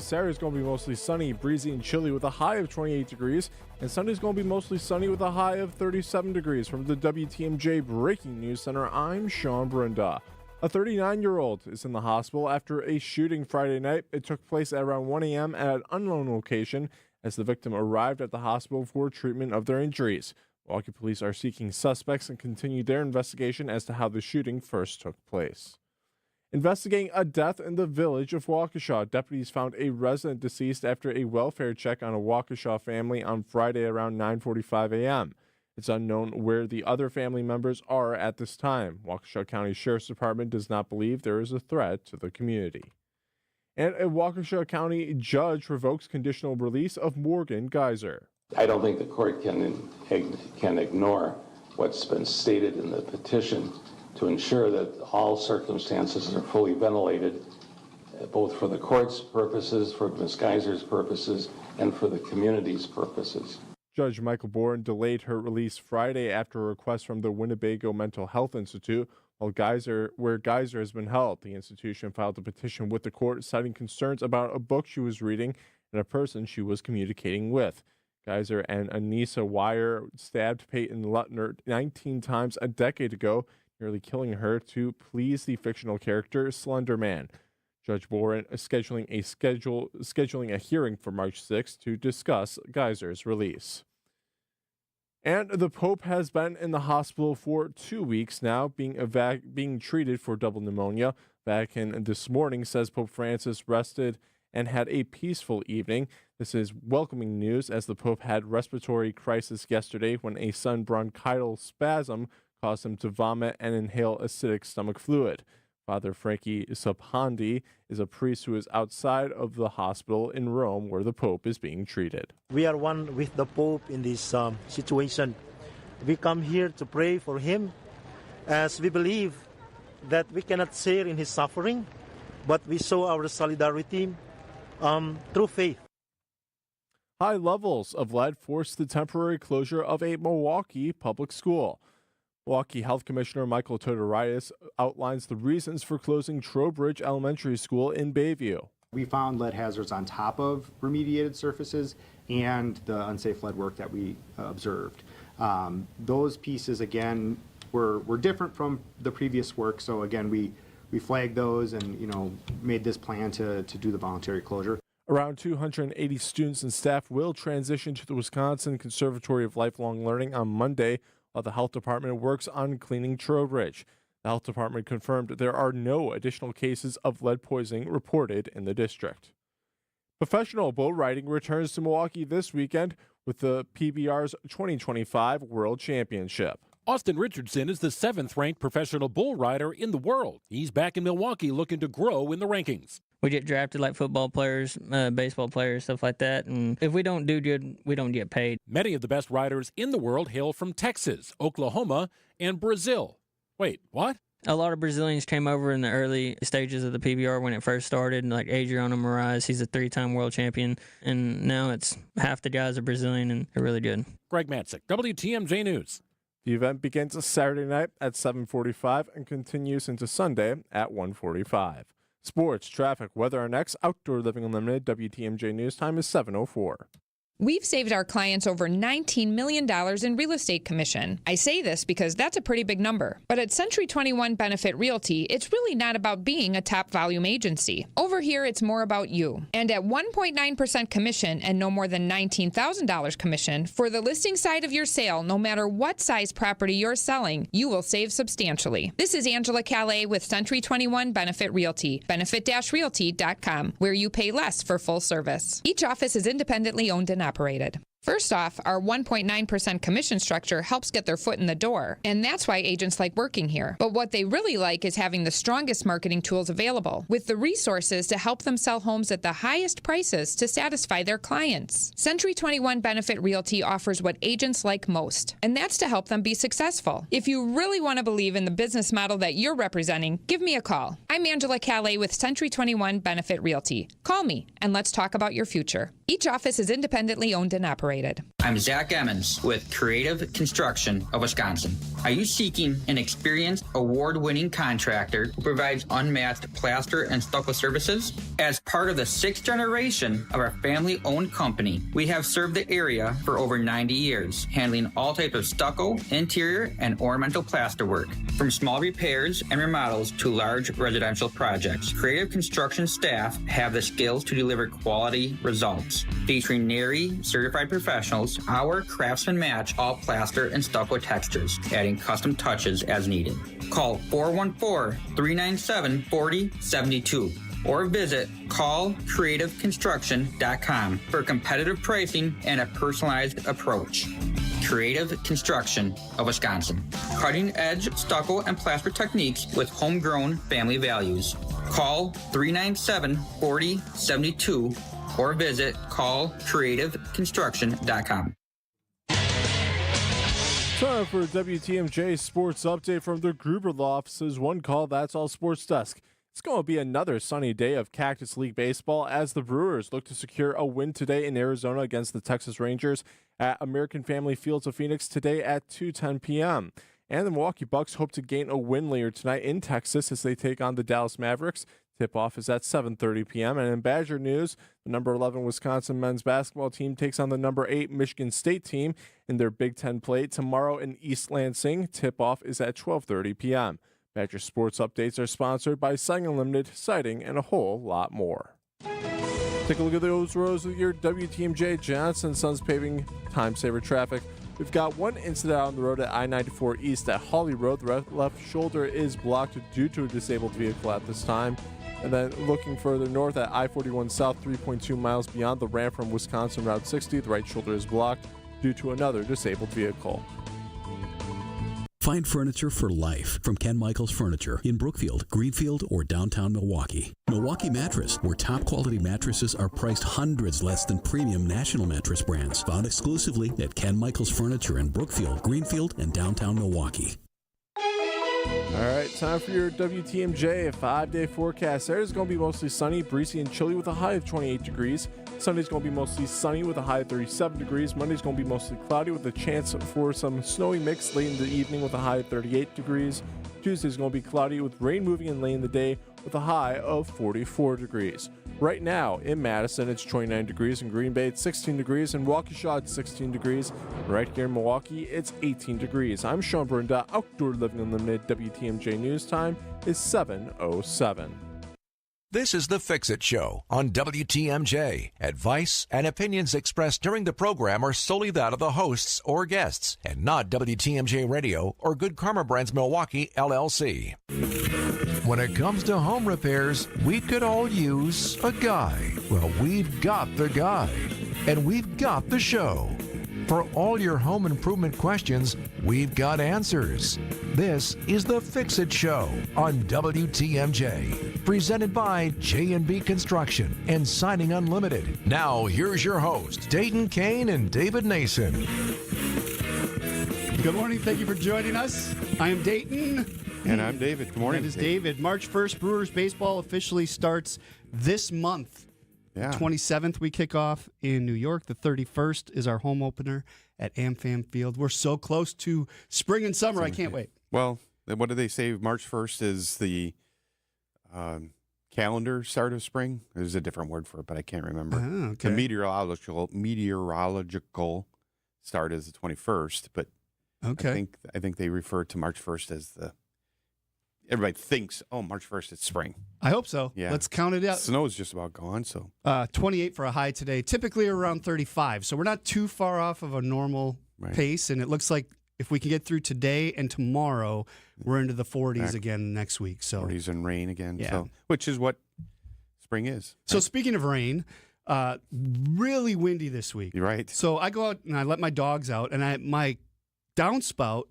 Saturday's going to be mostly sunny, breezy, and chilly with a high of 28 degrees. And Sunday's going to be mostly sunny with a high of 37 degrees. From the WTMJ Breaking News Center, I'm Sean Brenda. A 39-year-old is in the hospital after a shooting Friday night. It took place at around 1 a.m. at an unknown location as the victim arrived at the hospital for treatment of their injuries. Milwaukee police are seeking suspects and continue their investigation as to how the shooting first took place. Investigating a death in the village of Waukesha, deputies found a resident deceased after a welfare check on a Waukesha family on Friday around 9:45 a.m. It's unknown where the other family members are at this time. Waukesha County Sheriff's Department does not believe there is a threat to the community. And a Waukesha County judge revokes conditional release of Morgan Geyser. I don't think the court can ignore what's been stated in the petition to ensure that all circumstances are fully ventilated, both for the court's purposes, for Ms. Geyser's purposes, and for the community's purposes. Judge Michael Boren delayed her release Friday after a request from the Winnebago Mental Health Institute where Geyser has been held. The institution filed a petition with the court citing concerns about a book she was reading and a person she was communicating with. Geyser and Anissa Wire stabbed Peyton Lutner 19 times a decade ago, nearly killing her to please the fictional character Slender Man. Judge Boren is scheduling a hearing for March 6th to discuss Geyser's release. And the Pope has been in the hospital for 2 weeks now, being treated for double pneumonia. Vatican this morning says Pope Francis rested and had a peaceful evening. This is welcoming news as the Pope had respiratory crisis yesterday when a sudden bronchial spasm caused him to vomit and inhale acidic stomach fluid. Father Frankie Sapandi is a priest who is outside of the hospital in Rome where the Pope is being treated. We are one with the Pope in this situation. We come here to pray for him as we believe that we cannot share in his suffering, but we show our solidarity through faith. High levels of lead forced the temporary closure of a Milwaukee public school. Milwaukee Health Commissioner Michael Todoritis outlines the reasons for closing Trowbridge Elementary School in Bayview. We found lead hazards on top of remediated surfaces and the unsafe lead work that we observed. Those pieces, again, were different from the previous work. So again, we flagged those and made this plan to do the voluntary closure. Around 280 students and staff will transition to the Wisconsin Conservatory of Lifelong Learning on Monday, while the health department works on cleaning Trowbridge. The health department confirmed there are no additional cases of lead poisoning reported in the district. Professional bull riding returns to Milwaukee this weekend with the PBR's 2025 World Championship. Austin Richardson is the 7th-ranked professional bull rider in the world. He's back in Milwaukee looking to grow in the rankings. We get drafted like football players, baseball players, stuff like that. And if we don't do good, we don't get paid. Many of the best riders in the world hail from Texas, Oklahoma, and Brazil. Wait, what? A lot of Brazilians came over in the early stages of the PBR when it first started, like Adriano Moraes. He's a 3-time world champion. And now it's half the guys are Brazilian, and they're really good. Greg Matzik, WTMJ News. The event begins Saturday night at 7:45 and continues into Sunday at 1:45. Sports, traffic, weather are next. Outdoor Living Unlimited, WTMJ News time is 7:04. We've saved our clients over $19 million in real estate commission. I say this because that's a pretty big number. But at Century 21 Benefit Realty, it's really not about being a top volume agency. Over here, it's more about you. And at 1.9% commission and no more than $19,000 commission, for the listing side of your sale, no matter what size property you're selling, you will save substantially. This is Angela Calais with Century 21 Benefit Realty, benefit-realty.com, where you pay less for full service. Each office is independently owned and operated. First off, our 1.9% commission structure helps get their foot in the door, and that's why agents like working here. But what they really like is having the strongest marketing tools available, with the resources to help them sell homes at the highest prices to satisfy their clients. Century 21 Benefit Realty offers what agents like most, and that's to help them be successful. If you really want to believe in the business model that you're representing, give me a call. I'm Angela Calais with Century 21 Benefit Realty. Call me, and let's talk about your future. Each office is independently owned and operated. I'm Zach Emmons with Creative Construction of Wisconsin. Are you seeking an experienced, award-winning contractor who provides unmatched plaster and stucco services? As part of the 6th generation of our family-owned company, we have served the area for over 90 years, handling all types of stucco, interior, and ornamental plaster work, from small repairs and remodels to large residential projects. Creative Construction staff have the skills to deliver quality results. Featuring NARI certified professionals, our craftsmen match all plaster and stucco textures, adding custom touches as needed. Call 414-397-4072 or visit callcreativeconstruction.com for competitive pricing and a personalized approach. Creative Construction of Wisconsin. Cutting-edge stucco and plaster techniques with homegrown family values. Call 397-4072 or visit callcreativeconstruction.com. Time for WTMJ Sports Update from the Gruber Law Office's One Call, That's All Sports Desk. It's going to be another sunny day of Cactus League baseball as the Brewers look to secure a win today in Arizona against the Texas Rangers at American Family Fields of Phoenix today at 2:10 p.m. And the Milwaukee Bucks hope to gain a win later tonight in Texas as they take on the Dallas Mavericks. Tip-off is at 7:30 p.m. And in Badger news, the number 11 Wisconsin men's basketball team takes on the number 8 Michigan State team in their Big Ten play tomorrow in East Lansing. Tip-off is at 12:30 p.m. Badger Sports Updates are sponsored by Siding Unlimited, Siding, and a whole lot more. Take a look at those rows with your WTMJ Johnson Sons Paving Time Saver traffic. We've got one incident on the road at I-94 East at Holly Road. The left shoulder is blocked due to a disabled vehicle at this time. And then looking further north at I-41 South, 3.2 miles beyond the ramp from Wisconsin Route 60, the right shoulder is blocked due to another disabled vehicle. Find furniture for life from Ken Michaels Furniture in Brookfield, Greenfield, or downtown Milwaukee. Milwaukee Mattress, where top quality mattresses are priced hundreds less than premium national mattress brands. Found exclusively at Ken Michaels Furniture in Brookfield, Greenfield, and downtown Milwaukee. All right, time for your WTMJ, a 5-day forecast. Saturday's going to be mostly sunny, breezy, and chilly with a high of 28 degrees. Sunday's going to be mostly sunny with a high of 37 degrees. Monday's going to be mostly cloudy with a chance for some snowy mix late in the evening with a high of 38 degrees. Tuesday's going to be cloudy with rain moving in late in the day with a high of 44 degrees. Right now in Madison, it's 29 degrees. In Green Bay, it's 16 degrees. In Waukesha, it's 16 degrees. And right here in Milwaukee, it's 18 degrees. I'm Sean Brenda, Outdoor Living Unlimited. WTMJ News Time is 7:07. This is The Fix-It Show on WTMJ. Advice and opinions expressed during the program are solely that of the hosts or guests and not WTMJ Radio or Good Karma Brands Milwaukee, LLC. When it comes to home repairs, we could all use a guy. Well, we've got the guy. And we've got the show. For all your home improvement questions, we've got answers. This is The Fix-It Show on WTMJ, presented by J&B Construction and Siding Unlimited. Now, here's your host, Dayton Kane and David Nason. Good morning. Thank you for joining us. I am Dayton. And I'm David. Good morning. That is David. March 1st, Brewers baseball officially starts this month. Yeah. 27th, we kick off in New York. The 31st is our home opener at AmFam Field. We're so close to spring and summer. I can't wait. Well, what do they say? March 1st is the calendar start of spring. There's a different word for it, but I can't remember. Oh, okay. The meteorological start is the 21st, but okay. I think they refer to March 1st as the. Everybody thinks, March 1st, it's spring. I hope so. Yeah. Let's count it out. Snow is just about gone, so. 28 for a high today, typically around 35. So we're not too far off of a normal pace, and it looks like if we can get through today and tomorrow, we're into the 40s again next week. So 40s and rain again, yeah. So, which is what spring is. So speaking of rain, really windy this week. You're right. So I go out and I let my dogs out, and my downspout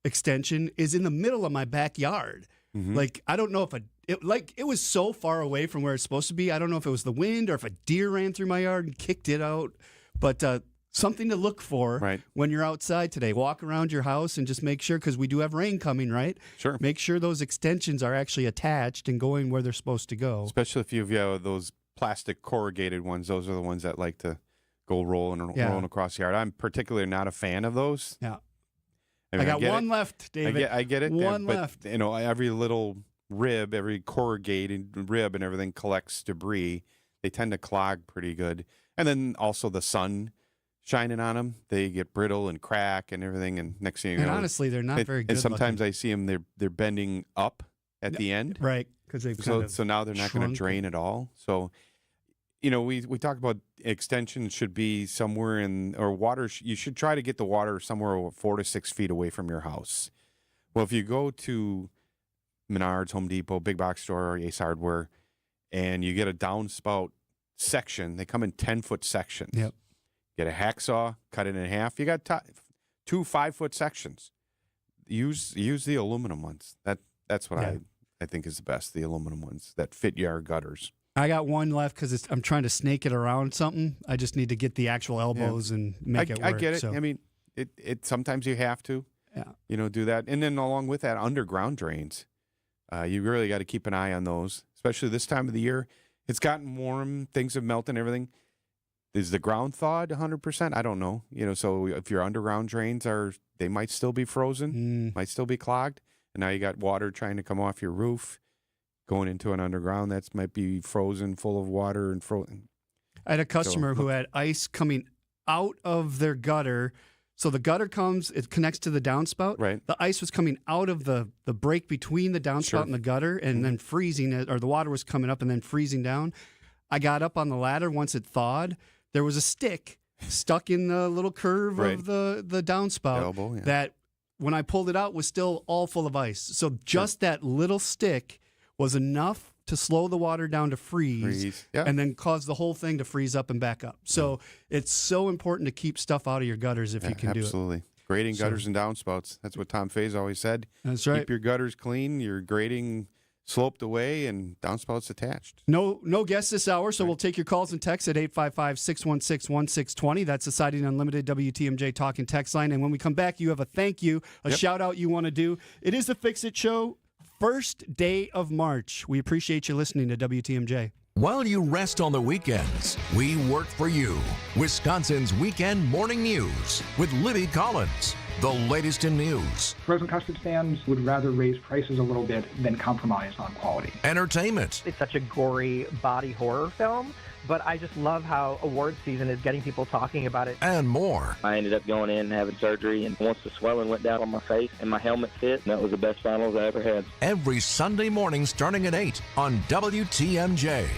extension is in the middle of my backyard. Mm-hmm. Like, I don't know if it was so far away from where it's supposed to be. I don't know if it was the wind or if a deer ran through my yard and kicked it out. But something to look for when you're outside today. Walk around your house and just make sure, because we do have rain coming, right? Sure. Make sure those extensions are actually attached and going where they're supposed to go. Especially if you have those plastic corrugated ones. Those are the ones that like to go rolling across the yard. I'm particularly not a fan of those. Yeah. I mean, I got one left, David. I get it. One but, left. You know, every little rib, every corrugated rib and everything collects debris. They tend to clog pretty good. And then also the sun shining on them, they get brittle and crack and everything. And next thing you know, honestly, they're not very good. And sometimes I see them, they're bending up at the end. Right, because they've so now they're not going to drain at all. So, you know, we talk about extension should be somewhere water. You should try to get the water somewhere 4 to 6 feet away from your house. Well, if you go to Menards, Home Depot, big box store, or Ace Hardware, and you get a downspout section, they come in 10-foot sections. Yep. Get a hacksaw, cut it in half. You got 2 5-foot sections. Use the aluminum ones. That's what I think is the best. The aluminum ones that fit your gutters. I got one left because I'm trying to snake it around something. I just need to get the actual elbows and make it work. I get it. So. I mean, it sometimes you have to, do that. And then along with that, underground drains. You really got to keep an eye on those, especially this time of the year. It's gotten warm. Things have melted and everything. Is the ground thawed 100%? I don't know. You know, so if your underground drains they might still be frozen, might still be clogged. And now you got water trying to come off your roof, going into an underground that might be frozen, full of water and frozen. I had a customer who had ice coming out of their gutter. So the gutter it connects to the downspout. Right. The ice was coming out of the break between the downspout and the gutter, and then freezing it, or the water was coming up and then freezing down. I got up on the ladder once it thawed. There was a stick stuck in the little curve of the downspout elbow, that when I pulled it out was still all full of ice. So just that little stick was enough to slow the water down to freeze. And then cause the whole thing to freeze up and back up. So it's so important to keep stuff out of your gutters if you can do it. Absolutely. Grading gutters and downspouts. That's what Tom Faze always said. That's right. Keep your gutters clean, your grading sloped away, and downspouts attached. No guests this hour, so we'll take your calls and texts at 855-616-1620. That's the Siding Unlimited WTMJ talking text line. And when we come back, you have a thank you, a shout out you want to do. It is the Fix It Show, first day of March. We appreciate you listening to WTMJ. While you rest on the weekends, we work for you. Wisconsin's Weekend Morning News with Libby Collins. The latest in news. Frozen custard stands would rather raise prices a little bit than compromise on quality. Entertainment. It's such a gory body horror film, but I just love how award season is getting people talking about it. And more. I ended up going in and having surgery, and once the swelling went down on my face and my helmet fit, that was the best finals I ever had. Every Sunday morning starting at 8 on WTMJ.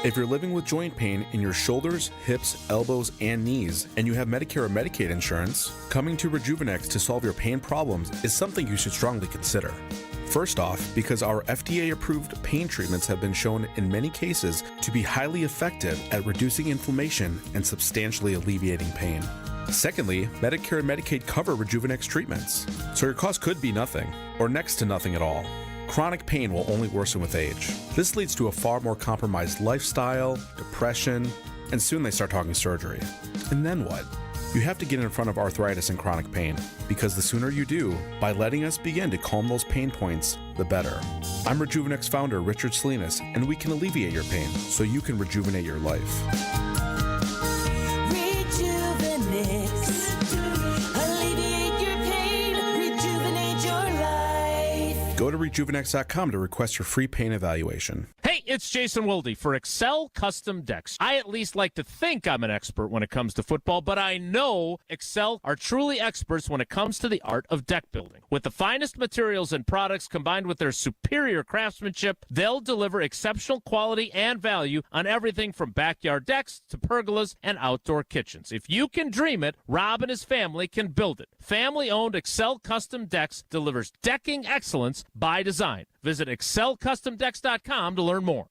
If you're living with joint pain in your shoulders, hips, elbows, and knees, and you have Medicare or Medicaid insurance, coming to Rejuvenex to solve your pain problems is something you should strongly consider. First off, because our FDA-approved pain treatments have been shown in many cases to be highly effective at reducing inflammation and substantially alleviating pain. Secondly, Medicare and Medicaid cover Rejuvenex treatments, so your cost could be nothing, or next to nothing at all. Chronic pain will only worsen with age. This leads to a far more compromised lifestyle, depression, and soon they start talking surgery. And then what? You have to get in front of arthritis and chronic pain, because the sooner you do, by letting us begin to calm those pain points, the better. I'm Rejuvenex founder Richard Salinas, and we can alleviate your pain so you can rejuvenate your life. Go to rejuvenex.com to request your free pain evaluation. Hey, it's Jason Wilde for Excel Custom Decks. I at least like to think I'm an expert when it comes to football, but I know Excel are truly experts when it comes to the art of deck building. With the finest materials and products combined with their superior craftsmanship, they'll deliver exceptional quality and value on everything from backyard decks to pergolas and outdoor kitchens. If you can dream it, Rob and his family can build it. Family-owned Excel Custom Decks delivers decking excellence by design. Visit excelcustomdecks.com to learn more.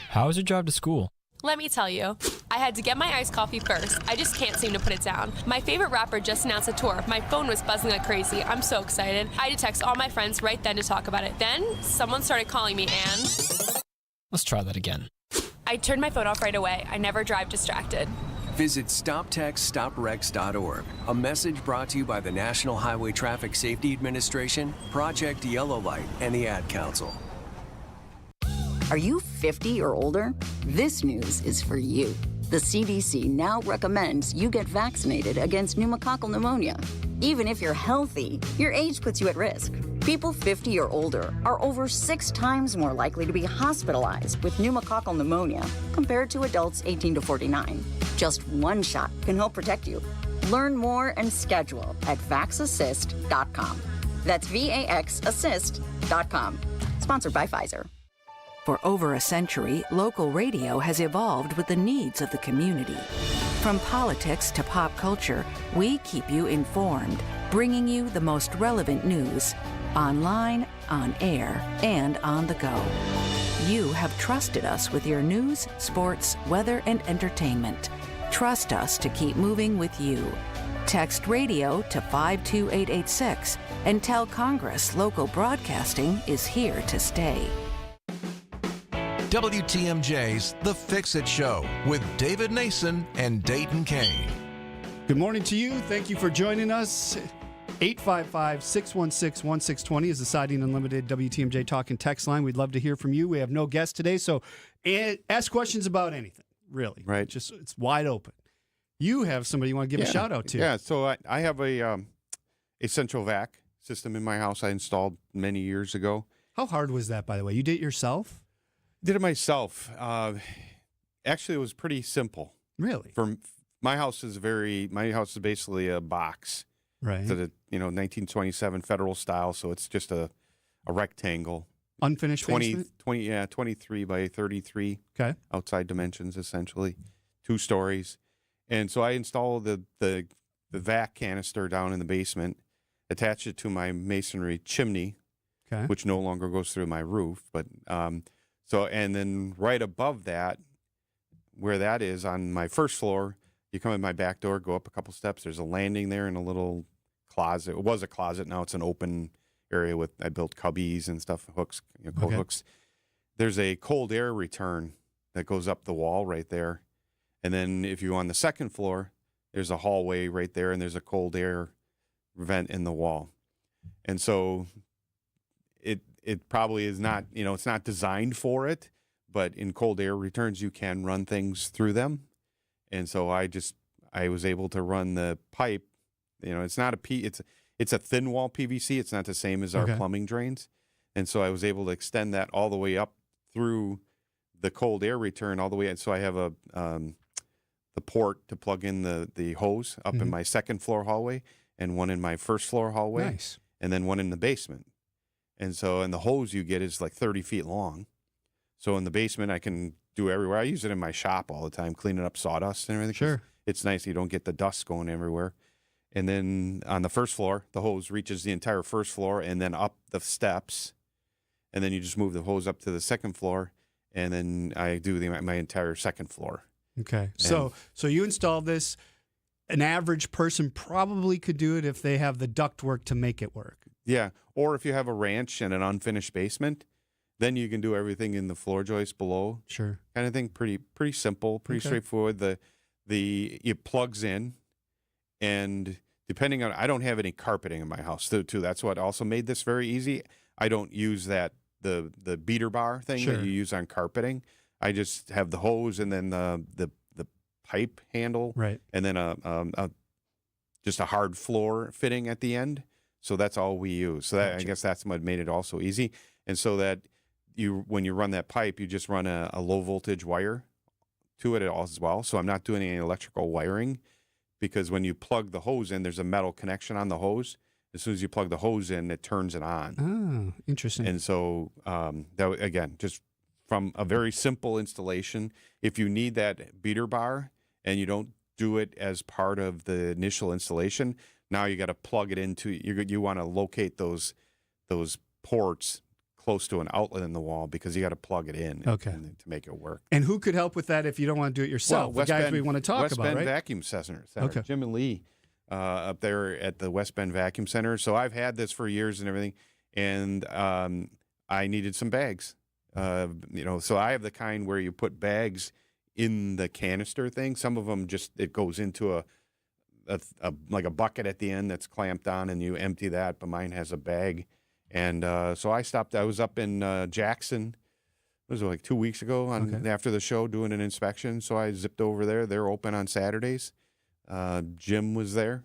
How was your drive to school? Let me tell you, I had to get my iced coffee first. I just can't seem to put it down. My favorite rapper just announced a tour. My phone was buzzing like crazy. I'm so excited. I had to text all my friends right then to talk about it. Then someone started calling me and... Let's try that again. I turned my phone off right away. I never drive distracted. Visit StopTextStopWrecks.org. A message brought to you by the National Highway Traffic Safety Administration, Project Yellow Light, and the Ad Council. Are you 50 or older? This news is for you. The CDC now recommends you get vaccinated against pneumococcal pneumonia. Even if you're healthy, your age puts you at risk. People 50 or older are over 6 times more likely to be hospitalized with pneumococcal pneumonia compared to adults 18 to 49. Just one shot can help protect you. Learn more and schedule at vaxassist.com. That's VAXassist.com. Sponsored by Pfizer. For over a century, local radio has evolved with the needs of the community. From politics to pop culture, we keep you informed, bringing you the most relevant news, online, on air, and on the go. You have trusted us with your news, sports, weather, and entertainment. Trust us to keep moving with you. Text radio to 52886 and tell Congress local broadcasting is here to stay. WTMJ's The Fix-It Show with David Nason and Dayton Kane. Good morning to you. Thank you for joining us. 855-616-1620 is the Siding Unlimited WTMJ Talk and Text line. We'd love to hear from you. We have no guests today, so ask questions about anything, really. Right. Just it's wide open. You have somebody you want to give a shout out to. Yeah, so I have a central vac system in my house I installed many years ago. How hard was that, by the way? You did it yourself? Did it myself. Actually, it was pretty simple. Really? My house is basically a box. Right. To the 1927 federal style, so it's just a rectangle. Unfinished basement? 23 by 33. Okay. Outside dimensions, essentially. 2 stories. And so I installed the vac canister down in the basement, attached it to my masonry chimney, okay, which no longer goes through my roof. But and then right above that, where that is on my first floor, you come in my back door, go up a couple steps. There's a landing there and a little closet. It was a closet. Now it's an open area I built cubbies and stuff, hooks, cold hooks. There's a cold air return that goes up the wall right there. And then if you're on the second floor, there's a hallway right there, and there's a cold air vent in the wall. And so it probably is not, it's not designed for it, but in cold air returns, you can run things through them. And so I was able to run the pipe. It's not it's a thin wall PVC. It's not the same as our plumbing drains. And so I was able to extend that all the way up through the cold air return all the way. And so I have the port to plug in the hose up in my second floor hallway, and one in my first floor hallway. Nice. And then one in the basement. And the hose you get is like 30 feet long. So in the basement, I can do everywhere. I use it in my shop all the time, cleaning up sawdust and everything. Sure. It's nice. You don't get the dust going everywhere. And then on the first floor, the hose reaches the entire first floor and then up the steps. And then you just move the hose up to the second floor. And then I do my entire second floor. Okay. So you installed this. An average person probably could do it if they have the ductwork to make it work. Yeah. Or if you have a ranch and an unfinished basement, then you can do everything in the floor joist below. Sure. Kind of thing. Pretty simple, pretty straightforward. It plugs in, and depending on, I don't have any carpeting in my house too. That's what also made this very easy. I don't use the beater bar thing that you use on carpeting. I just have the hose and then the pipe handle, right, and then just a hard floor fitting at the end. So that's all we use. So I guess that's what made it also easy. And so that when you run that pipe, you just run a low voltage wire to it as well. So I'm not doing any electrical wiring, because when you plug the hose in, there's a metal connection on the hose. As soon as you plug the hose in, it turns it on. Oh, interesting. And so that, again, just from a very simple installation. If you need that beater bar and you don't do it as part of the initial installation, now you got to plug it into, you want to locate those ports close to an outlet in the wall, because you got to plug it in to make it work. And who could help with that if you don't want to do it yourself? Well, the guys we want to talk West about, Bend right? Vacuum Center. Okay. Jim and Lee up there at the West Bend Vacuum Center. So I've had this for years and everything, and I needed some bags. So I have the kind where you put bags in the canister thing. Some of them it goes into a like a bucket at the end that's clamped on, and you empty that. But mine has a bag, and so I stopped. I was up in Jackson was it, like 2 weeks ago after the show doing an inspection. So I zipped over there. They're open on Saturdays. Jim was there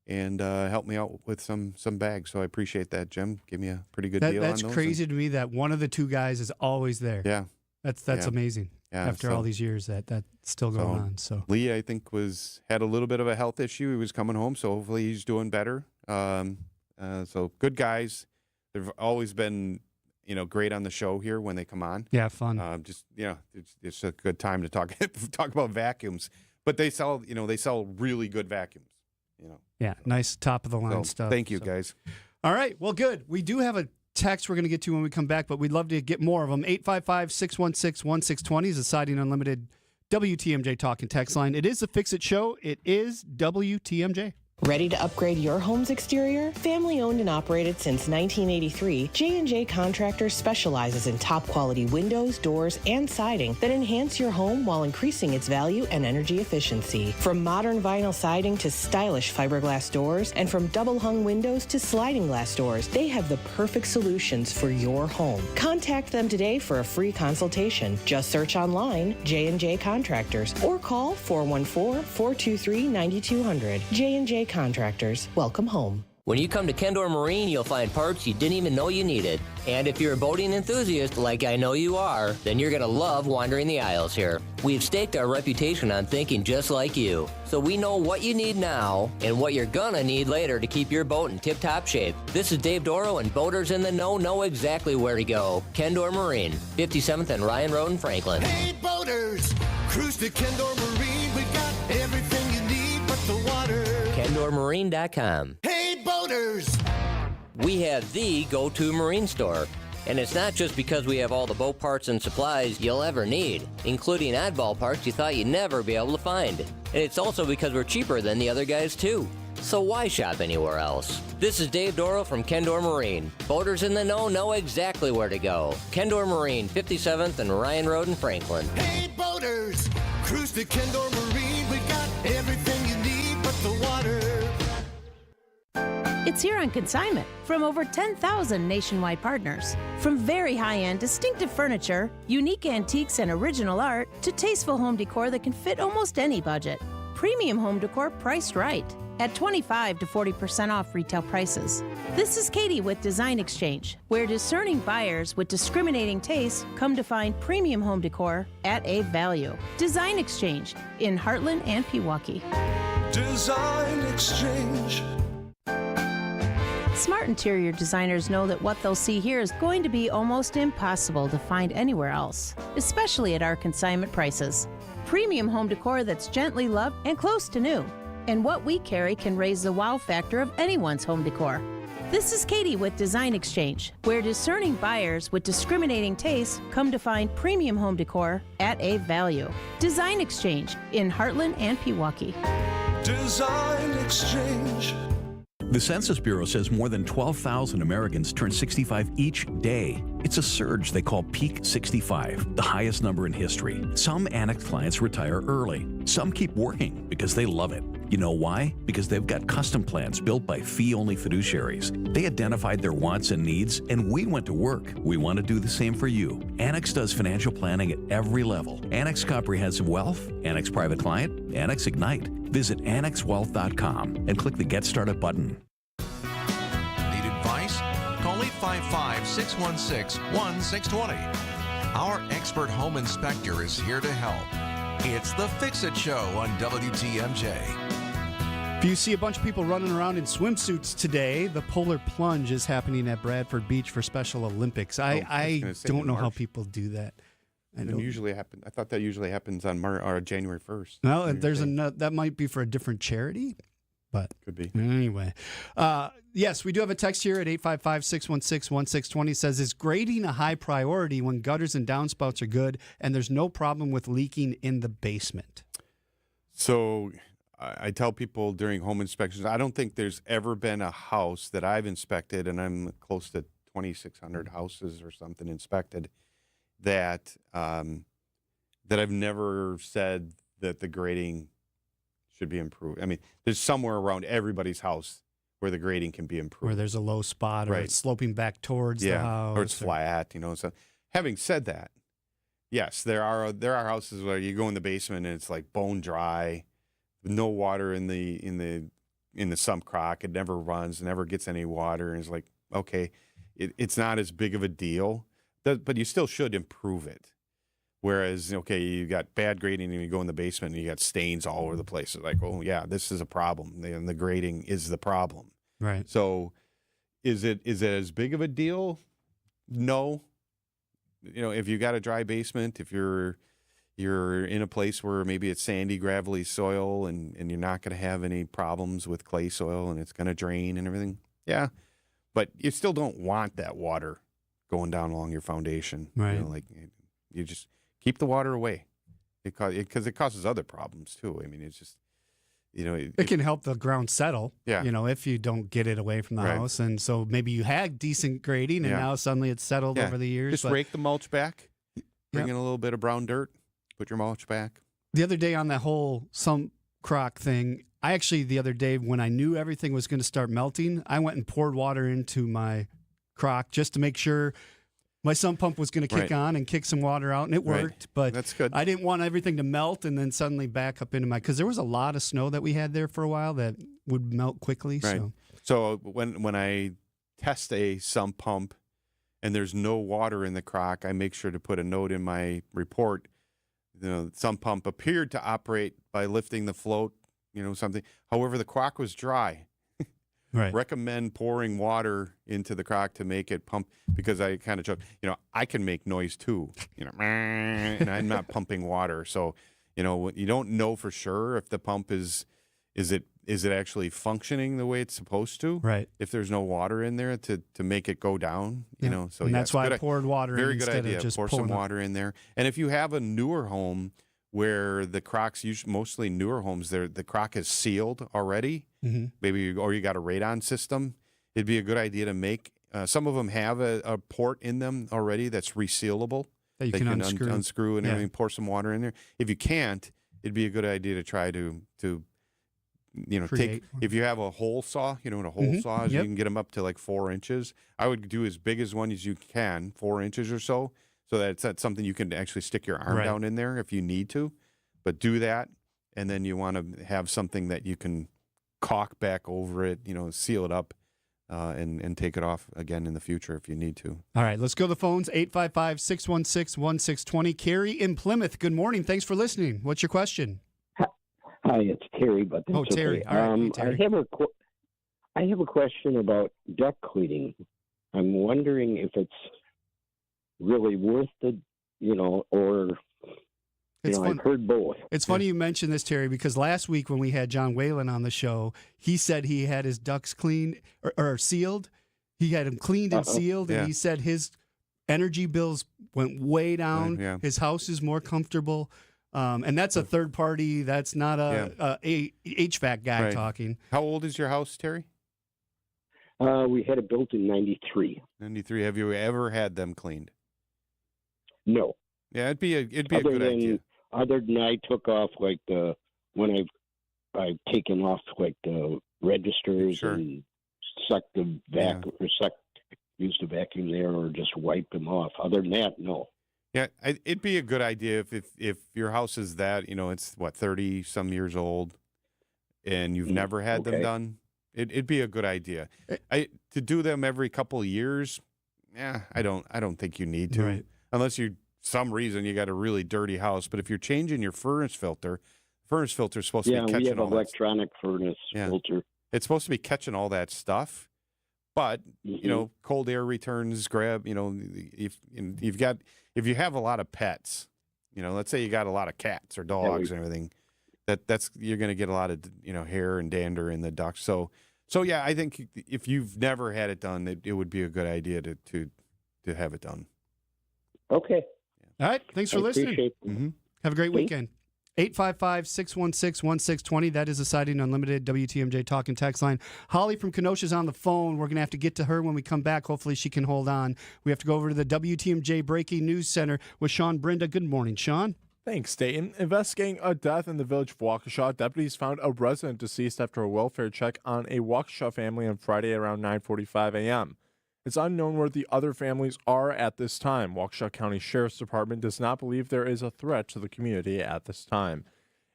and helped me out with some bags. So I appreciate that, Jim. Give me a pretty good deal on those. That's crazy to me that one of the two guys is always there. Yeah. That's amazing. Yeah, after all these years that's still going on. So Lee, I think, had a little bit of a health issue. He was coming home, so hopefully he's doing better. So good guys. They've always been, great on the show here when they come on. Yeah, fun. It's a good time to talk about vacuums. But they sell really good vacuums. Yeah, nice top of the line stuff. Thank you, guys. All right, well, good. We do have a text we're going to get to when we come back, but we'd love to get more of them. 855-616-1620 is the Siding Unlimited WTMJ talking text line. It is the Fix It Show. It is WTMJ. Ready to upgrade your home's exterior? Family owned and operated since 1983, J&J Contractors specializes in top quality windows, doors, and siding that enhance your home while increasing its value and energy efficiency. From modern vinyl siding to stylish fiberglass doors, and from double hung windows to sliding glass doors, they have the perfect solutions for your home. Contact them today for a free consultation. Just search online J&J Contractors or call 414-423-9200. J&J Contractors, welcome home. When you come to Kendor Marine, you'll find parts you didn't even know you needed. And if you're a boating enthusiast, like I know you are, then you're going to love wandering the aisles here. We've staked our reputation on thinking just like you. So we know what you need now and what you're going to need later to keep your boat in tip-top shape. This is Dave Doro, and boaters in the know exactly where to go. Kendor Marine, 57th and Ryan Road in Franklin. Hey, boaters, cruise to Kendor Marine. We got everything you need but the water. KendorMarine.com. Hey, boaters! We have the go-to marine store. And it's not just because we have all the boat parts and supplies you'll ever need, including oddball parts you thought you'd never be able to find. And it's also because we're cheaper than the other guys, too. So why shop anywhere else? This is Dave Doro from Kendor Marine. Boaters in the know exactly where to go. Kendor Marine, 57th and Ryan Road in Franklin. Hey, boaters! Cruise to Kendor Marine. We got everything you need but the water. It's here on consignment from over 10,000 nationwide partners. From very high-end, distinctive furniture, unique antiques and original art, to tasteful home decor that can fit almost any budget. Premium home decor priced right at 25 to 40% off retail prices. This is Katie with Design Exchange, where discerning buyers with discriminating tastes come to find premium home decor at a value. Design Exchange in Heartland and Pewaukee. Design Exchange. Smart interior designers know that what they'll see here is going to be almost impossible to find anywhere else, especially at our consignment prices. Premium home decor that's gently loved and close to new. And what we carry can raise the wow factor of anyone's home decor. This is Katie with Design Exchange, where discerning buyers with discriminating tastes come to find premium home decor at a value. Design Exchange in Heartland and Pewaukee. Design Exchange. The Census Bureau says more than 12,000 Americans turn 65 each day. It's a surge they call Peak 65, the highest number in history. Some Annex clients retire early. Some keep working because they love it. You know why? Because they've got custom plans built by fee-only fiduciaries. They identified their wants and needs, and we went to work. We want to do the same for you. Annex does financial planning at every level. Annex Comprehensive Wealth, Annex Private Client, Annex Ignite. Visit AnnexWealth.com and click the Get Started button. Need advice? Call 855-616-1620. Our expert home inspector is here to help. It's the Fix It Show on WTMJ. If you see a bunch of people running around in swimsuits today, the Polar Plunge is happening at Bradford Beach for Special Olympics. I don't know how people do that. I thought that usually happens on January 1st. No, that might be for a different charity, but could be. Anyway, yes, we do have a text here at 855-616-1620. Says, is grading a high priority when gutters and downspouts are good and there's no problem with leaking in the basement? So I tell people during home inspections, I don't think there's ever been a house that I've inspected, and I'm close to 2,600 houses or something inspected, that I've never said that the grading should be improved. I mean, there's somewhere around everybody's house where the grading can be improved. Where there's a low spot or it's sloping back towards the house. Or it's flat, So having said that, Yes, there are houses where you go in the basement and it's like bone dry, no water in the sump crock. It never runs, never gets any water, and it's like, okay, it's not as big of a deal, but you still should improve it. Whereas, okay, you got bad grading and you go in the basement and you got stains all over the place. It's like, oh yeah, this is a problem, and the grading is the problem. Right. So, is it as big of a deal? No. If you got a dry basement, if you're in a place where maybe it's sandy, gravelly soil and you're not going to have any problems with clay soil and it's going to drain and everything, yeah. But you still don't want that water going down along your foundation. Right. You just keep the water away because it causes other problems too. I mean, it's just, it can help the ground settle, yeah. If you don't get it away from the house. And so maybe you had decent grading and now suddenly it's settled over the years. Just rake the mulch back, bring in a little bit of brown dirt, put your mulch back. The other day on that whole sump crock thing, the other day when I knew everything was going to start melting, I went and poured water into my crock just to make sure my sump pump was going to kick on and kick some water out, and it worked. But that's good. I didn't want everything to melt and then suddenly back up into because there was a lot of snow that we had there for a while that would melt quickly. Right. So when I test a sump pump and there's no water in the crock, I make sure to put a note in my report. The sump pump appeared to operate by lifting the float, something. However, the crock was dry. Right. Recommend pouring water into the crock to make it pump because I kind of joke, I can make noise too, and I'm not pumping water. So, you don't know for sure if the pump is it actually functioning the way it's supposed to? Right. If there's no water in there to make it go down, So and that's why I poured water in very good instead idea. of just pour some water in there. And if you have a newer home where the crock's mostly newer homes, the crock is sealed already. Mm-hmm. Maybe or you got a radon system, it'd be a good idea to make. Some of them have a port in them already that's resealable. That you can unscrew and everything. Pour some water in there. If you can't, it'd be a good idea to try to take. If you have a hole saw, what a hole saw is, you can get them up to like 4 inches. I would do as big as one as you can, 4 inches or so. So that's something you can actually stick your arm down in there if you need to. But do that, and then you want to have something that you can caulk back over it, seal it up, and take it off again in the future if you need to. All right, let's go to the phones, 855-616-1620. Carrie in Plymouth, good morning. Thanks for listening. What's your question? Hi, it's Terry. But that's Terry. Okay. All right, Terry. I have a question about duct cleaning. I'm wondering if it's really worth it, or I've heard both. It's funny you mentioned this, Terry, because last week when we had John Whalen on the show, he said he had his ducts cleaned or sealed. He had them cleaned and sealed, and he said his energy bills went way down. Yeah. His house is more comfortable. And that's a third party. That's not a HVAC guy talking. How old is your house, Terry? We had it built in 93. 93. Have you ever had them cleaned? No. Yeah, it'd be a good idea. Other than I took off when I've taken off the registers and sucked the used the vacuum there or just wipe them off. Other than that, no. Yeah, it'd be a good idea if your house is that, it's 30 some years old and you've never had them done. It'd be a good idea. To do them every couple of years. I don't think you need to, unless some reason you got a really dirty house. But if you're changing your furnace filter's supposed to be catching we have all an electronic furnace filter. It's supposed to be catching all that stuff. But cold air returns. If you have a lot of pets, let's say you got a lot of cats or dogs and everything, that's you're going to get a lot of hair and dander in the ducts. So yeah, I think if you've never had it done, it would be a good idea to have it done. Okay. All right. Thanks for listening. Have a great weekend. 855-616-1620. That is the Siding Unlimited WTMJ talk and text line. Holly from Kenosha's on the phone. We're going to have to get to her when we come back. Hopefully she can hold on. We have to go over to the WTMJ Breaking News Center with Sean Brinda. Good morning, Sean. Thanks, Dayton. Investigating a death in the village of Waukesha, deputies found a resident deceased after a welfare check on a Waukesha family on Friday around 9:45 a.m. It's unknown where the other families are at this time. Waukesha County Sheriff's Department does not believe there is a threat to the community at this time.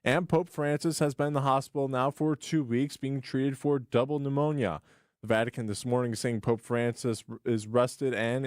And Pope Francis has been in the hospital now for 2 weeks, being treated for double pneumonia. The Vatican this morning saying Pope Francis is rested and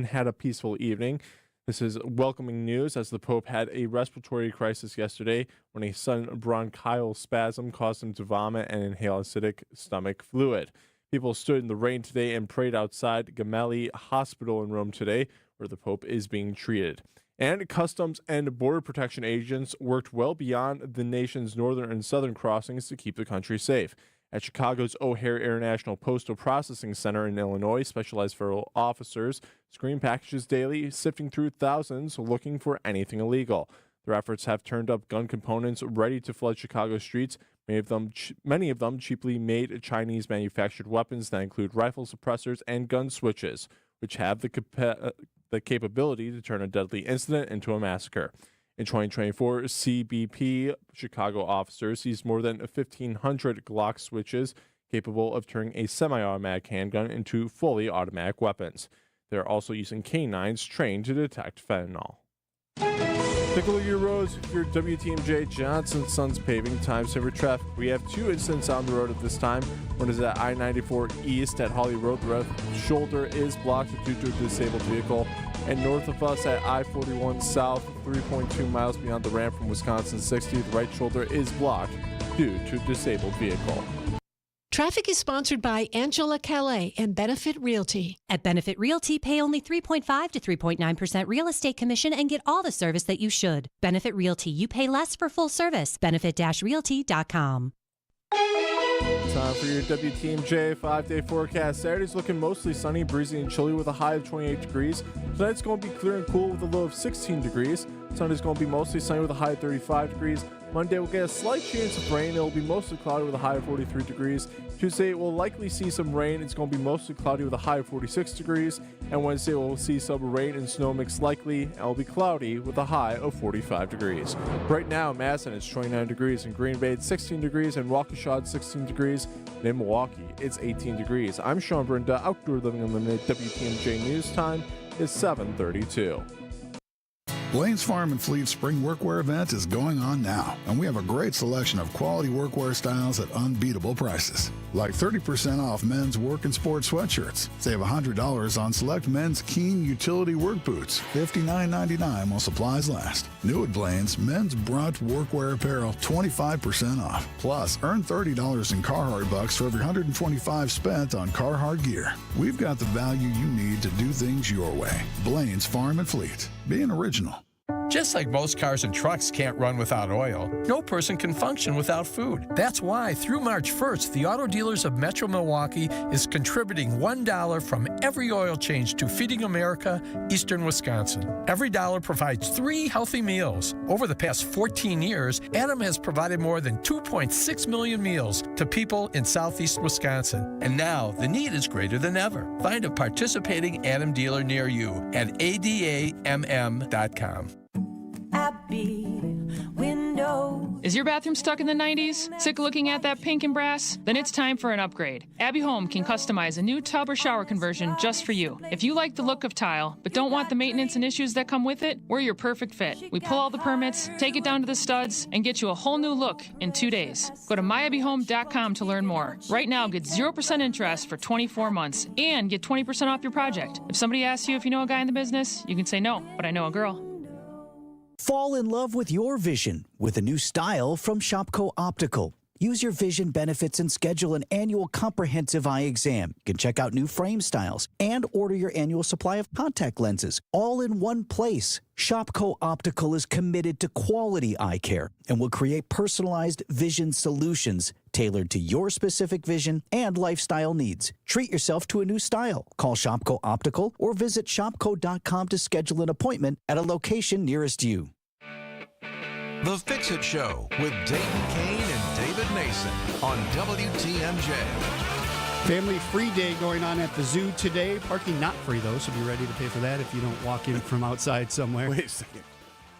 had a peaceful evening. This is welcoming news, as the Pope had a respiratory crisis yesterday when a sudden bronchial spasm caused him to vomit and inhale acidic stomach fluid. People stood in the rain today and prayed outside Gemelli Hospital in Rome today, where the Pope is being treated. And Customs and Border Protection agents worked well beyond the nation's northern and southern crossings to keep the country safe. At Chicago's O'Hare International Postal Processing Center in Illinois, specialized federal officers screen packages daily, sifting through thousands looking for anything illegal. Their efforts have turned up gun components ready to flood Chicago streets, many of them cheaply made Chinese-manufactured weapons that include rifle suppressors and gun switches, which have the capability to turn a deadly incident into a massacre. In 2024, CBP Chicago officers seized more than 1,500 Glock switches capable of turning a semi-automatic handgun into fully automatic weapons. They're also using canines trained to detect fentanyl. Take a look at your roads. Your WTMJ Johnson Sons Paving time saver traffic. We have 2 incidents on the road at this time. One is at I-94 East at Holly Road. The left shoulder is blocked due to a disabled vehicle. And north of us at I-41 South, 3.2 miles beyond the ramp from Wisconsin 60, the right shoulder is blocked due to a disabled vehicle. Traffic is sponsored by Angela Calais and Benefit Realty. At Benefit Realty, pay only 3.5 to 3.9% real estate commission and get all the service that you should. Benefit Realty, you pay less for full service. Benefit-realty.com. Time for your WTMJ 5-day forecast. Saturday's looking mostly sunny, breezy, and chilly with a high of 28 degrees. Tonight's going to be clear and cool with a low of 16 degrees. Sunday's going to be mostly sunny with a high of 35 degrees. Monday we'll get a slight chance of rain. It'll be mostly cloudy with a high of 43 degrees. Tuesday we'll likely see some rain. It's going to be mostly cloudy with a high of 46 degrees. And Wednesday we'll see some rain and snow mix likely, and it'll be cloudy with a high of 45 degrees. Right now, Madison it's 29 degrees, in Green Bay it's 16 degrees, and Waukesha it's 16 degrees, and in Milwaukee it's 18 degrees. I'm Sean Brinda, Outdoor Living Unlimited. WTMJ News Time is 7:32. Blaine's Farm and Fleet Spring Workwear event is going on now, and we have a great selection of quality workwear styles at unbeatable prices. Like 30% off men's work and sport sweatshirts. Save $100 on select men's Keen utility work boots, $59.99 while supplies last. New at Blaine's, men's brunt workwear apparel, 25% off. Plus, earn $30 in Carhartt bucks for every $125 spent on Carhartt gear. We've got the value you need to do things your way. Blaine's Farm and Fleet. Being original. Just like most cars and trucks can't run without oil, no person can function without food. That's why through March 1st, the Auto Dealers of Metro Milwaukee is contributing $1 from every oil change to Feeding America, Eastern Wisconsin. Every dollar provides 3 healthy meals. Over the past 14 years, Adam has provided more than 2.6 million meals to people in southeast Wisconsin. And now the need is greater than ever. Find a participating Adam dealer near you at adamm.com. Abbey Windows. Is your bathroom stuck in the 90s? Sick of looking at that pink and brass? Then it's time for an upgrade. Abbey Home can customize a new tub or shower conversion just for you. If you like the look of tile, but don't want the maintenance and issues that come with it, we're your perfect fit. We pull all the permits, take it down to the studs, and get you a whole new look in 2 days. Go to myabbeyhome.com to learn more. Right now, get 0% interest for 24 months and get 20% off your project. If somebody asks you if you know a guy in the business, you can say no, but I know a girl. Fall in love with your vision with a new style from Shopko Optical. Use your vision benefits and schedule an annual comprehensive eye exam. You can check out new frame styles and order your annual supply of contact lenses all in one place. Shopko Optical is committed to quality eye care and will create personalized vision solutions tailored to your specific vision and lifestyle needs. Treat yourself to a new style. Call Shopko Optical or visit shopko.com to schedule an appointment at a location nearest you. The Fix-It Show with Dayton Kane and David Mason on WTMJ. Family Free Day going on at the zoo today. Parking not free, though, so be ready to pay for that if you don't walk in from outside somewhere. Wait a second.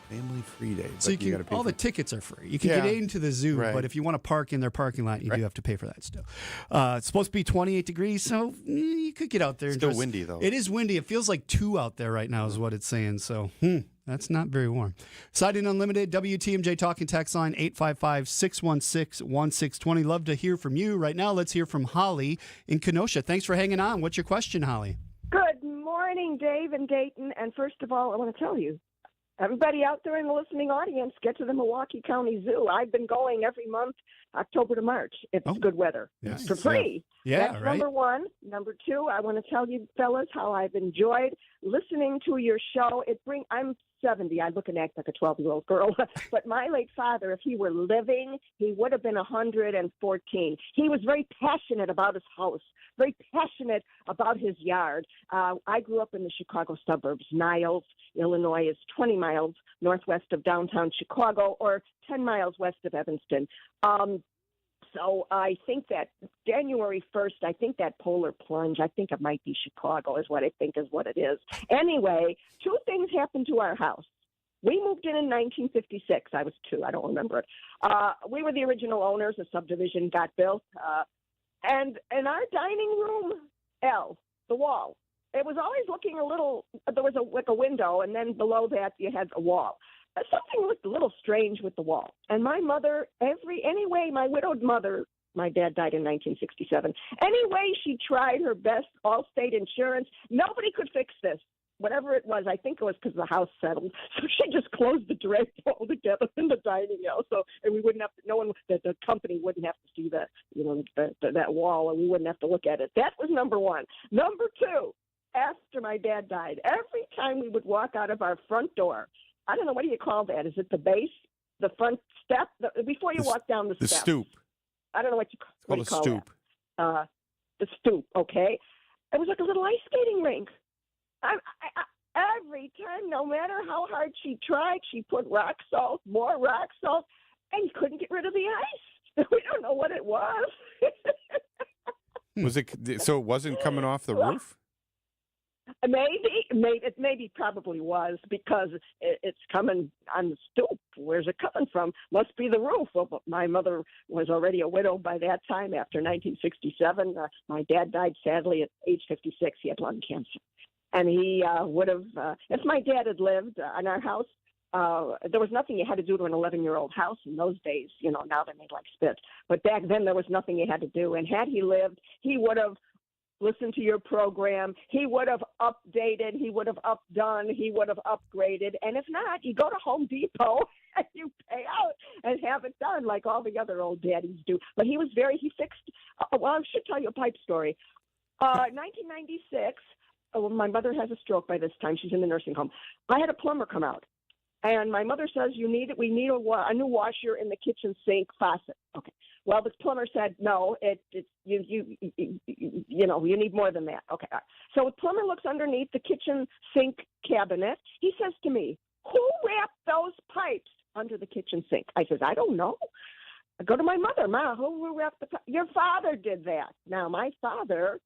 Family free day. So but you gotta pay all for the tickets are free. You can get into the zoo, Right. but if you want to park in their parking lot, you do have to pay for that still. It's supposed to be 28 degrees, so you could get out there. Still and windy, though. It is windy. It feels like 2 out there right now is what it's saying. So that's not very warm. Siding Unlimited, WTMJ talking text line 855-616-1620. Love to hear from you. Right now, let's hear from Holly in Kenosha. Thanks for hanging on. What's your question, Holly? Good morning, Dave and Dayton. And first of all, I want to tell you, everybody out there in the listening audience, get to the Milwaukee County Zoo. I've been going every month, October to March. It's good weather. Yes. For free. Yeah, That's right. number one. Number two, I want to tell you, fellas, how I've enjoyed listening to your show. I'm 70. I look and act like a 12-year-old girl. But my late father, if he were living, he would have been 114. He was very passionate about his house, very passionate about his yard. I grew up in the Chicago suburbs. Niles, Illinois is 20 miles northwest of downtown Chicago, or 10 miles west of Evanston. So I think that January 1st, I think that polar plunge, I think it might be Chicago is what I think is what it is. Anyway, 2 things happened to our house. We moved in 1956. I was 2. I don't remember it. We were the original owners. A subdivision got built. And in our dining room, the wall, it was always looking a little, there was like a window, and then below that you had a wall. Something looked a little strange with the wall. And my mother, anyway, my widowed mother, my dad died in 1967. Anyway, she tried her best, Allstate insurance. Nobody could fix this. Whatever it was, I think it was because the house settled. So she just closed the drape altogether in the dining hall. So, and we wouldn't have to, the company wouldn't have to see that wall, and we wouldn't have to look at it. That was number one. Number two, after my dad died, every time we would walk out of our front door, I don't know, what do you call that? Is it the base, the front step, before you walk down the The steps? stoop. I don't know what you call a stoop. that. The stoop, okay? It was like a little ice skating rink. Every time, no matter how hard she tried, she put rock salt, more rock salt, and you couldn't get rid of the ice. We don't know what it was. Was it so? It wasn't coming off the roof? Maybe probably was, because it's coming on the stoop. Where's it coming from? Must be the roof. Well, my mother was already a widow by that time after 1967. My dad died sadly at age 56. He had lung cancer. And he would have, if my dad had lived in our house, there was nothing you had to do to an 11-year-old house in those days. Now they made like spit. But back then there was nothing you had to do. And had he lived, he would have listened to your program. He would have updated. He would have updone. He would have upgraded. And if not, you go to Home Depot and you pay out and have it done like all the other old daddies do. But he fixed, I should tell you a pipe story. 1996, my mother has a stroke by this time. She's in the nursing home. I had a plumber come out. And my mother says, we need a new washer in the kitchen sink faucet. Okay. Well, the plumber said, no, you need more than that. Okay. So the plumber looks underneath the kitchen sink cabinet. He says to me, who wrapped those pipes under the kitchen sink? I says, I don't know. I go to my mother. Ma, who wrapped the pipes? Your father did that. Now, my father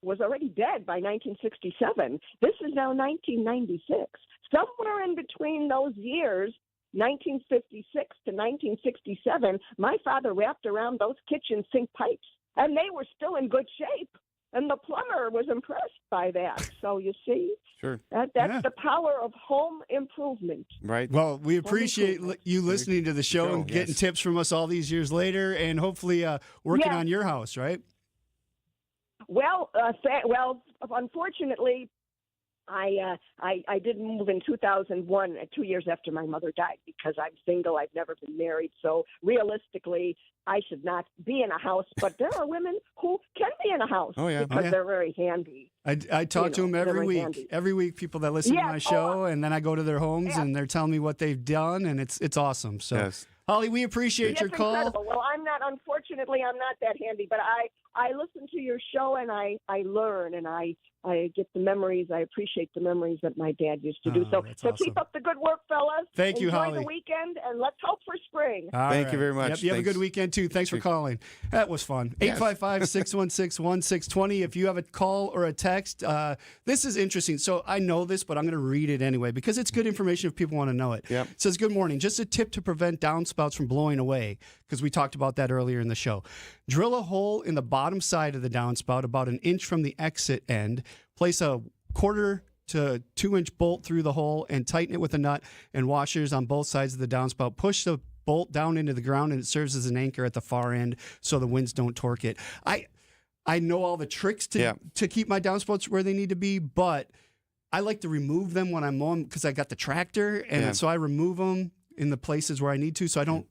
was already dead by 1967. This is now 1996. Somewhere in between those years, 1956 to 1967, my father wrapped around those kitchen sink pipes, and they were still in good shape. And the plumber was impressed by that. So you see, sure, that's the power of home improvement. Right. Well, we appreciate you listening to the show and getting tips from us all these years later, and hopefully working on your house, right? Well, unfortunately, I didn't move in 2001, 2 years after my mother died, because I'm single. I've never been married. So realistically, I should not be in a house. But there are women who can be in a house because they're very handy. I talk to them every week. Handy. Every week, people that listen to my show, and then I go to their homes, and they're telling me what they've done, and it's awesome. So, Holly, we appreciate your call. Incredible. Well, unfortunately, I'm not that handy, but I listen to your show, and I learn, and I I get the memories. I appreciate the memories that my dad used to do. So keep up the good work, fellas. Thank you, Enjoy Holly. the weekend, and let's hope for spring. Thank you very much. Yep, you have a good weekend, too. Thanks for calling. That was fun. 855-616-1620. If you have a call or a text, this is interesting. So I know this, but I'm going to read it anyway because it's good information if people want to know it. Yep. It says, good morning. Just a tip to prevent downspouts from blowing away, because we talked about that earlier in the show. Drill a hole in the bottom side of the downspout about an inch from the exit end. Place a 1/4 to 2-inch bolt through the hole and tighten it with a nut and washers on both sides of the downspout. Push the bolt down into the ground, and it serves as an anchor at the far end so the winds don't torque it. I know all the tricks to keep my downspouts where they need to be, but I like to remove them when I'm mowing because I got the tractor, and so I remove them in the places where I need to, so I don't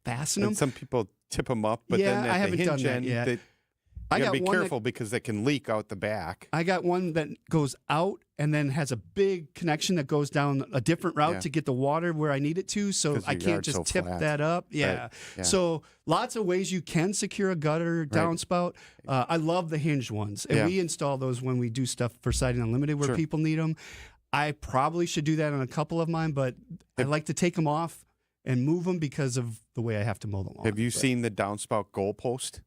fasten them. And some people tip them up, but then at I haven't the hinge done that yet. you got to be careful because they can leak out the back. I got one that goes out and then has a big connection that goes down a different route to get the water where I need it to, so I can't just tip that up. Yeah. Right. Yeah. So lots of ways you can secure a gutter downspout. I love the hinged ones, and we install those when we do stuff for Siding Unlimited where people need them. I probably should do that on a couple of mine, but I like to take them off and move them because of the way I have to mow them. Have you seen the downspout goalpost?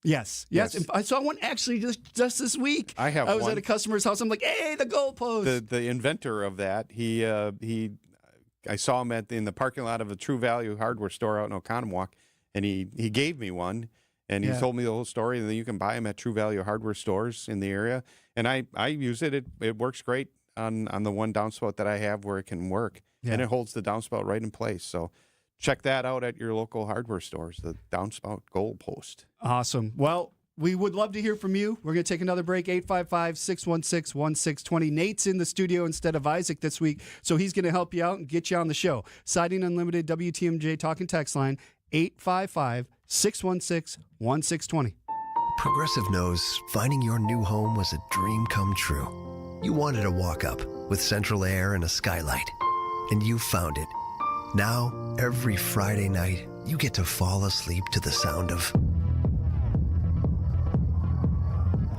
Yes. I saw one actually just this week. I was one. at a customer's house. I'm like, hey, the goalpost. The inventor of that, I saw him in the parking lot of a True Value hardware store out in Oconomowoc, and he gave me one, and he told me the whole story, and then you can buy them at True Value hardware stores in the area. And I use it. It works great on the one downspout that I have where it can work, and it holds the downspout right in place. So check that out at your local hardware stores, the downspout goalpost. Awesome. Well, we would love to hear from you. We're going to take another break, 855-616-1620. Nate's in the studio instead of Isaac this week, so he's going to help you out and get you on the show. Siding Unlimited WTMJ talking text line, 855-616-1620. Progressive knows finding your new home was a dream come true. You wanted a walk-up with central air and a skylight, and you found it. Now, every Friday night, you get to fall asleep to the sound of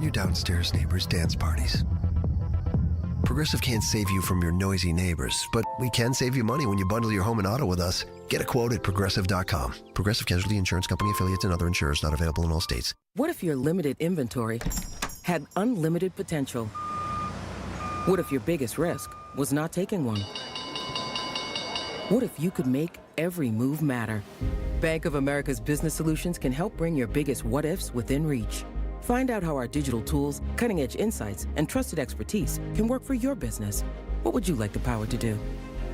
your downstairs neighbors' dance parties. Progressive can't save you from your noisy neighbors, but we can save you money when you bundle your home and auto with us. Get a quote at Progressive.com. Progressive Casualty Insurance Company affiliates and other insurers not available in all states. What if your limited inventory had unlimited potential? What if your biggest risk was not taking one? What if you could make every move matter? Bank of America's Business Solutions can help bring your biggest what-ifs within reach. Find out how our digital tools, cutting-edge insights, and trusted expertise can work for your business. What would you like the power to do?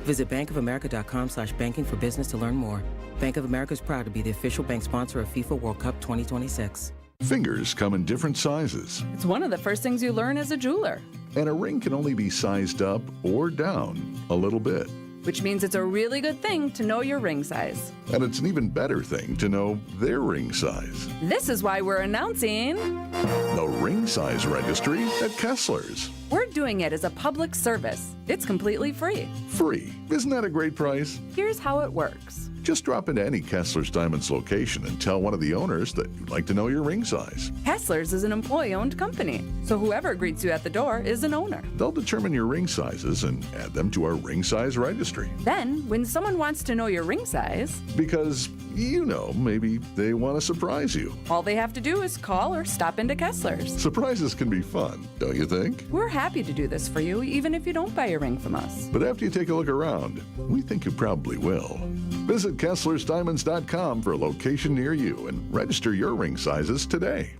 Visit bankofamerica.com/banking for business to learn more. Bank of America is proud to be the official bank sponsor of FIFA World Cup 2026. Fingers come in different sizes. It's one of the first things you learn as a jeweler. And a ring can only be sized up or down a little bit. Which means it's a really good thing to know your ring size. And it's an even better thing to know their ring size. This is why we're announcing the Ring Size Registry at Kessler's. We're doing it as a public service. It's completely free. Free. Isn't that a great price? Here's how it works. Just drop into any Kessler's Diamonds location and tell one of the owners that you'd like to know your ring size. Kessler's is an employee-owned company, so whoever greets you at the door is an owner. They'll determine your ring sizes and add them to our Ring Size Registry. Then, when someone wants to know your ring size... Because, maybe they want to surprise you. All they have to do is call or stop into Kessler's. Surprises can be fun, don't you think? We're happy to do this for you, even if you don't buy a ring from us. But after you take a look around, we think you probably will. Visit KesslersDiamonds.com for a location near you and register your ring sizes today.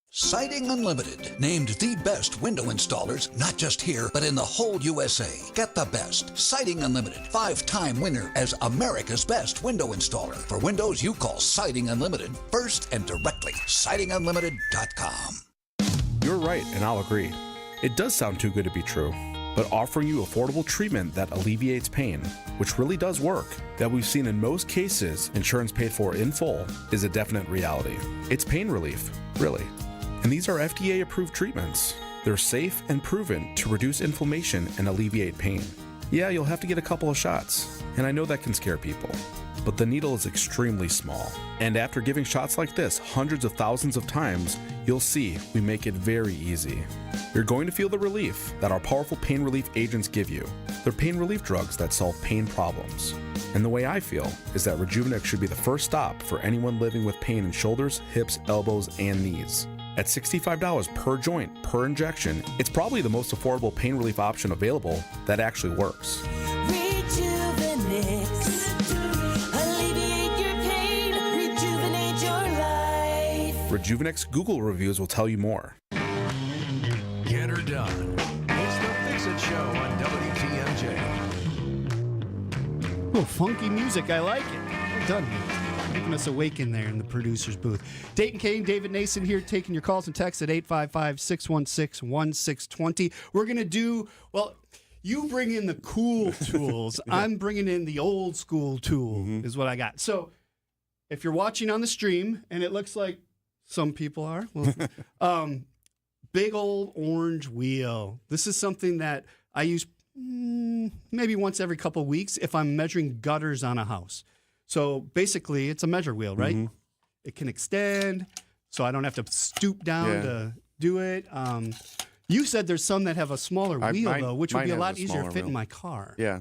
Siding Unlimited, named the best window installers, not just here, but in the whole USA. Get the best. Siding Unlimited, 5-time winner as America's best window installer. For windows you call Siding Unlimited first and directly. SidingUnlimited.com. You're right, and I'll agree. It does sound too good to be true. But offering you affordable treatment that alleviates pain, which really does work, that we've seen in most cases insurance paid for in full, is a definite reality. It's pain relief, really. And these are FDA-approved treatments. They're safe and proven to reduce inflammation and alleviate pain. Yeah, you'll have to get a couple of shots, and I know that can scare people. but the needle is extremely small. And after giving shots like this hundreds of thousands of times, you'll see we make it very easy. You're going to feel the relief that our powerful pain relief agents give you. They're pain relief drugs that solve pain problems. And the way I feel is that Rejuvenex should be the first stop for anyone living with pain in shoulders, hips, elbows, and knees. At $65 per joint, per injection, it's probably the most affordable pain relief option available that actually works. Rejuvenex. Alleviate your pain. Rejuvenate your life. Rejuvenex Google reviews will tell you more. Get her done. It's the Fix-It Show on WTMJ. Oh, funky music. I like it. Well done. Keeping us awake in there in the producer's booth. Dayton Kane, David Nason here, taking your calls and texts at 855-616-1620. We're going to do, well, you bring in the cool tools. I'm bringing in the old school tool, is what I got. So if you're watching on the stream, and it looks like some people are, well, big old orange wheel. This is something that I use maybe once every couple of weeks if I'm measuring gutters on a house. So basically, it's a measure wheel, right? Mm-hmm. It can extend, so I don't have to stoop down to do it. You said there's some that have a smaller wheel, though, which would be a lot easier to fit in my car. Yeah.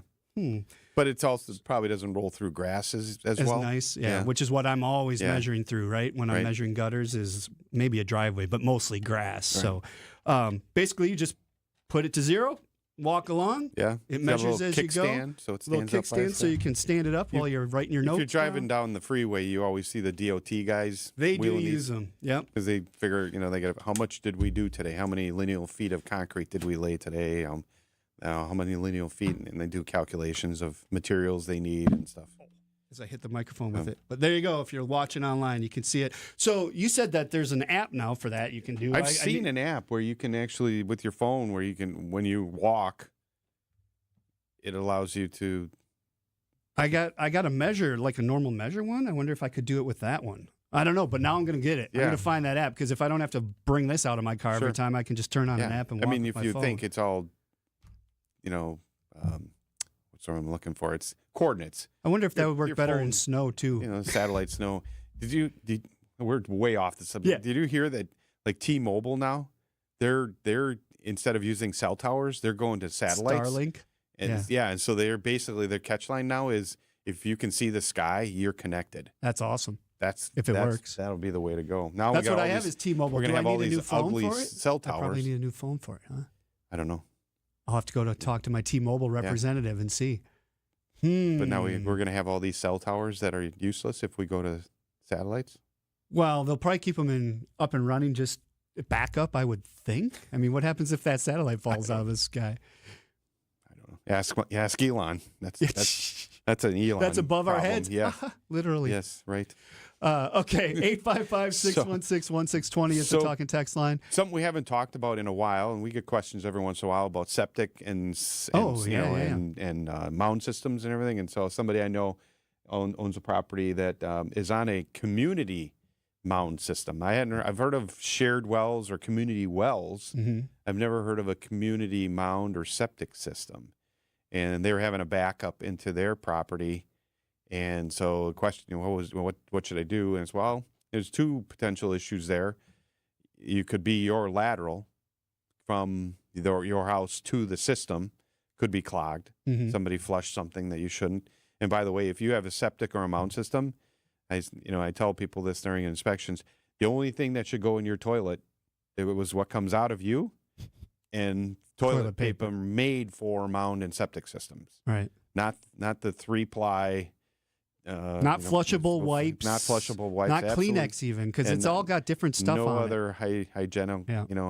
But it's also probably doesn't roll through grass as well. Nice, yeah, which is what I'm always measuring through, right? When I'm measuring gutters is maybe a driveway, but mostly grass. Right. So basically, you just put it to 0. Walk along. Yeah. It measures as you go. Stand, so it little kickstand, so you can stand it up while you're writing your notes. If you're driving down the freeway, you always see the DOT guys. They do use them. Yep. Because they figure, they get how much did we do today? How many lineal feet of concrete did we lay today? How many lineal feet? And they do calculations of materials they need and stuff. As I hit the microphone with it. But there you go. If you're watching online, you can see it. So you said that there's an app now for that you can do. I've seen an app where you can actually, with your phone, where you can, when you walk, it allows you to. I got a measure, like a normal measure one. I wonder if I could do it with that one. I don't know, but now I'm going to get it. Yeah. I'm going to find that app because if I don't have to bring this out of my car every time, I can just turn on an app and walk with if my you phone. think it's all, what's what I'm looking for? It's coordinates. I wonder if that would work better in snow too. Satellite snow. We're way off the subject. Yeah. Did you hear that? Like T-Mobile now, they're instead of using cell towers, they're going to satellites. Starlink. And and so they're basically their catch line now is if you can see the sky, you're connected. That's awesome. If it works, that'll be the way to go. Now that's what I have is T-Mobile. We're gonna have all these ugly for it? cell towers. I probably need a new phone for it, huh? I don't know. I'll have to go to talk to my T-Mobile representative and see. But now we're going to have all these cell towers that are useless if we go to satellites. Well, they'll probably keep them up and running, just backup, I would think. I mean, what happens if that satellite falls out of the sky? I don't know. Ask Elon. That's an Elon. That's above problem. Our heads. Yeah, literally. Yes, right. Okay, 855-616-1620 is the talking text line. Something we haven't talked about in a while, and we get questions every once in a while about septic and mound systems and everything. And so somebody I know owns a property that is on a community mound system. I've heard of shared wells or community wells. Mm-hmm. I've never heard of a community mound or septic system. And they were having a backup into their property. And so the question, what should I do? And it's, there's two potential issues there. You could be your lateral from your house to the system could be clogged. Mm-hmm. Somebody flushed something that you shouldn't. And by the way, if you have a septic or a mound system, I tell people this during inspections, the only thing that should go in your toilet, it was what comes out of you, and toilet paper made for mound and septic systems. Right. Not the 3-ply. Not flushable wipes. Not flushable wipes. Not Kleenex even, because it's all got different stuff on it. No other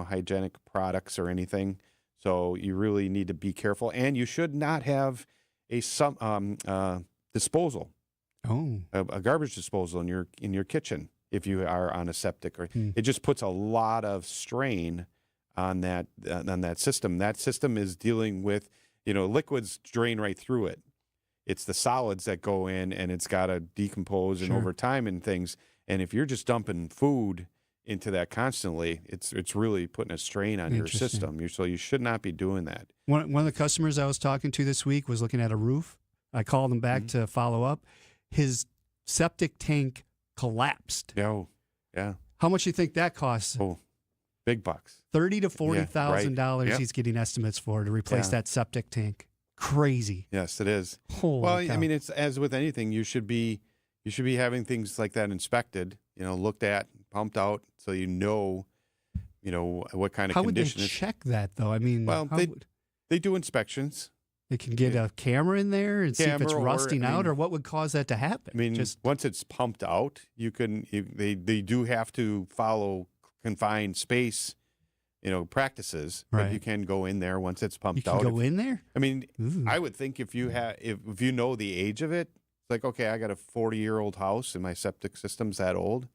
hygienic products or anything. So you really need to be careful, and you should not have a disposal. A garbage disposal in your kitchen if you are on a septic. It just puts a lot of strain on that system. That system is dealing with liquids drain right through it. It's the solids that go in, and it's got to decompose and over time and things. And if you're just dumping food into that constantly, it's really putting a strain on your system. So you should not be doing that. One of the customers I was talking to this week was looking at a roof. I called him back to follow up. his septic tank collapsed. Oh, yeah. How much do you think that costs? Oh, big bucks. $30,000 to $40,000 Yep. he's getting estimates for to replace that septic tank. Crazy. Yes, it is. Holy well, cow. I mean, it's as with anything, you should be having things like that inspected, looked at, pumped out, so you know what kind of How would they condition. check that, though? I mean, Well, they do inspections. They can get a camera in there and see if it's Camera, rusting out, or what would cause that to happen? I mean, once it's pumped out, they do have to follow confined space, practices. Right. But you can go in there once it's pumped You out. can go in there? I mean, Ooh. I would think if you know the age of it, it's like, okay, I got a 40-year-old house and my septic system's that old.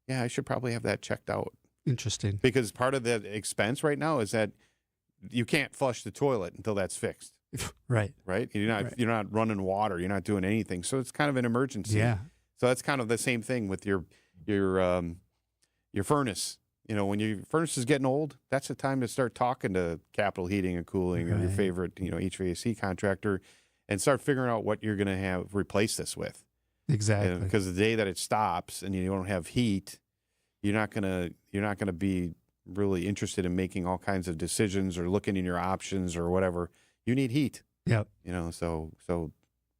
Yeah, I should probably have that checked out. Interesting. Because part of the expense right now is that you can't flush the toilet until that's fixed. Right. Right? You're not running water, you're not doing anything. So it's kind of an emergency. Yeah. So that's kind of the same thing with your furnace. When your furnace is getting old, that's the time to start talking to Capital Heating and Cooling or your favorite, HVAC contractor, and start figuring out what you're going to have replace this with. Exactly. Because the day that it stops and you don't have heat, you're not gonna be really interested in making all kinds of decisions or looking in your options or whatever. You need heat. Yep. So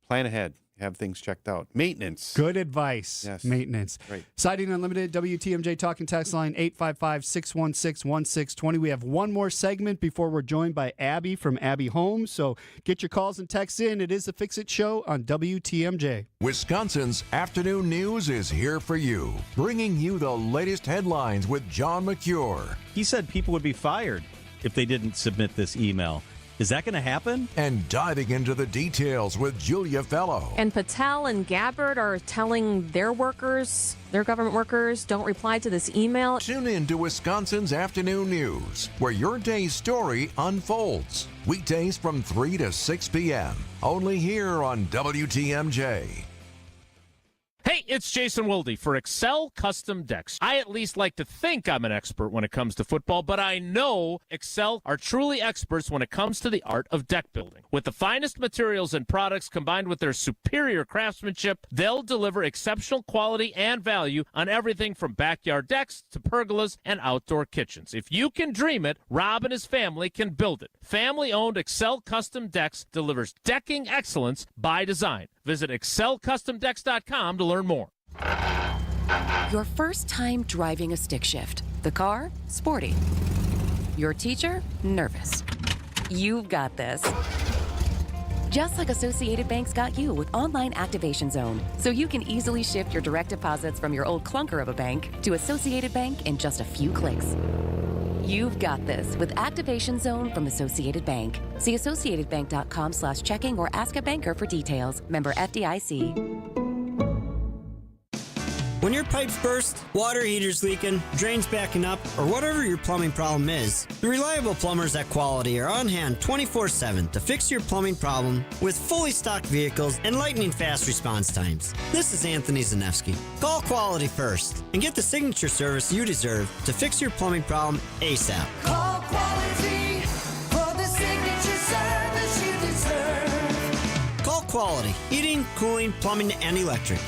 plan ahead. Have things checked out. Maintenance. Good advice. Yes. Maintenance. Right. Siding Unlimited, WTMJ talking text line 855-616-1620. We have one more segment before we're joined by Abby from Abby Homes. So get your calls and texts in. It is the Fix It Show on WTMJ. Wisconsin's afternoon news is here for you, bringing you the latest headlines with John McCure. He said people would be fired if they didn't submit this email. Is that going to happen? And diving into the details with Julia Fellow. And Patel and Gabbard are telling their government workers, don't reply to this email. Tune in to Wisconsin's afternoon news, where your day's story unfolds. Weekdays from 3 to 6 p.m. Only here on WTMJ. Hey, it's Jason Wilde for Excel Custom Decks. I at least like to think I'm an expert when it comes to football, but I know Excel are truly experts when it comes to the art of deck building. With the finest materials and products combined with their superior craftsmanship, they'll deliver exceptional quality and value on everything from backyard decks to pergolas and outdoor kitchens. If you can dream it, Rob and his family can build it. Family-owned Excel Custom Decks delivers decking excellence by design. Visit excelcustomdecks.com to learn more. Your first time driving a stick shift. The car, sporty. Your teacher, nervous. You've got this. Just like Associated Bank's got you with Online Activation Zone, so you can easily shift your direct deposits from your old clunker of a bank to Associated Bank in just a few clicks. You've got this with Activation Zone from Associated Bank. See associatedbank.com/checking or ask a banker for details. Member FDIC. When your pipes burst, water heater's leaking, drains backing up, or whatever your plumbing problem is, the reliable plumbers at Quality are on hand 24/7 to fix your plumbing problem with fully stocked vehicles and lightning fast response times. This is Anthony Zanevsky. Call Quality first and get the signature service you deserve to fix your plumbing problem ASAP. Call Quality for the signature service you deserve. Call Quality, heating, cooling, plumbing, and electric.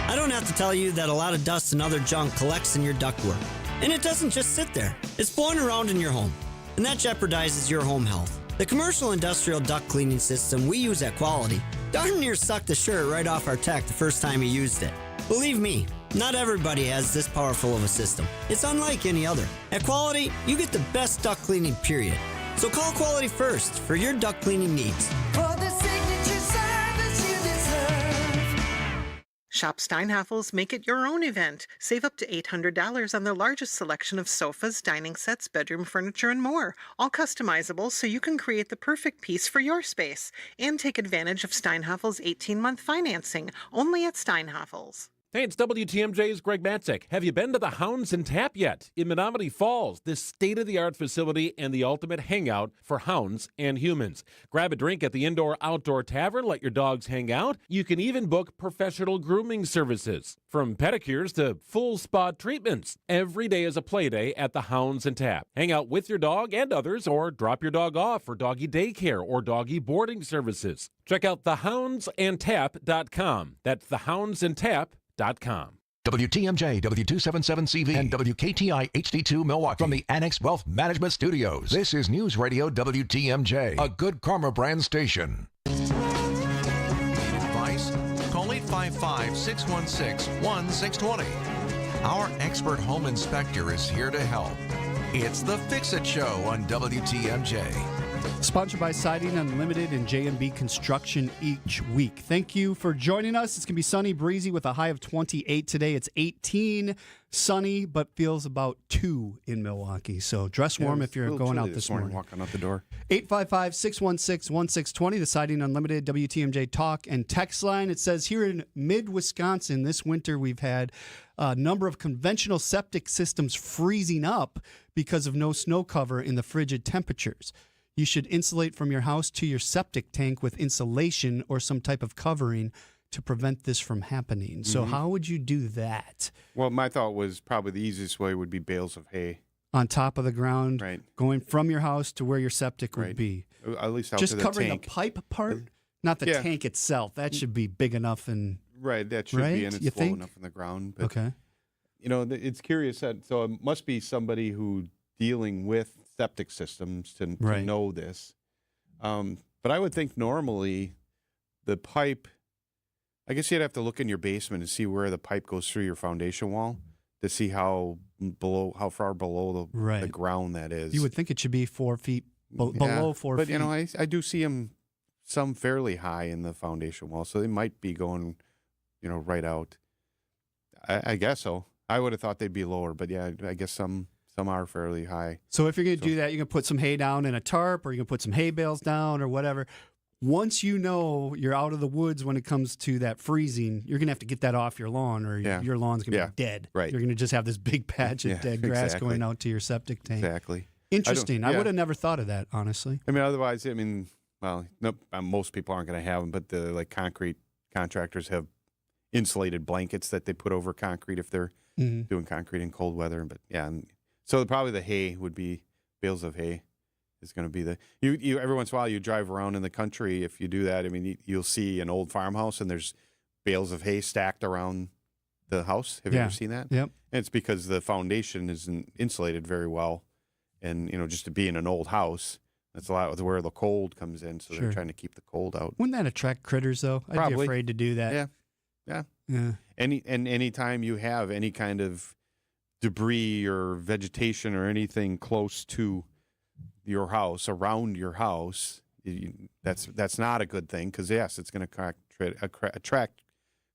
I don't have to tell you that a lot of dust and other junk collects in your ductwork. And it doesn't just sit there. It's blowing around in your home. And that jeopardizes your home health. The commercial industrial duct cleaning system we use at Quality darn near sucked the shirt right off our tech the first time he used it. Believe me, not everybody has this powerful of a system. It's unlike any other. At Quality, you get the best duct cleaning, period. So call Quality first for your duct cleaning needs. For the signature service you deserve. Shop Steinhafels Make It Your Own event. Save up to $800 on the largest selection of sofas, dining sets, bedroom furniture, and more. All customizable so you can create the perfect piece for your space. And take advantage of Steinhafels' 18-month financing, only at Steinhafels. Hey, it's WTMJ's Greg Matzik. Have you been to the Hounds and Tap yet? In Menominee Falls, this state-of-the-art facility and the ultimate hangout for hounds and humans. Grab a drink at the indoor-outdoor tavern, let your dogs hang out. You can even book professional grooming services, from pedicures to full spa treatments. Every day is a play day at the Hounds and Tap. Hang out with your dog and others, or drop your dog off for doggy daycare or doggy boarding services. Check out thehoundsandtap.com. That's thehoundsandtap.com. WTMJ, W277CV, and WKTI HD2 Milwaukee from the Annex Wealth Management Studios. This is News Radio WTMJ, a Good Karma brand station. Advice? Call 855-616-1620. Our expert home inspector is here to help. It's the Fix-It Show on WTMJ. Sponsored by Siding Unlimited and J&B Construction each week. Thank you for joining us. It's going to be sunny, breezy with a high of 28 today. It's 18 sunny, but feels about 2 in Milwaukee. So dress warm if you're going out this morning. Walking out the door. 855-616-1620, the Siding Unlimited WTMJ talk and text line. It says here in mid-Wisconsin this winter we've had a number of conventional septic systems freezing up because of no snow cover in the frigid temperatures. You should insulate from your house to your septic tank with insulation or some type of covering to prevent this from happening. So how would you do that? Well, my thought was probably the easiest way would be bales of hay. On top of the ground, right, going from your house to where your septic would be. At least out just to the covering tank. the pipe part, not the tank itself. That should be big enough and right. That should be, and it's low enough in the ground. But, okay. You know, it's curious that so it must be somebody who dealing with septic systems to know this. But I would think normally the pipe, I guess you'd have to look in your basement and see where the pipe goes through your foundation wall to see how far below the ground that is. You would think it should be 4 feet below 4 feet. But, you know, I do see them some fairly high in the foundation wall, so they might be going, you know, right out. I guess so. I would have thought they'd be lower, but yeah, I guess some are fairly high. So if you're going to do that, you can put some hay down in a tarp, or you can put some hay bales down or whatever. Once you know you're out of the woods when it comes to that freezing, you're going to have to get that off your lawn, or your lawn's going to be dead. Right. You're going to just have this big patch of dead grass going out to your septic tank. Exactly. Interesting. I would have never thought of that, honestly. I mean, otherwise, well, most people aren't going to have them, but the concrete contractors have insulated blankets that they put over concrete if they're doing concrete in cold weather. But yeah, so probably the hay would be bales of hay is going to be you every once in a while you drive around in the country. If you do that, I mean, you'll see an old farmhouse and there's bales of hay stacked around the house. Have you ever seen that? Yep. And it's because the foundation isn't insulated very well. And, you know, just to be in an old house, that's a lot of where the cold comes in. So they're trying to keep the cold out. Wouldn't that attract critters, though? I'd be afraid to do that. Yeah. Yeah. Anytime you have any kind of debris or vegetation or anything close to your house, around your house, that's not a good thing, because yes, it's going to attract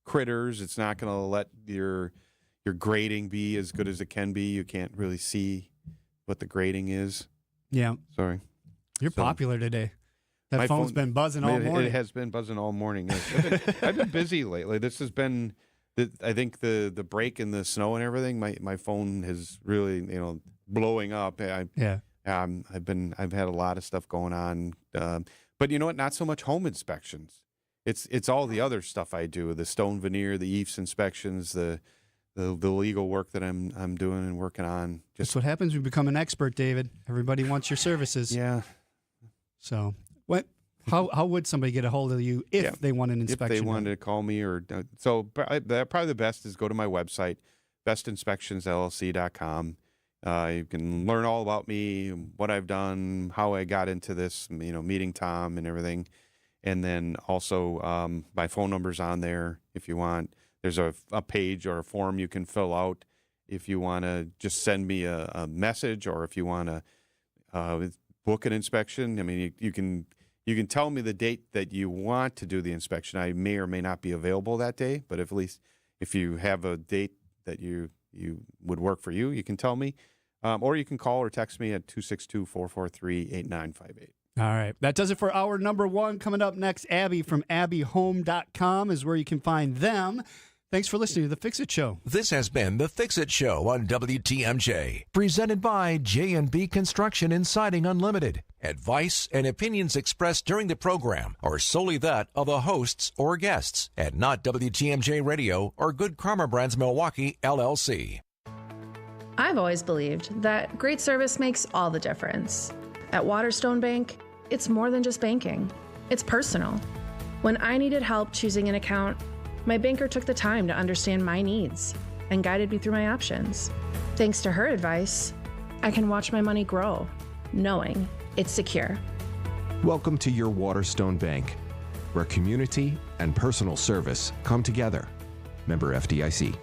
critters. It's not going to let your grading be as good as it can be. You can't really see what the grading is. Yeah. Sorry. You're popular today. That phone's been buzzing all morning. It has been buzzing all morning. I've been busy lately. This has been, I think the break in the snow and everything. My phone has really, blowing up. I've had a lot of stuff going on. But you know what? Not so much home inspections. It's all the other stuff I do: the stone veneer, the EIFS inspections, the legal work that I'm doing and working on. That's what happens when you become an expert, David. Everybody wants your services. Yeah. So what? How would somebody get a hold of you if they want an inspection? If they wanted to call me, probably the best is go to my website, bestinspectionsllc.com. You can learn all about me, what I've done, how I got into this, meeting Tom and everything. And then also my phone number's on there if you want. There's a page or a form you can fill out if you want to just send me a message, or if you want to book an inspection. I mean, you can tell me the date that you want to do the inspection. I may or may not be available that day, but at least if you have a date that you would work for you, you can tell me. Or you can call or text me at 262-443-8958. All right. That does it for hour number one. Coming up next, Abby from abbyhome.com is where you can find them. Thanks for listening to The Fix-It Show. This has been The Fix-It Show on WTMJ, presented by J&B Construction and Siding Unlimited. Advice and opinions expressed during the program are solely that of the hosts or guests, and not WTMJ Radio or Good Karma Brands Milwaukee, LLC. I've always believed that great service makes all the difference. At Waterstone Bank, it's more than just banking. It's personal. When I needed help choosing an account, my banker took the time to understand my needs and guided me through my options. Thanks to her advice, I can watch my money grow, knowing it's secure. Welcome to your Waterstone Bank, where community and personal service come together. Member FDIC.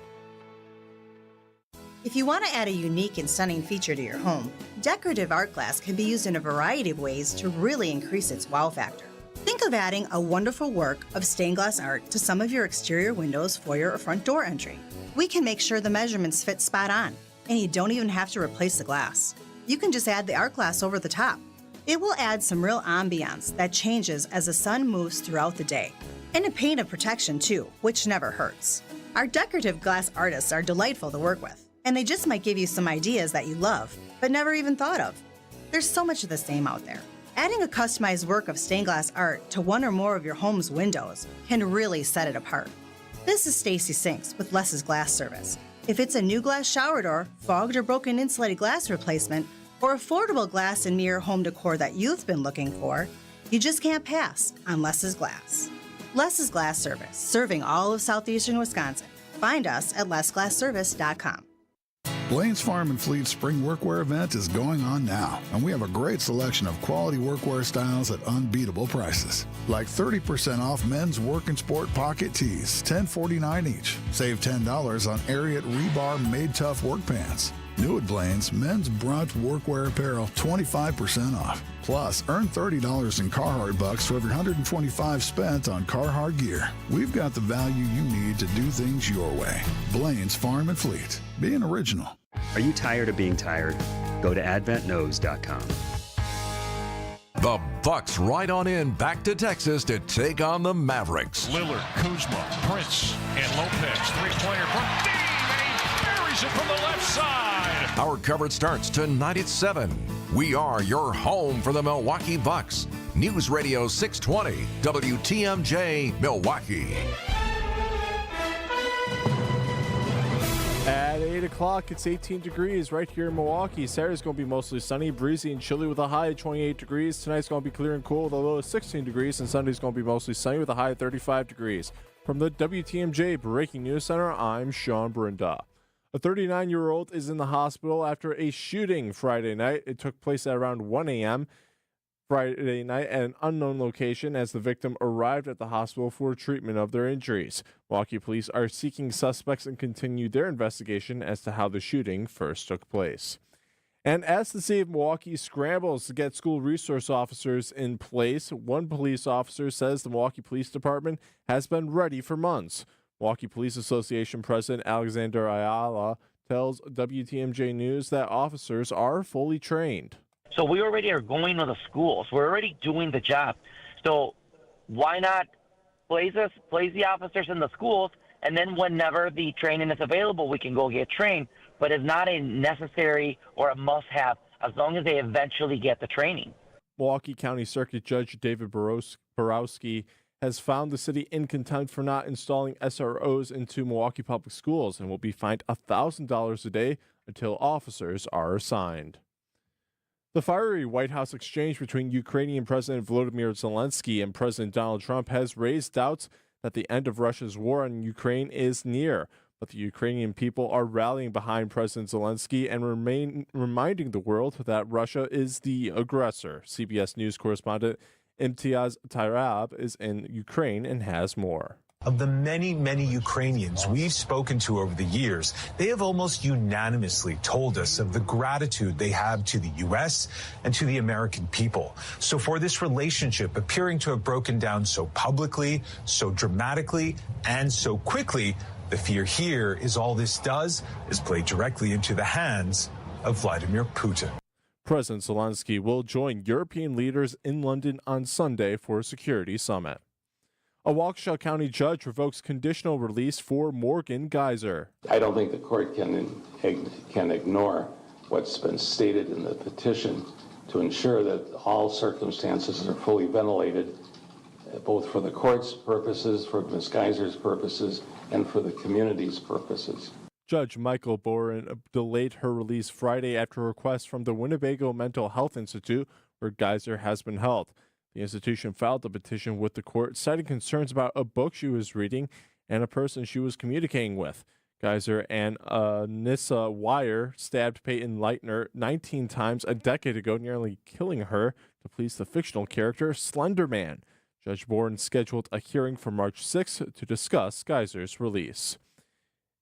If you want to add a unique and stunning feature to your home, decorative art glass can be used in a variety of ways to really increase its wow factor. Think of adding a wonderful work of stained glass art to some of your exterior windows, foyer, or front door entry. We can make sure the measurements fit spot on, and you don't even have to replace the glass. You can just add the art glass over the top. It will add some real ambiance that changes as the sun moves throughout the day. And a paint of protection too, which never hurts. Our decorative glass artists are delightful to work with, and they just might give you some ideas that you love, but never even thought of. There's so much of the same out there. Adding a customized work of stained glass art to one or more of your home's windows can really set it apart. This is Stacy Sinks with Les's Glass Service. If it's a new glass shower door, fogged or broken insulated glass replacement, or affordable glass and mirror home decor that you've been looking for, you just can't pass on Les's Glass. Les's Glass Service, serving all of southeastern Wisconsin. Find us at lesglassservice.com. Blaine's Farm and Fleet Spring Workwear event is going on now, and we have a great selection of quality workwear styles at unbeatable prices. Like 30% off men's work and sport pocket tees, $10.49 each. Save $10 on Ariat Rebar Made Tough work pants. New at Blaine's, men's brunch workwear apparel, 25% off. Plus, earn $30 in Carhartt bucks for every $125 spent on Carhartt gear. We've got the value you need to do things your way. Blaine's Farm and Fleet. Being original. Are you tired of being tired? Go to adventknows.com. The Bucks ride on in back to Texas to take on the Mavericks. Lillard, Kuzma, Prince, and Lopez. Three-pointer from Dean, and he buries it from the left side. Our coverage starts tonight at 7. We are your home for the Milwaukee Bucks. News Radio 620, WTMJ, Milwaukee. At 8 o'clock, it's 18 degrees right here in Milwaukee. Saturday's going to be mostly sunny, breezy, and chilly with a high of 28 degrees. Tonight's going to be clear and cool with a low of 16 degrees, and Sunday's going to be mostly sunny with a high of 35 degrees. From the WTMJ Breaking News Center, I'm Sean Brinda. A 39-year-old is in the hospital after a shooting Friday night. It took place at around 1 a.m. Friday night at an unknown location as the victim arrived at the hospital for treatment of their injuries. Milwaukee police are seeking suspects and continue their investigation as to how the shooting first took place. And as the city of Milwaukee scrambles to get school resource officers in place, one police officer says the Milwaukee Police Department has been ready for months. Milwaukee Police Association President Alexander Ayala tells WTMJ News that officers are fully trained. So we already are going to the schools. We're already doing the job. So why not place the officers in the schools, and then whenever the training is available, we can go get trained. But it's not a necessary or a must-have as long as they eventually get the training. Milwaukee County Circuit Judge David Borowski has found the city in contempt for not installing SROs into Milwaukee public schools and will be fined $1,000 a day until officers are assigned. The fiery White House exchange between Ukrainian President Volodymyr Zelensky and President Donald Trump has raised doubts that the end of Russia's war on Ukraine is near. But the Ukrainian people are rallying behind President Zelensky and reminding the world that Russia is the aggressor. CBS News correspondent Imtiaz Tairab is in Ukraine and has more. Of the many, many Ukrainians we've spoken to over the years, they have almost unanimously told us of the gratitude they have to the U.S. and to the American people. So for this relationship appearing to have broken down so publicly, so dramatically, and so quickly, the fear here is all this does is play directly into the hands of Vladimir Putin. President Zelensky will join European leaders in London on Sunday for a security summit. A Waukesha County judge revokes conditional release for Morgan Geyser. I don't think the court can ignore what's been stated in the petition to ensure that all circumstances are fully ventilated, both for the court's purposes, for Ms. Geyser's purposes, and for the community's purposes. Judge Michael Boren delayed her release Friday after a request from the Winnebago Mental Health Institute, where Geyser has been held. The institution filed a petition with the court, citing concerns about a book she was reading and a person she was communicating with. Geyser and Nissa Wire stabbed Peyton Leitner 19 times a decade ago, nearly killing her to please the fictional character Slender Man. Judge Boren scheduled a hearing for March 6th to discuss Geyser's release.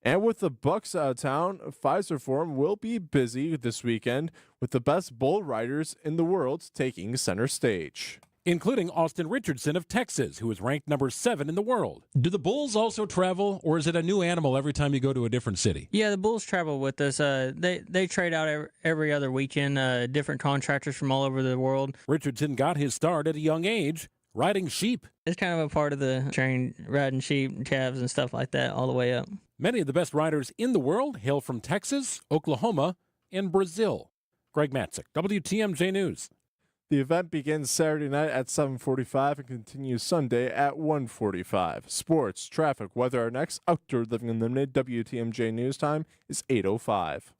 And with the Bucks out of town, Pfizer Forum will be busy this weekend with the best bull riders in the world taking center stage, including Austin Richardson of Texas, who is ranked number 7 in the world. Do the bulls also travel, or is it a new animal every time you go to a different city? Yeah, the bulls travel with us. They trade out every other weekend, different contractors from all over the world. Richardson got his start at a young age, riding sheep. It's kind of a part of the train, riding sheep, calves, and stuff like that all the way up. Many of the best riders in the world hail from Texas, Oklahoma, and Brazil. Greg Matzik, WTMJ News. The event begins Saturday night at 7:45 and continues Sunday at 1:45. Sports, traffic, weather are next. Outdoor Living Unlimited, WTMJ News time is 8:05.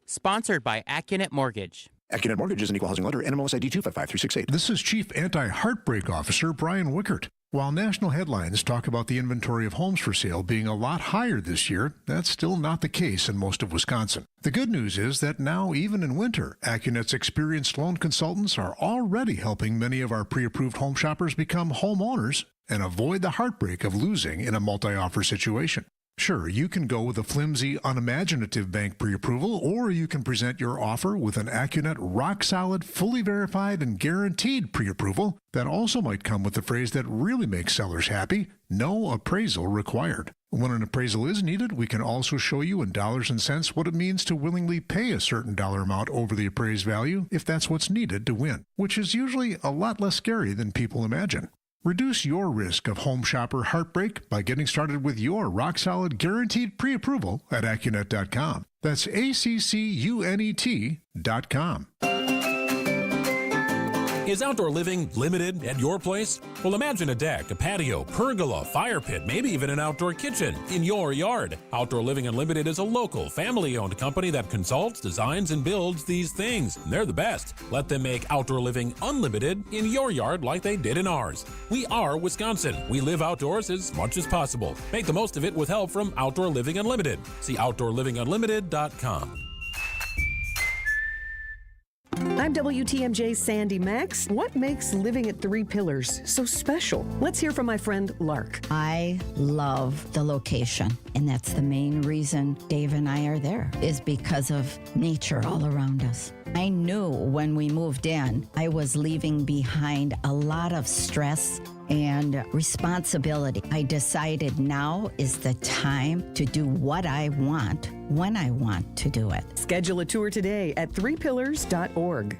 Sponsored by AccuNet Mortgage. AccuNet Mortgage is an equal housing lender. NMLS ID 255368. This is Chief Anti-Heartbreak Officer Brian Wickert. While national headlines talk about the inventory of homes for sale being a lot higher this year, that's still not the case in most of Wisconsin. The good news is that now, even in winter, AccuNet's experienced loan consultants are already helping many of our pre-approved home shoppers become homeowners and avoid the heartbreak of losing in a multi-offer situation. Sure, you can go with a flimsy, unimaginative bank pre-approval, or you can present your offer with an AccuNet rock-solid, fully verified, and guaranteed pre-approval that also might come with the phrase that really makes sellers happy: no appraisal required. When an appraisal is needed, we can also show you in dollars and cents what it means to willingly pay a certain dollar amount over the appraised value if that's what's needed to win, which is usually a lot less scary than people imagine. Reduce your risk of home shopper heartbreak by getting started with your rock-solid guaranteed pre-approval at AccuNet.com. That's ACCUNET.com. Is outdoor living limited at your place? Well, imagine a deck, a patio, pergola, fire pit, maybe even an outdoor kitchen in your yard. Outdoor Living Unlimited is a local, family-owned company that consults, designs, and builds these things. And they're the best. Let them make Outdoor Living Unlimited in your yard like they did in ours. We are Wisconsin. We live outdoors as much as possible. Make the most of it with help from Outdoor Living Unlimited. See OutdoorLivingUnlimited.com. I'm WTMJ's Sandy Max. What makes living at Three Pillars so special? Let's hear from my friend Lark. I love the location, and that's the main reason Dave and I are there, is because of nature all around us. I knew when we moved in, I was leaving behind a lot of stress and responsibility. I decided now is the time to do what I want when I want to do it. Schedule a tour today at threepillars.org.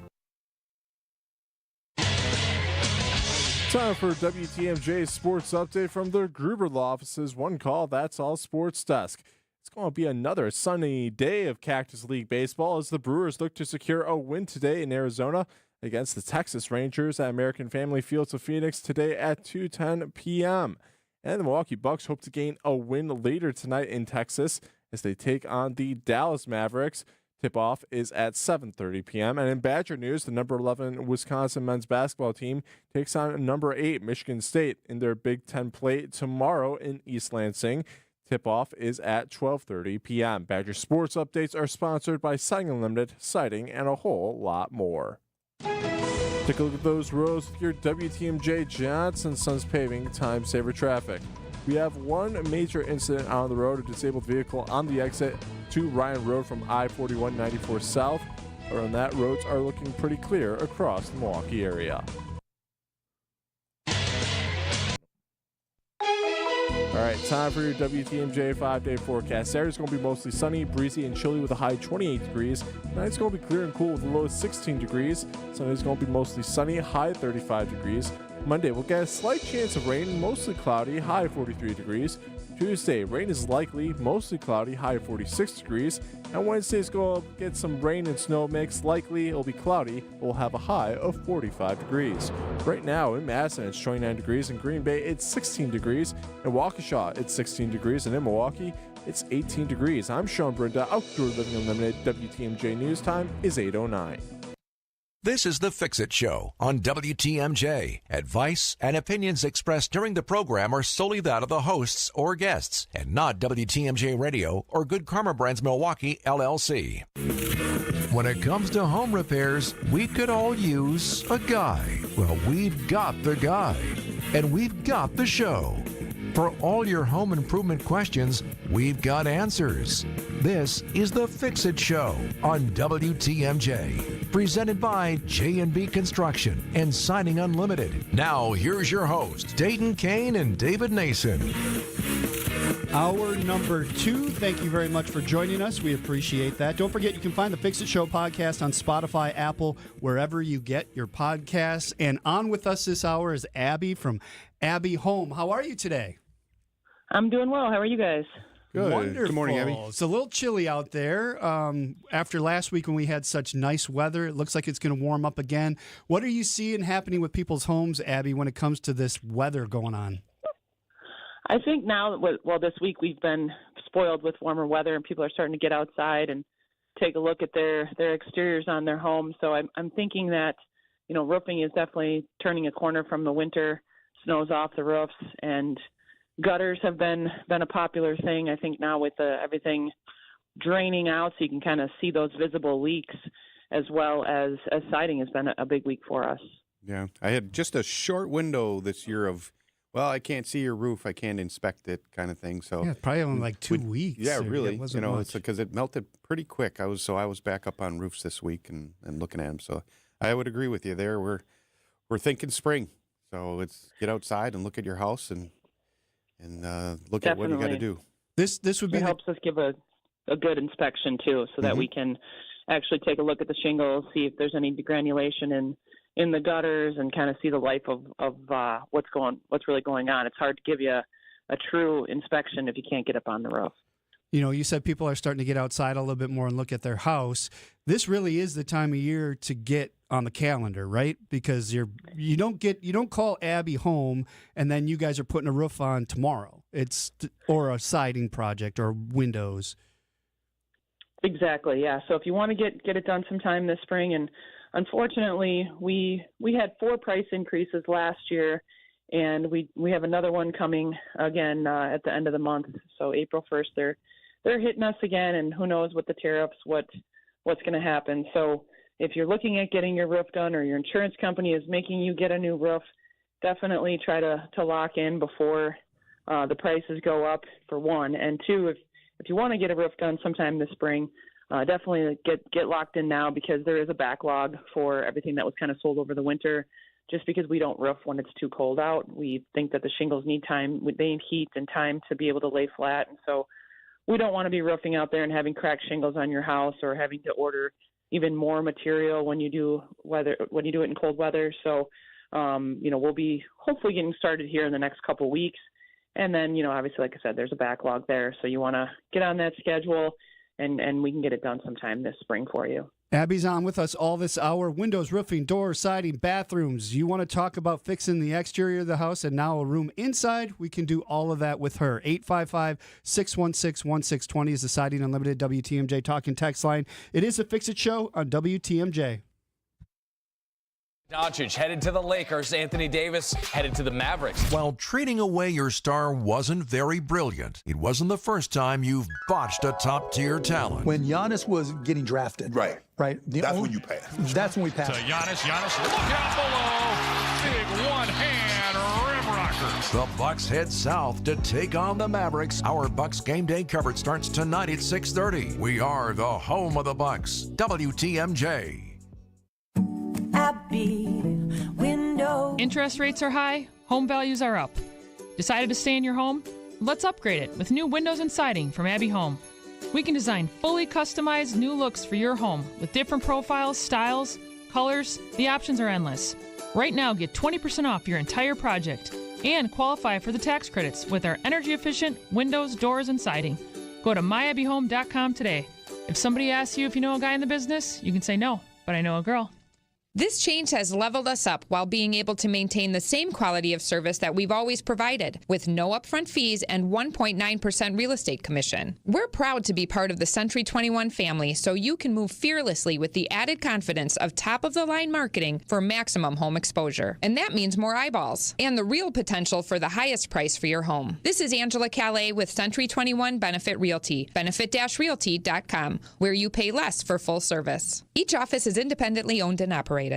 Time for WTMJ's sports update from the Gruber Law Office's One Call, That's All Sports Desk. It's going to be another sunny day of Cactus League baseball as the Brewers look to secure a win today in Arizona against the Texas Rangers at American Family Fields of Phoenix today at 2:10 p.m. And the Milwaukee Bucks hope to gain a win later tonight in Texas as they take on the Dallas Mavericks. Tip-off is at 7:30 p.m. And in Badger news, the number 11 Wisconsin men's basketball team takes on number 8 Michigan State in their Big Ten play tomorrow in East Lansing. Tip-off is at 12:30 p.m. Badger sports updates are sponsored by Siding Unlimited, siding, and a whole lot more. Take a look at those roads with your WTMJ Johnson Sons Paving Time Saver Traffic. We have one major incident on the road, a disabled vehicle on the exit to Ryan Road from I-41-94 South. Around that, roads are looking pretty clear across the Milwaukee area. All right, time for your WTMJ 5-day forecast. Saturday's going to be mostly sunny, breezy, and chilly with a high 28 degrees. Tonight's going to be clear and cool with a low 16 degrees. Sunday's going to be mostly sunny, high 35 degrees. Monday, we'll get a slight chance of rain, mostly cloudy, high 43 degrees. Tuesday, rain is likely, mostly cloudy, high 46 degrees. And Wednesday's going to get some rain and snow mix. Likely it'll be cloudy, but we'll have a high of 45 degrees. Right now in Madison, it's 29 degrees. In Green Bay, it's 16 degrees. In Waukesha, it's 16 degrees. And in Milwaukee, it's 18 degrees. I'm Sean Brinda, Outdoor Living Unlimited. WTMJ News Time is 8:09. This is The Fix-It Show on WTMJ. Advice and opinions expressed during the program are solely that of the hosts or guests and not WTMJ Radio or Good Karma Brands Milwaukee, LLC. When it comes to home repairs, we could all use a guy. Well, we've got the guy, and we've got the show. For all your home improvement questions, we've got answers. This is The Fix-It Show on WTMJ, presented by J&B Construction and Siding Unlimited. Now, here's your host, Dayton Kane and David Nason. Hour number 2. Thank you very much for joining us. We appreciate that. Don't forget, you can find the Fix It Show podcast on Spotify, Apple, wherever you get your podcasts. And on with us this hour is Abby from Abby Home. How are you today? I'm doing well. How are you guys? Good. Wonderful. Good morning, Abby. It's a little chilly out there. After last week when we had such nice weather, it looks like it's going to warm up again. What are you seeing happening with people's homes, Abby, when it comes to this weather going on? I think now, well, this week we've been spoiled with warmer weather, and people are starting to get outside and take a look at their exteriors on their homes. So I'm thinking that, roofing is definitely turning a corner from the winter. Snow's off the roofs, and gutters have been a popular thing, I think, now with everything draining out, so you can kind of see those visible leaks, as well as siding has been a big week for us. Yeah, I had just a short window this year of, well, I can't see your roof, I can't inspect it kind of thing. So yeah, probably only like 2 weeks. Yeah, really. It's because it melted pretty quick. I was back up on roofs this week and looking at them. So I would agree with you there. We're thinking spring. So let's get outside and look at your house and look Definitely. At what you got to do. This would be helps us give a good inspection too, so that we can actually take a look at the shingles, see if there's any degranulation in the gutters, and kind of see the life of what's really going on. It's hard to give you a true inspection if you can't get up on the roof. You said people are starting to get outside a little bit more and look at their house. This really is the time of year to get on the calendar, right? Because you don't call Abby home and then you guys are putting a roof on tomorrow. Or a siding project or windows. Exactly, yeah. So if you want to get it done sometime this spring, and unfortunately we had 4 price increases last year, and we have another one coming again at the end of the month. So April 1st, they're hitting us again, and who knows with the tariffs what's going to happen. So if you're looking at getting your roof done, or your insurance company is making you get a new roof, definitely try to lock in before the prices go up, for one. And two, if you want to get a roof done sometime this spring, definitely get locked in now, because there is a backlog for everything that was kind of sold over the winter. Just because we don't roof when it's too cold out, we think that the shingles need time. They need heat and time to be able to lay flat, and so we don't want to be roofing out there and having cracked shingles on your house, or having to order even more material when you do it in cold weather. So, we'll be hopefully getting started here in the next couple weeks, and then obviously, like I said, there's a backlog there, so you want to get on that schedule, and we can get it done sometime this spring for you. Abby's on with us all this hour. Windows, roofing, doors, siding, bathrooms. You want to talk about fixing the exterior of the house and now a room inside? We can do all of that with her. 855-616-1620 is the Siding Unlimited WTMJ talking text line. It is a Fix It Show on WTMJ. Doncic headed to the Lakers. Anthony Davis headed to the Mavericks. While trading away your star wasn't very brilliant, it wasn't the first time you've botched a top-tier talent. When Giannis was getting drafted. Right. That's when you pass. That's when we pass. To Giannis, look out below. Big one-hand rim rocker. The Bucks head south to take on the Mavericks. Our Bucks game day coverage starts tonight at 6:30. We are the home of the Bucks. WTMJ. Abby Window. Interest rates are high, home values are up. Decided to stay in your home? Let's upgrade it with new windows and siding from Abby Home. We can design fully customized new looks for your home with different profiles, styles, colors. The options are endless. Right now, get 20% off your entire project and qualify for the tax credits with our energy-efficient windows, doors, and siding. Go to myabbeyhome.com today. If somebody asks you if you know a guy in the business, you can say no, but I know a girl. This change has leveled us up while being able to maintain the same quality of service that we've always provided, with no upfront fees and 1.9% real estate commission. We're proud to be part of the Century 21 family, so you can move fearlessly with the added confidence of top-of-the-line marketing for maximum home exposure. And that means more eyeballs and the real potential for the highest price for your home. This is Angela Calais with Century 21 Benefit Realty, benefit-realty.com, where you pay less for full service. Each office is independently owned and operated.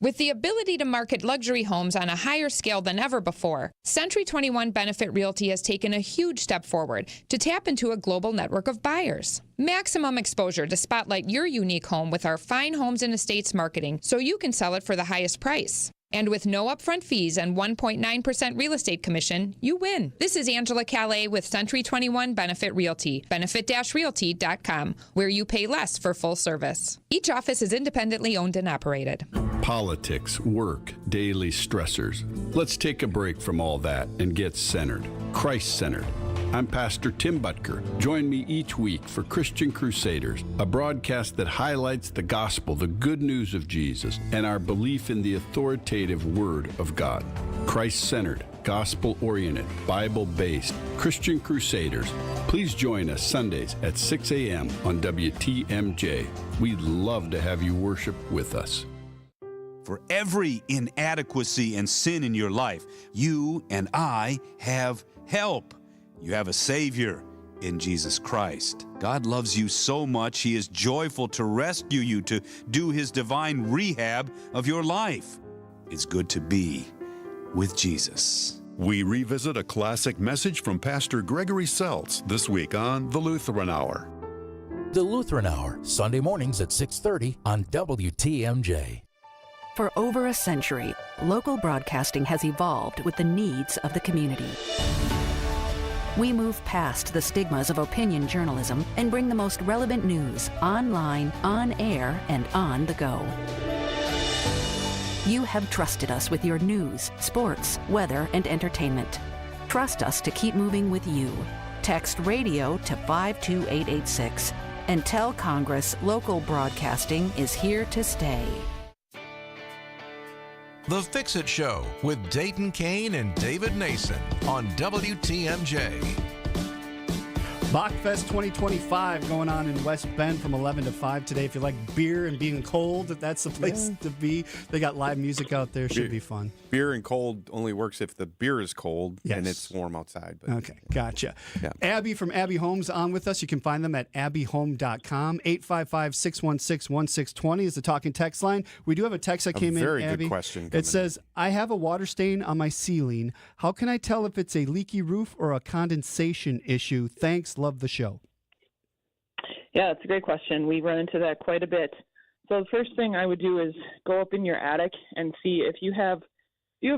With the ability to market luxury homes on a higher scale than ever before, Century 21 Benefit Realty has taken a huge step forward to tap into a global network of buyers. Maximum exposure to spotlight your unique home with our fine homes and estates marketing so you can sell it for the highest price. And with no upfront fees and 1.9% real estate commission, you win. This is Angela Calais with Century 21 Benefit Realty, benefit-realty.com, where you pay less for full service. Each office is independently owned and operated. Politics, work, daily stressors. Let's take a break from all that and get centered, Christ-centered. I'm Pastor Tim Butker. Join me each week for Christian Crusaders, a broadcast that highlights the gospel, the good news of Jesus, and our belief in the authoritative Word of God. Christ-centered, gospel-oriented, Bible-based Christian Crusaders. Please join us Sundays at 6 a.m. on WTMJ. We'd love to have you worship with us. For every inadequacy and sin in your life, you and I have help. You have a Savior in Jesus Christ. God loves you so much, He is joyful to rescue you, to do His divine rehab of your life. It's good to be with Jesus. We revisit a classic message from Pastor Gregory Seltz this week on The Lutheran Hour. The Lutheran Hour, Sunday mornings at 6:30 on WTMJ. For over a century, local broadcasting has evolved with the needs of the community. We move past the stigmas of opinion journalism and bring the most relevant news online, on air, and on the go. You have trusted us with your news, sports, weather, and entertainment. Trust us to keep moving with you. Text radio to 52886 and tell Congress local broadcasting is here to stay. The Fix-It Show with Dayton Kane and David Nason on WTMJ. Bachfest 2025 going on in West Bend from 11 to 5 today. If you like beer and being cold, that's the place to be. They got live music out there. Should be fun. Beer and cold only works if the beer is cold and it's warm outside. But, okay, gotcha. Yeah. Abby from Abbey Homes on with us. You can find them at abbeyhome.com. 855-616-1620 is the talking text line. We do have a text that came in, very Abby. good question. It says, I have a water stain on my ceiling. How can I tell if it's a leaky roof or a condensation issue? Thanks. Love the show. Yeah, it's a great question. We run into that quite a bit. So the first thing I would do is go up in your attic and see if you have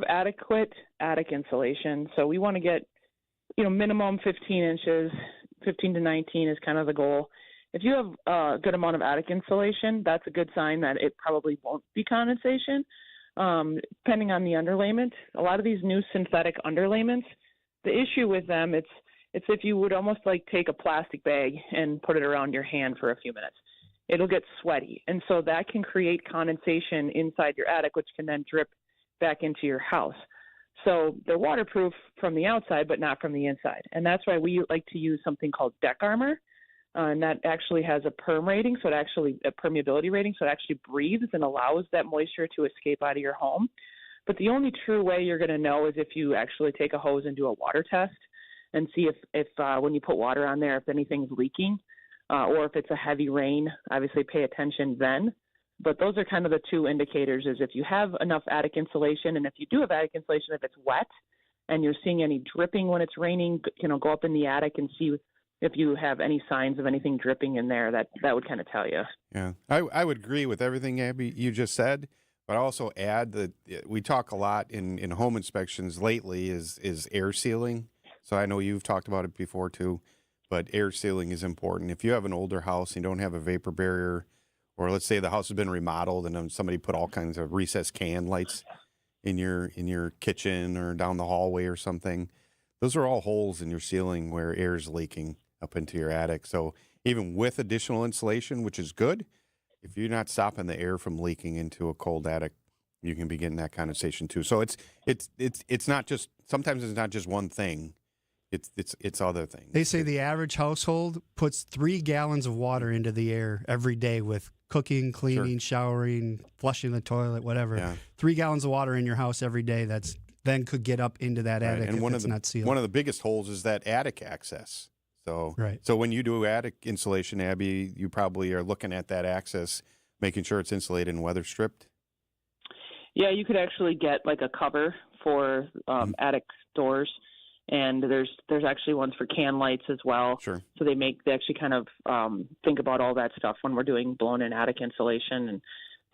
adequate attic insulation. So we want to get, minimum 15 inches, 15 to 19 is kind of the goal. If you have a good amount of attic insulation, that's a good sign that it probably won't be condensation. Depending on the underlayment, a lot of these new synthetic underlayments, the issue with them, it's if you would almost like take a plastic bag and put it around your hand for a few minutes. It'll get sweaty. And so that can create condensation inside your attic, which can then drip back into your house. So they're waterproof from the outside, but not from the inside. And that's why we like to use something called Deck Armor. And that actually has a perm rating, a permeability rating, so it actually breathes and allows that moisture to escape out of your home. But the only true way you're going to know is if you actually take a hose and do a water test and see if when you put water on there, if anything's leaking or if it's a heavy rain. Obviously pay attention then. But those are kind of the two indicators, is if you have enough attic insulation, and if you do have attic insulation, if it's wet and you're seeing any dripping when it's raining, go up in the attic and see if you have any signs of anything dripping in there. That would kind of tell you. Yeah, I would agree with everything, Abby, you just said, but also add that we talk a lot in home inspections lately is air sealing. So I know you've talked about it before too, but air sealing is important. If you have an older house and you don't have a vapor barrier, or let's say the house has been remodeled and then somebody put all kinds of recessed can lights in your kitchen or down the hallway or something. Those are all holes in your ceiling where air is leaking up into your attic. So even with additional insulation, which is good, if you're not stopping the air from leaking into a cold attic, you can be getting that condensation too. So it's not just, sometimes it's not just one thing. It's other things. They say the average household puts 3 gallons of water into the air every day with cooking, cleaning, showering, flushing the toilet, whatever. Yeah. 3 gallons of water in your house every day. That's then could get up into that attic and if it's not sealed. One of the biggest holes is that attic access. So when you do attic insulation, Abby, you probably are looking at that access, making sure it's insulated and weather stripped. Yeah, you could actually get like a cover for attic doors, and there's actually ones for can lights as well. Sure. So they actually kind of think about all that stuff when we're doing blown-in attic insulation and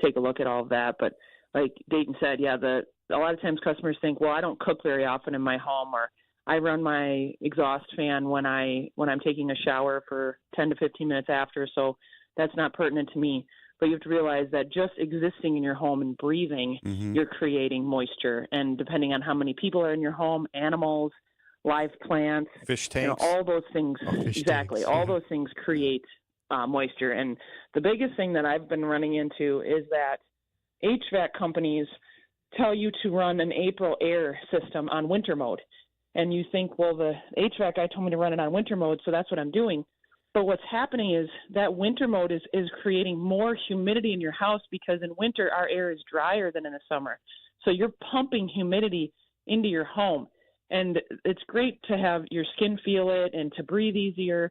take a look at all of that. But like Dayton said, yeah, a lot of times customers think, well, I don't cook very often in my home, or I run my exhaust fan when I'm taking a shower for 10 to 15 minutes after, so that's not pertinent to me. But you have to realize that just existing in your home and breathing, you're creating moisture. And depending on how many people are in your home, animals, live plants, fish tanks, all those things, exactly, all those things create moisture. And the biggest thing that I've been running into is that HVAC companies tell you to run an April air system on winter mode. And you think, well, the HVAC guy told me to run it on winter mode, so that's what I'm doing. But what's happening is that winter mode is creating more humidity in your house, because in winter our air is drier than in the summer. So you're pumping humidity into your home. And it's great to have your skin feel it and to breathe easier.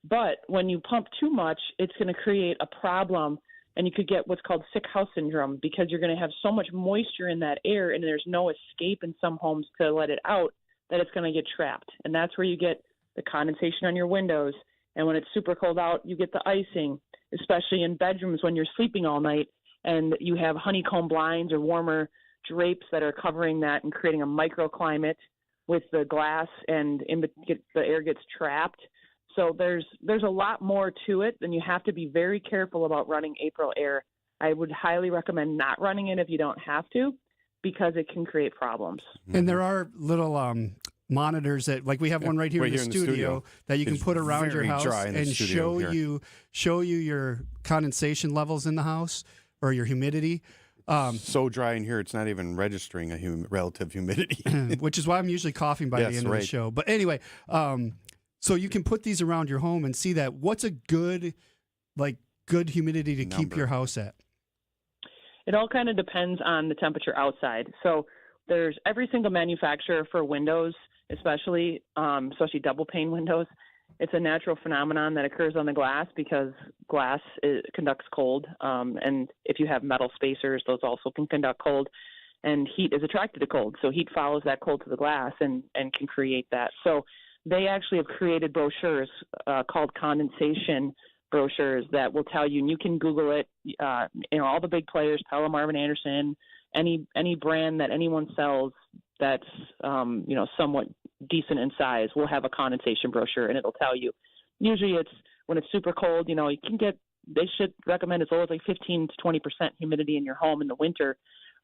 But when you pump too much, it's going to create a problem, and you could get what's called sick house syndrome, because you're going to have so much moisture in that air and there's no escape in some homes to let it out, that it's going to get trapped. And that's where you get the condensation on your windows. And when it's super cold out, you get the icing, especially in bedrooms when you're sleeping all night and you have honeycomb blinds or warmer drapes that are covering that and creating a microclimate with the glass, and the air gets trapped. So there's a lot more to it, and you have to be very careful about running April air. I would highly recommend not running it if you don't have to, because it can create problems. And there are little monitors that, like we have one right here in the studio that you can put around your house and show you your condensation levels in the house or your humidity. So dry in here, it's not even registering a relative humidity. Which is why I'm usually coughing by the end of the show. But anyway, so you can put these around your home and see that what's a good humidity to keep your house at. It all kind of depends on the temperature outside. So there's every single manufacturer for windows, especially double pane windows. It's a natural phenomenon that occurs on the glass, because glass conducts cold. And if you have metal spacers, those also can conduct cold. And heat is attracted to cold. So heat follows that cold to the glass and can create that. So they actually have created brochures called condensation brochures that will tell you, and you can Google it, all the big players, Pella, Marvin Anderson, any brand that anyone sells that's, somewhat decent in size will have a condensation brochure, and it'll tell you. Usually it's when it's super cold, they should recommend as low as like 15 to 20% humidity in your home in the winter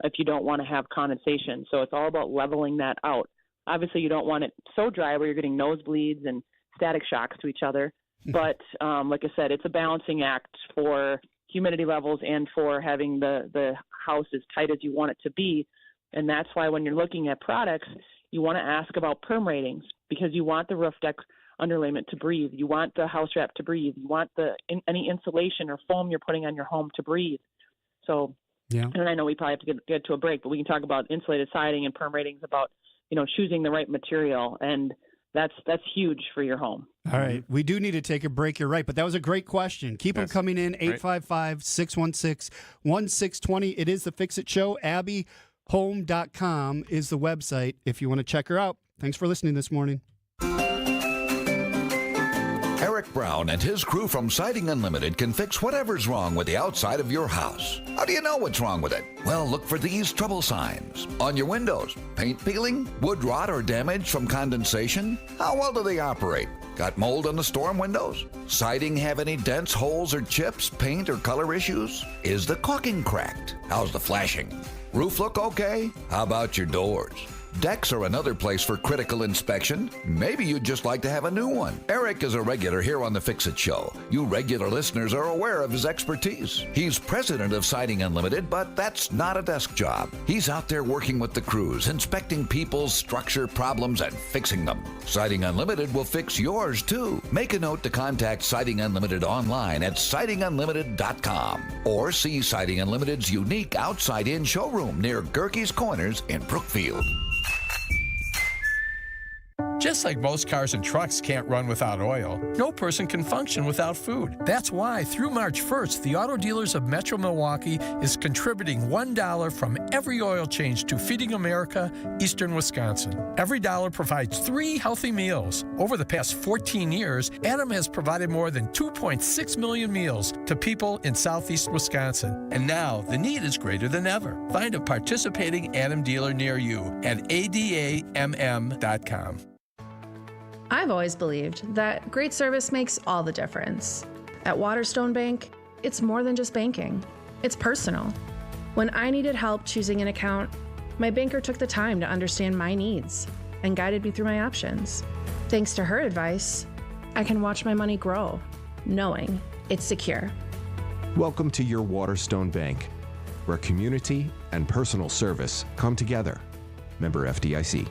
if you don't want to have condensation. So it's all about leveling that out. Obviously you don't want it so dry where you're getting nosebleeds and static shocks to each other. But like I said, it's a balancing act for humidity levels and for having the house as tight as you want it to be. And that's why when you're looking at products, you want to ask about perm ratings, because you want the roof deck underlayment to breathe. You want the house wrap to breathe. You want any insulation or foam you're putting on your home to breathe. So, and I know we probably have to get to a break, but we can talk about insulated siding and perm ratings, about choosing the right material, and that's huge for your home. All right. We do need to take a break. You're right. But that was a great question. Keep them coming in. 855-616-1620. It is the Fix It Show. AbbyHome.com is the website if you want to check her out. Thanks for listening this morning. Eric Brown and his crew from Siding Unlimited can fix whatever's wrong with the outside of your house. How do you know what's wrong with it? Well, look for these trouble signs. On your windows, paint peeling, wood rot or damage from condensation? How well do they operate? Got mold on the storm windows? Siding have any dents, holes, or chips, paint, or color issues? Is the caulking cracked? How's the flashing? Roof look okay? How about your doors? Decks are another place for critical inspection. Maybe you'd just like to have a new one. Eric is a regular here on the Fix-It Show. You regular listeners are aware of his expertise. He's president of Siding Unlimited, but that's not a desk job. He's out there working with the crews, inspecting people's structure problems and fixing them. Siding Unlimited will fix yours, too. Make a note to contact Siding Unlimited online at sidingunlimited.com or see Siding Unlimited's unique outside-in showroom near Gerke's Corners in Brookfield. Just like most cars and trucks can't run without oil, no person can function without food. That's why through March 1st, the Auto Dealers of Metro Milwaukee is contributing $1 from every oil change to Feeding America, Eastern Wisconsin. Every dollar provides 3 healthy meals. Over the past 14 years, Adam has provided more than 2.6 million meals to people in southeast Wisconsin. And now the need is greater than ever. Find a participating Adam dealer near you at adamm.com. I've always believed that great service makes all the difference. At Waterstone Bank, it's more than just banking. It's personal. When I needed help choosing an account, my banker took the time to understand my needs and guided me through my options. Thanks to her advice, I can watch my money grow, knowing it's secure. Welcome to your Waterstone Bank, where community and personal service come together. Member FDIC.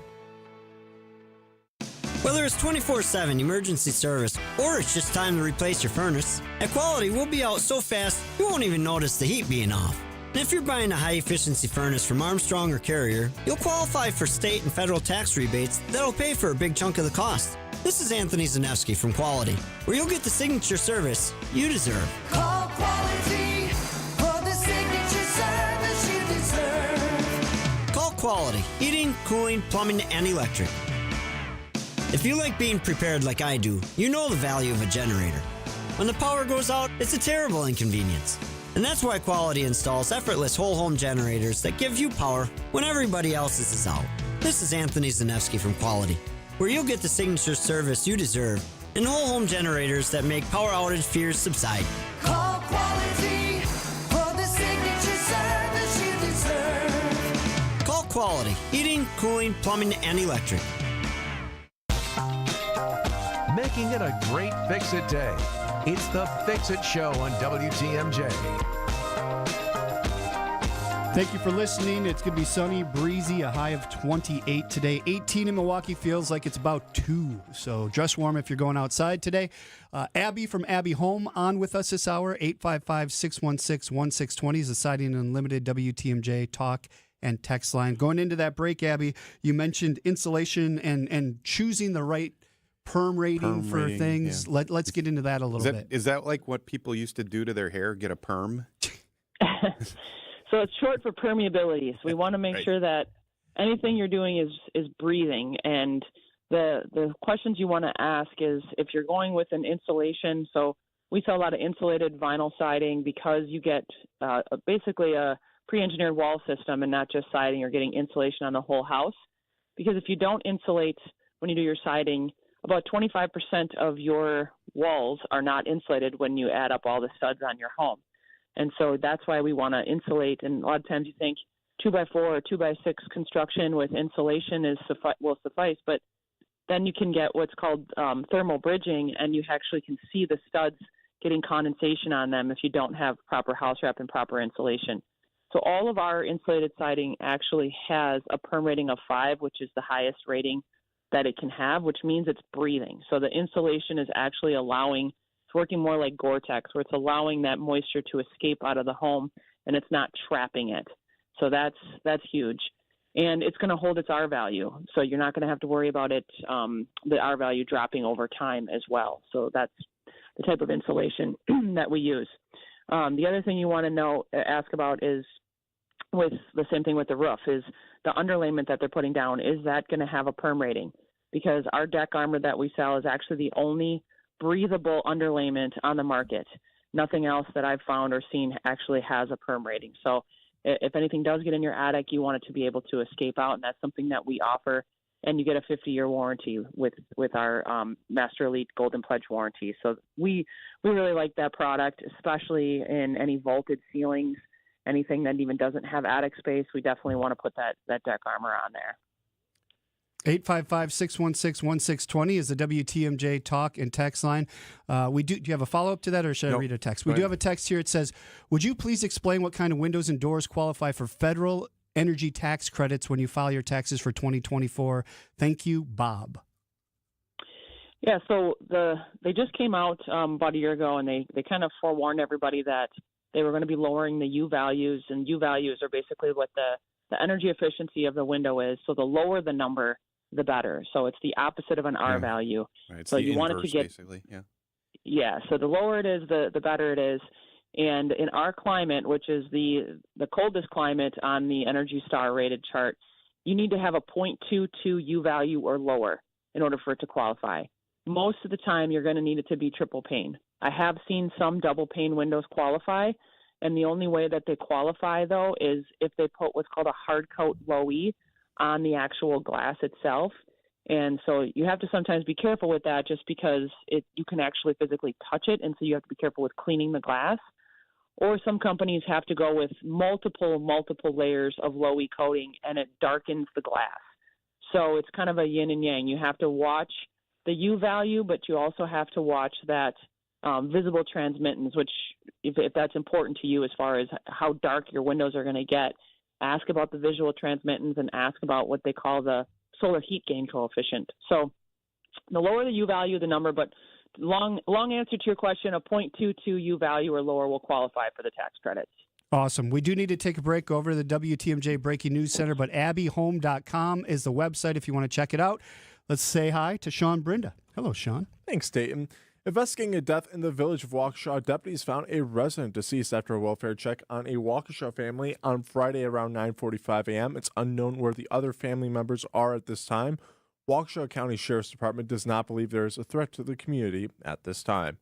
Whether it's 24/7 emergency service or it's just time to replace your furnace, at Quality we'll be out so fast you won't even notice the heat being off. And if you're buying a high-efficiency furnace from Armstrong or Carrier, you'll qualify for state and federal tax rebates that'll pay for a big chunk of the cost. This is Anthony Zanevsky from Quality, where you'll get the signature service you deserve. Call Quality for the signature service you deserve. Call Quality, heating, cooling, plumbing, and electric. If you like being prepared like I do, you know the value of a generator. When the power goes out, it's a terrible inconvenience. And that's why Quality installs effortless whole home generators that give you power when everybody else's is out. This is Anthony Zanevsky from Quality, where you'll get the signature service you deserve and whole home generators that make power outage fears subside. Call Quality for the signature service you deserve. Call Quality, heating, cooling, plumbing, and electric. Making it a great Fix-It day. It's the Fix-It Show on WTMJ. Thank you for listening. It's going to be sunny, breezy, a high of 28 today. 18 in Milwaukee, feels like it's about 2. So dress warm if you're going outside today. Abby from Abby Home on with us this hour. 855-616-1620 is the Siding Unlimited WTMJ talk and text line. Going into that break, Abby, you mentioned insulation and choosing the right perm rating for things. Yeah. Let's get into that a little bit. Is that like what people used to do to their hair, get a perm? So it's short for permeability. So we want to make sure that anything you're doing is breathing. And the questions you want to ask is if you're going with an insulation. So we sell a lot of insulated vinyl siding because you get basically a pre-engineered wall system and not just siding. You're getting insulation on the whole house. Because if you don't insulate when you do your siding, about 25% of your walls are not insulated when you add up all the studs on your home. And so that's why we want to insulate. And a lot of times you think 2x4 or 2x6 construction with insulation will suffice, but then you can get what's called thermal bridging, and you actually can see the studs getting condensation on them if you don't have proper house wrap and proper insulation. So all of our insulated siding actually has a perm rating of 5, which is the highest rating that it can have, which means it's breathing. So the insulation is actually it's working more like Gore-Tex, where it's allowing that moisture to escape out of the home and it's not trapping it. So that's huge. And it's going to hold its R value. So you're not going to have to worry about it, the R value dropping over time as well. So that's the type of insulation that we use. The other thing you want to ask about is with the same thing with the roof is the underlayment that they're putting down. Is that going to have a perm rating? Because our deck armor that we sell is actually the only breathable underlayment on the market. Nothing else that I've found or seen actually has a perm rating. So if anything does get in your attic, you want it to be able to escape out, and that's something that we offer. And you get a 50-year warranty with our Master Elite Golden Pledge warranty. So we really like that product, especially in any vaulted ceilings, anything that even doesn't have attic space. We definitely want to put that deck armor on there. 855-616-1620 is the WTMJ talk and text line. Do you have a follow-up to that, or should I read a text? We do have a text here. It says, would you please explain what kind of windows and doors qualify for federal energy tax credits when you file your taxes for 2024? Thank you, Bob. Yeah, so they just came out about a year ago, and they kind of forewarned everybody that they were going to be lowering the U values, and U values are basically what the energy efficiency of the window is. So the lower the number, the better. So it's the opposite of an R value. Right, it's so the you want it to inverse, get basically. Yeah, so the lower it is, the better it is. And in our climate, which is the coldest climate on the Energy Star rated chart, you need to have a 0.22 U value or lower in order for it to qualify. Most of the time, you're going to need it to be triple pane. I have seen some double pane windows qualify, and the only way that they qualify, though, is if they put what's called a hard coat low E on the actual glass itself. And so you have to sometimes be careful with that, just because you can actually physically touch it, and so you have to be careful with cleaning the glass. Or some companies have to go with multiple layers of low E coating, and it darkens the glass. So it's kind of a yin and yang. You have to watch the U value, but you also have to watch that visible transmittance, which if that's important to you as far as how dark your windows are going to get, ask about the visual transmittance and ask about what they call the solar heat gain coefficient. So the lower the U value, the number, but long answer to your question, a 0.22 U value or lower will qualify for the tax credits. Awesome. We do need to take a break, go over to the WTMJ Breaking News Center, but abbyhome.com is the website if you want to check it out. Let's say hi to Sean Brinda. Hello, Sean. Thanks, Dayton. Investigating a death in the village of Waukesha, deputies found a resident deceased after a welfare check on a Waukesha family on Friday around 9:45 a.m. It's unknown where the other family members are at this time. Waukesha County Sheriff's Department does not believe there is a threat to the community at this time.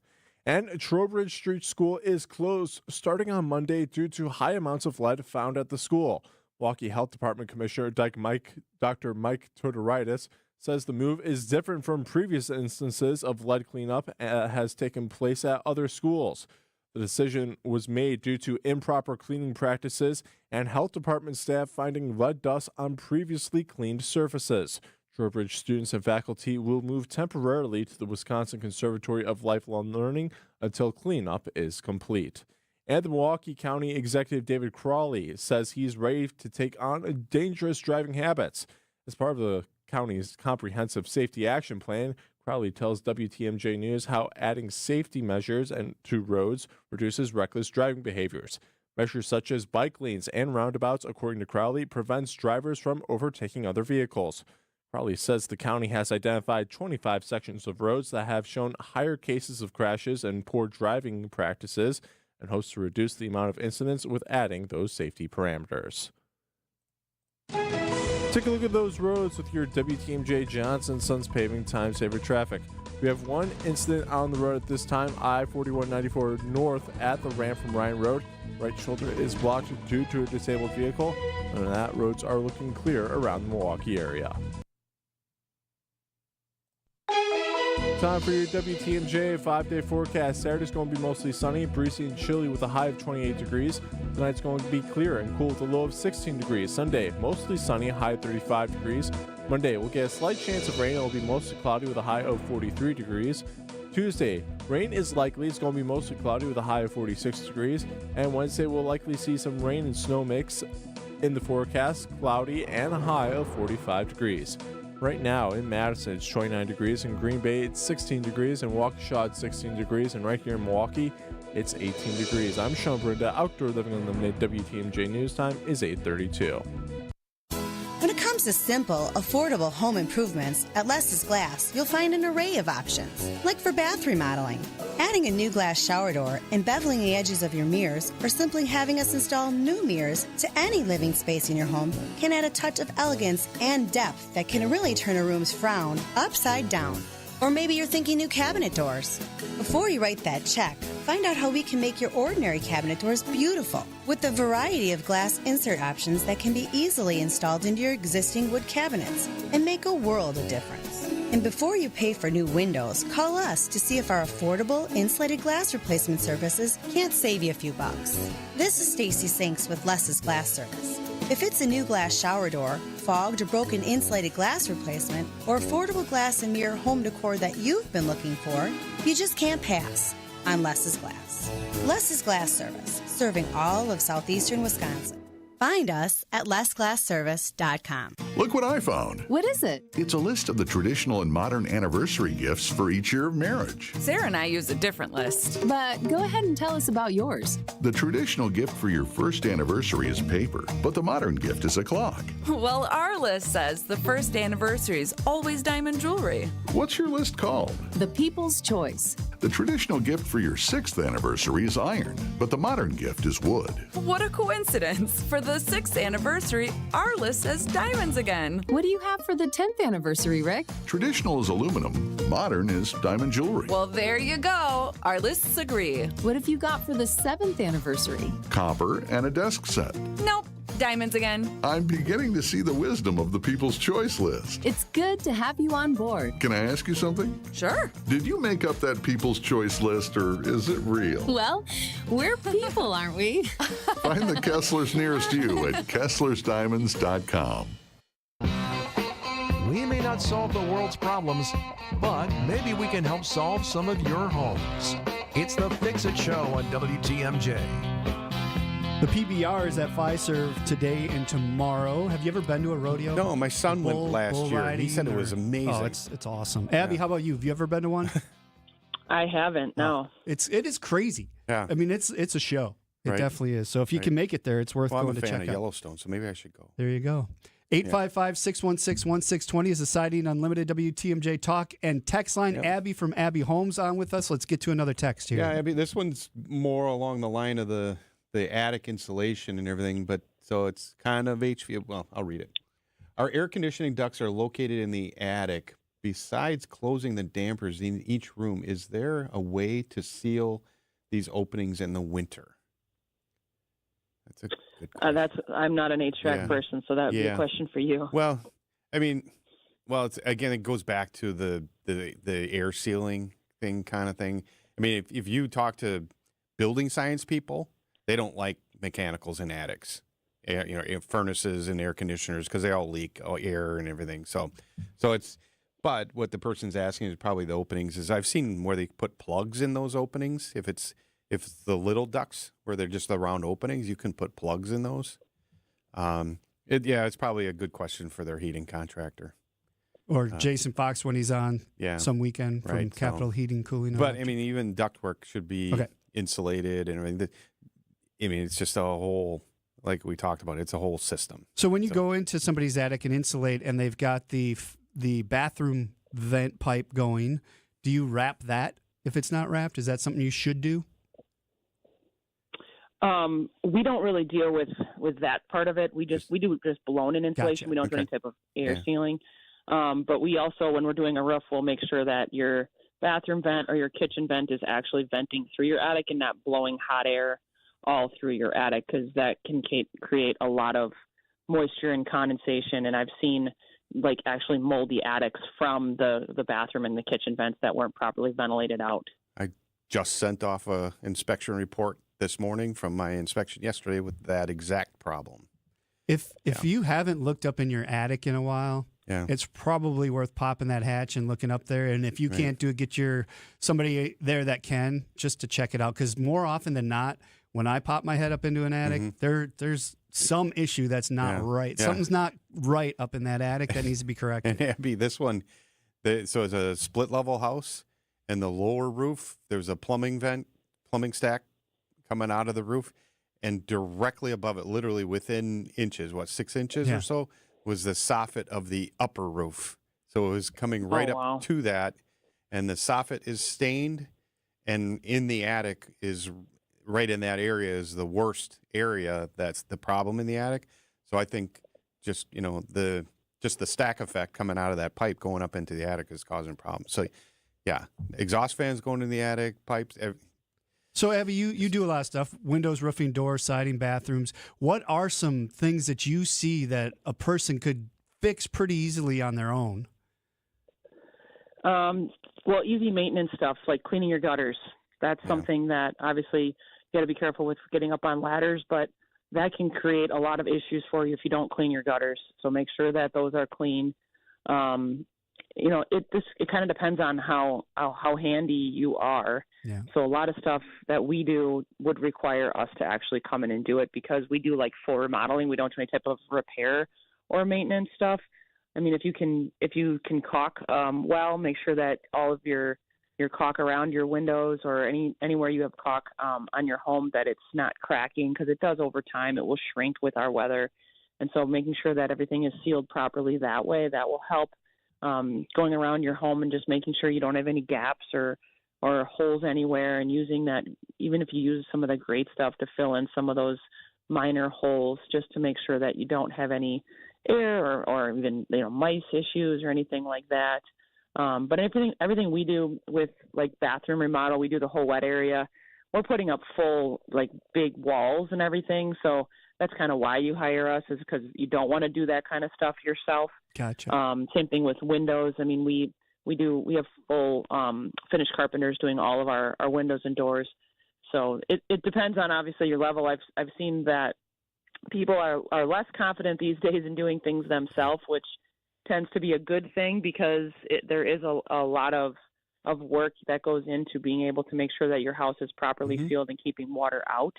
And Trowbridge Street School is closed starting on Monday due to high amounts of lead found at the school. Waukee Health Department Commissioner Dr. Mike Todoritis says the move is different from previous instances of lead cleanup has taken place at other schools. The decision was made due to improper cleaning practices and health department staff finding lead dust on previously cleaned surfaces. Trowbridge students and faculty will move temporarily to the Wisconsin Conservatory of Lifelong Learning until cleanup is complete. And the Milwaukee County Executive David Crawley says he's ready to take on dangerous driving habits. As part of the county's comprehensive safety action plan, Crowley tells WTMJ News how adding safety measures to roads reduces reckless driving behaviors. Measures such as bike lanes and roundabouts, according to Crowley, prevents drivers from overtaking other vehicles. Crowley says the county has identified 25 sections of roads that have shown higher cases of crashes and poor driving practices, and hopes to reduce the amount of incidents with adding those safety parameters. Take a look at those roads with your WTMJ Johnson Sons Paving Time Saver traffic. We have one incident on the road at this time, I-4194 north at the ramp from Ryan Road. Right shoulder is blocked due to a disabled vehicle. Other than that, roads are looking clear around the Milwaukee area. Time for your WTMJ 5-day forecast. Saturday's going to be mostly sunny, breezy, and chilly with a high of 28 degrees. Tonight's going to be clear and cool with a low of 16 degrees. Sunday, mostly sunny, high of 35 degrees. Monday, we'll get a slight chance of rain. It'll be mostly cloudy with a high of 43 degrees. Tuesday, rain is likely. It's going to be mostly cloudy with a high of 46 degrees. And Wednesday, we'll likely see some rain and snow mix in the forecast, cloudy and a high of 45 degrees. Right now in Madison, it's 29 degrees. In Green Bay, it's 16 degrees. In Waukesha, it's 16 degrees. And right here in Milwaukee, it's 18 degrees. I'm Sean Brinda. Outdoor Living Unlimited WTMJ News Time is 8:32. When it comes to simple, affordable home improvements, at Les's Glass, you'll find an array of options. Like for bath remodeling, adding a new glass shower door, embeveling the edges of your mirrors, or simply having us install new mirrors to any living space in your home can add a touch of elegance and depth that can really turn a room's frown upside down. Or maybe you're thinking new cabinet doors. Before you write that check, find out how we can make your ordinary cabinet doors beautiful with a variety of glass insert options that can be easily installed into your existing wood cabinets and make a world of difference. And before you pay for new windows, call us to see if our affordable insulated glass replacement services can't save you a few bucks. This is Stacy Sinks with Less's Glass Service. If it's a new glass shower door, fogged or broken insulated glass replacement, or affordable glass and mirror home decor that you've been looking for, you just can't pass on Less's Glass. Less's Glass Service, serving all of southeastern Wisconsin. Find us at lessglassservice.com. Look what I found. What is it? It's a list of the traditional and modern anniversary gifts for each year of marriage. Sarah and I use a different list. But go ahead and tell us about yours. The traditional gift for your first anniversary is paper, but the modern gift is a clock. Well, our list says the first anniversary is always diamond jewelry. What's your list called? The People's Choice. The traditional gift for your 6th anniversary is iron, but the modern gift is wood. What a coincidence. For the 6th anniversary, our list says diamonds again. What do you have for the 10th anniversary, Rick? Traditional is aluminum, modern is diamond jewelry. Well, there you go. Our lists agree. What have you got for the 7th anniversary? Copper and a desk set. Nope. Diamonds again. I'm beginning to see the wisdom of the People's Choice list. It's good to have you on board. Can I ask you something? Sure. Did you make up that People's Choice list, or is it real? Well, we're people, aren't we? Find the Kesslers nearest you at KesslersDiamonds.com. We may not solve the world's problems, but maybe we can help solve some of your homes. It's the Fix-It Show on WTMJ. The PBR is at Fiserv today and tomorrow. Have you ever been to a rodeo? No, my son went last year. He said it was or- amazing. Oh, it's awesome. Abby, how about you? Have you ever been to one? I haven't. No. It is crazy. Yeah. I mean, it's a show. It Right. definitely is. So if you Right. can make it there, it's worth Well, I'm going a to fan check of out. Yellowstone, so maybe I should go. There you go. 855-616-1620 is the Siding Unlimited WTMJ Talk and text line. Yep. Abby from Abby Homes on with us. Let's get to another text here. Yeah, Abby, this one's more along the line of the attic insulation and everything, but so it's kind of HV. Well, I'll read it. Our air conditioning ducts are located in the attic. Besides closing the dampers in each room, is there a way to seal these openings in the winter? That's a good question. I'm not an HVAC Yeah. person, so that would be a question for you. Well, I mean, it's again, it goes back to the air sealing thing kind of thing. I mean, if you talk to building science people, they don't like mechanicals in attics, furnaces and air conditioners, because they all leak air and everything. So it's. But what the person's asking is probably the openings. Is I've seen where they put plugs in those openings. If it's the little ducts where they're just the round openings, you can put plugs in those. It's probably a good question for their heating contractor. Or Jason Fox when he's on some weekend from right, Capital Heating, Cooling. and But I Electric. mean, even ductwork should be insulated and everything. I mean, it's just a whole, like we talked about, it's a whole system. So when you go into somebody's attic and insulate, and they've got the bathroom vent pipe going, do you wrap that? If it's not wrapped, is that something you should do? We don't really deal with that part of it. We do just blown in insulation. Gotcha. We don't do any type of air Yeah. sealing. But we also, when we're doing a roof, we'll make sure that your bathroom vent or your kitchen vent is actually venting through your attic and not blowing hot air all through your attic, because that can create a lot of moisture and condensation. And I've seen actually moldy attics from the bathroom and the kitchen vents that weren't properly ventilated out. I just sent off a inspection report this morning from my inspection yesterday with that exact problem. If you haven't looked up in your attic in a while, it's probably worth popping that hatch and looking up there. And if you can't do it, get somebody there that can, just to check it out. Because more often than not, when I pop my head up into an attic, there's some issue that's not right. Yeah. Something's not right up in that attic that needs to be corrected. And Abby, this one, so it's a split level house, and the lower roof, there's a plumbing stack coming out of the roof, and directly above it, literally within inches, 6 inches or so, was the soffit of the upper roof. So it was coming right up to that, and the soffit is stained, and in the attic is right in that area is the worst area. That's the problem in the attic. So I think just, the just the stack effect coming out of that pipe going up into the attic is causing problems. So, yeah, exhaust fans going in the attic, pipes. So, Abby, you do a lot of stuff: windows, roofing, doors, siding, bathrooms. What are some things that you see that a person could fix pretty easily on their own? Well, easy maintenance stuff like cleaning your gutters. That's something that obviously you got to be careful with getting up on ladders, but that can create a lot of issues for you if you don't clean your gutters. So make sure that those are clean. It kind of depends on how handy you are. Yeah. So a lot of stuff that we do would require us to actually come in and do it because we do like full remodeling. We don't do any type of repair or maintenance stuff. I mean, if you can caulk well, make sure that all of your caulk around your windows or anywhere you have caulk on your home, that it's not cracking, because it does over time. It will shrink with our weather. And so making sure that everything is sealed properly that way, that will help going around your home and just making sure you don't have any gaps or holes anywhere, and using that, even if you use some of the great stuff to fill in some of those minor holes, just to make sure that you don't have any air or even mice issues or anything like that. But everything we do with like bathroom remodel, we do the whole wet area. We're putting up full like big walls and everything. So that's kind of why you hire us, is because you don't want to do that kind of stuff yourself. Gotcha. Same thing with windows. I mean, we have full finished carpenters doing all of our windows and doors. So it depends on obviously your level. I've seen that people are less confident these days in doing things themselves, which tends to be a good thing, because there is a lot of work that goes into being able to make sure that your house is properly sealed and keeping water out.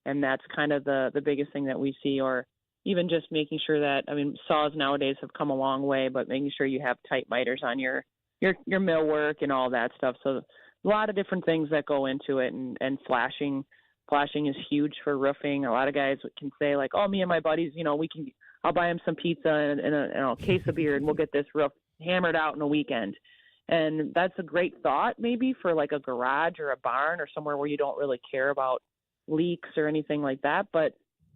And that's kind of the biggest thing that we see, or even just making sure that, I mean, saws nowadays have come a long way, but making sure you have tight miters on your millwork and all that stuff. So a lot of different things that go into it, and flashing is huge for roofing. A lot of guys can say like, oh, me and my buddies, I'll buy him some pizza and a case of beer, and we'll get this roof hammered out in a weekend. And that's a great thought maybe for like a garage or a barn or somewhere where you don't really care about leaks or anything like that. But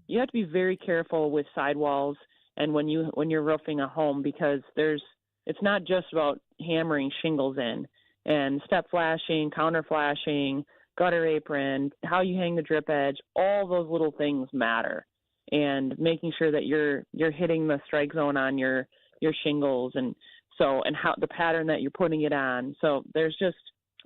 you have to be very careful with sidewalls and when you're roofing a home, because it's not just about hammering shingles in, and step flashing, counter flashing, gutter apron, how you hang the drip edge, all those little things matter. And making sure that you're hitting the strike zone on your shingles, and how the pattern that you're putting it on. So there's just